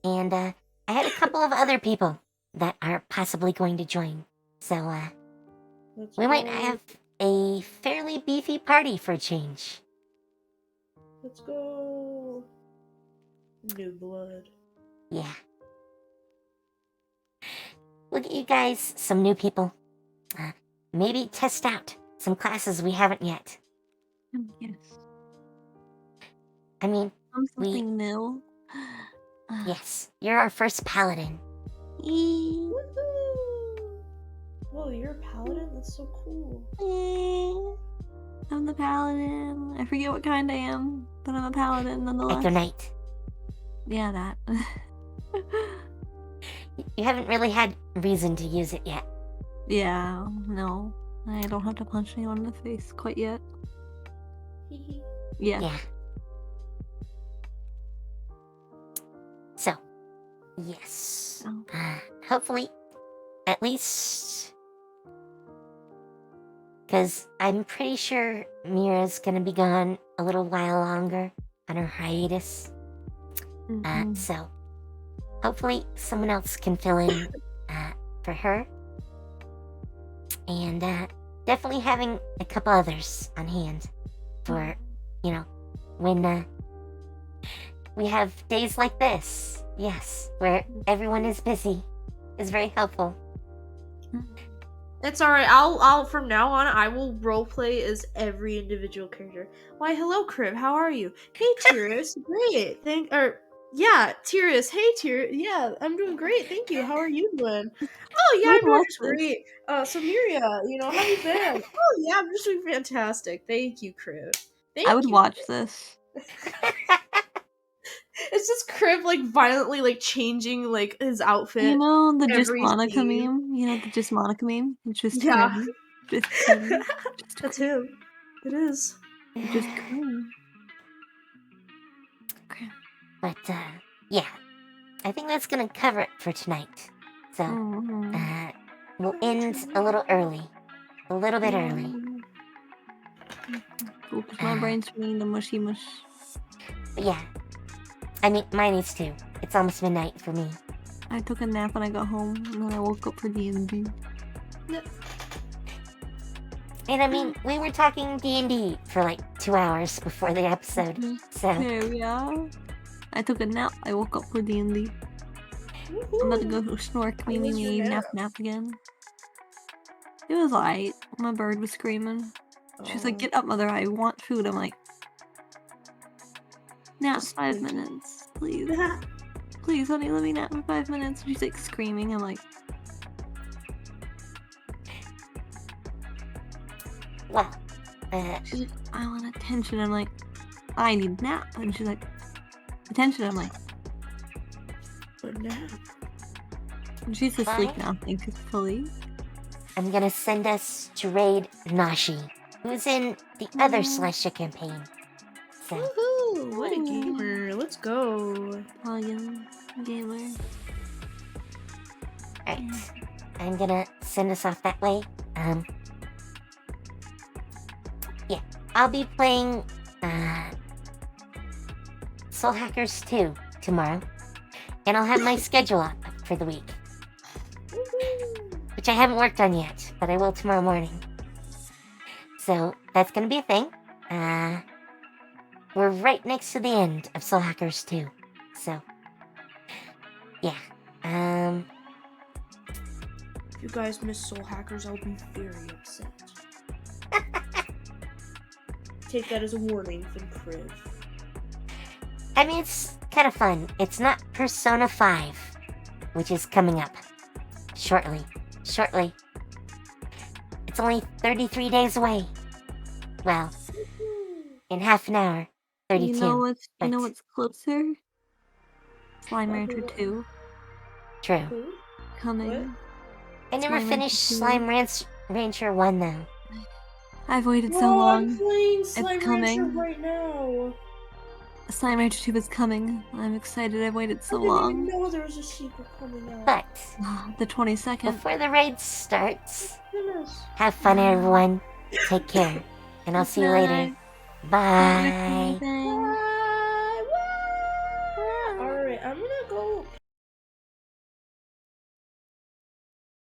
Speaker 2: And, I had a couple of other people that are possibly going to join. So,
Speaker 5: Let's
Speaker 2: we might
Speaker 5: go.
Speaker 2: have a fairly beefy party for a change.
Speaker 5: Let's go. New blood.
Speaker 2: Yeah. We'll get you guys some new people. Maybe test out some classes we haven't yet.
Speaker 3: Yes.
Speaker 2: I mean,
Speaker 3: Something new.
Speaker 2: yes, you're our first paladin.
Speaker 3: Eee.
Speaker 5: Woohoo! Whoa, you're a paladin? That's so cool.
Speaker 3: I'm the paladin. I forget what kind I am, but I'm a paladin nonetheless.
Speaker 2: Echo Knight.
Speaker 3: Yeah, that.
Speaker 2: You haven't really had reason to use it yet.
Speaker 3: Yeah, no. I don't have to punch anyone in the face quite yet. Yeah.
Speaker 2: Yeah. So, yes.
Speaker 3: Oh.
Speaker 2: Hopefully, at least... Because I'm pretty sure Mira's gonna be gone a little while longer on her hiatus.
Speaker 3: Mhm.
Speaker 2: So, hopefully someone else can fill in for her. And definitely having a couple others on hand for, when we have days like this. Yes, where everyone is busy is very helpful.
Speaker 5: It's alright. I'll from now on I will roleplay as every individual character. Why, hello, Crib. How are you? Hey, Tyrus. Great. Tyrus. Hey, Tyrus. Yeah, I'm doing great. Thank you. How are you doing? Oh, yeah,
Speaker 3: I
Speaker 5: I'm doing
Speaker 3: watched
Speaker 5: just
Speaker 3: this.
Speaker 5: great. Samiria, how have you been? Oh, yeah, I'm just doing fantastic. Thank you, Crib.
Speaker 3: I would watch this.
Speaker 5: It's just Crib like violently like changing like his outfit.
Speaker 3: You know the Just
Speaker 5: every
Speaker 3: Monica
Speaker 5: scene.
Speaker 3: meme? You know the Just Monica meme? It's just
Speaker 5: Yeah.
Speaker 3: him. Just him.
Speaker 5: That's him. It is.
Speaker 3: Just him. Okay.
Speaker 2: But yeah, I think that's gonna cover it for tonight. So we'll end a little early, a little bit early.
Speaker 3: Cool, 'cause my brain's feeling the mushy mush.
Speaker 2: But yeah, I mean mine is too. It's almost midnight for me.
Speaker 3: I took a nap when I got home, and then I woke up for D&D.
Speaker 2: And I mean, we were talking D&D for like 2 hours before the episode, so
Speaker 3: Yeah. I took a nap. I woke up for D&D. I'm about to go snork,
Speaker 5: How was your
Speaker 3: nap
Speaker 5: nap?
Speaker 3: again. It was alright. My bird was screaming. She's like, "Get up, mother! I want food." I'm like, "Nap
Speaker 5: Just
Speaker 3: 5
Speaker 5: thinking.
Speaker 3: minutes, please, please, honey, let me nap for 5 minutes." She's like screaming. I'm like,
Speaker 2: well,
Speaker 3: she's like, "I want attention." I'm like, "I need nap," and she's like, "Attention." I'm like,
Speaker 5: A nap.
Speaker 3: and she's asleep
Speaker 2: Fine.
Speaker 3: now, thankfully.
Speaker 2: I'm gonna send us to raid Nashi, who's in the other Celestia campaign. So,
Speaker 5: Woohoo! What a gamer. Let's go.
Speaker 3: Paladin gamer.
Speaker 2: alright. I'm gonna send us off that way. Yeah, I'll be playing Soul Hackers 2 tomorrow. And I'll have my schedule up for the week, which I haven't worked on yet, but I will tomorrow morning. So that's gonna be a thing. We're right next to the end of Soul Hackers 2. So yeah.
Speaker 5: If you guys miss Soul Hackers, I'll be very upset. Take that as a warning from Crib.
Speaker 2: I mean, it's kind of fun. It's not Persona 5, which is coming up shortly. It's only 33 days away. Well, in half an hour, 32.
Speaker 3: You know
Speaker 2: but
Speaker 3: what's closer? Slime Rancher 2
Speaker 2: True.
Speaker 5: Who?
Speaker 3: coming.
Speaker 2: I never
Speaker 3: Slime
Speaker 2: finished
Speaker 3: Rancher 2.
Speaker 2: Slime Rancher 1 though.
Speaker 3: I've waited so
Speaker 5: I'm
Speaker 3: long.
Speaker 5: playing Slime Rancher
Speaker 3: coming.
Speaker 5: right now.
Speaker 3: Slime Rancher 2 is coming. I'm excited. I've waited so
Speaker 5: I didn't
Speaker 3: long.
Speaker 5: even know there was a sequel coming out.
Speaker 2: But
Speaker 3: The 22nd.
Speaker 2: before the raid starts,
Speaker 5: Goodness.
Speaker 2: have fun, everyone. Take care, and I'll see you later.
Speaker 3: Night.
Speaker 2: Bye.
Speaker 3: Bye.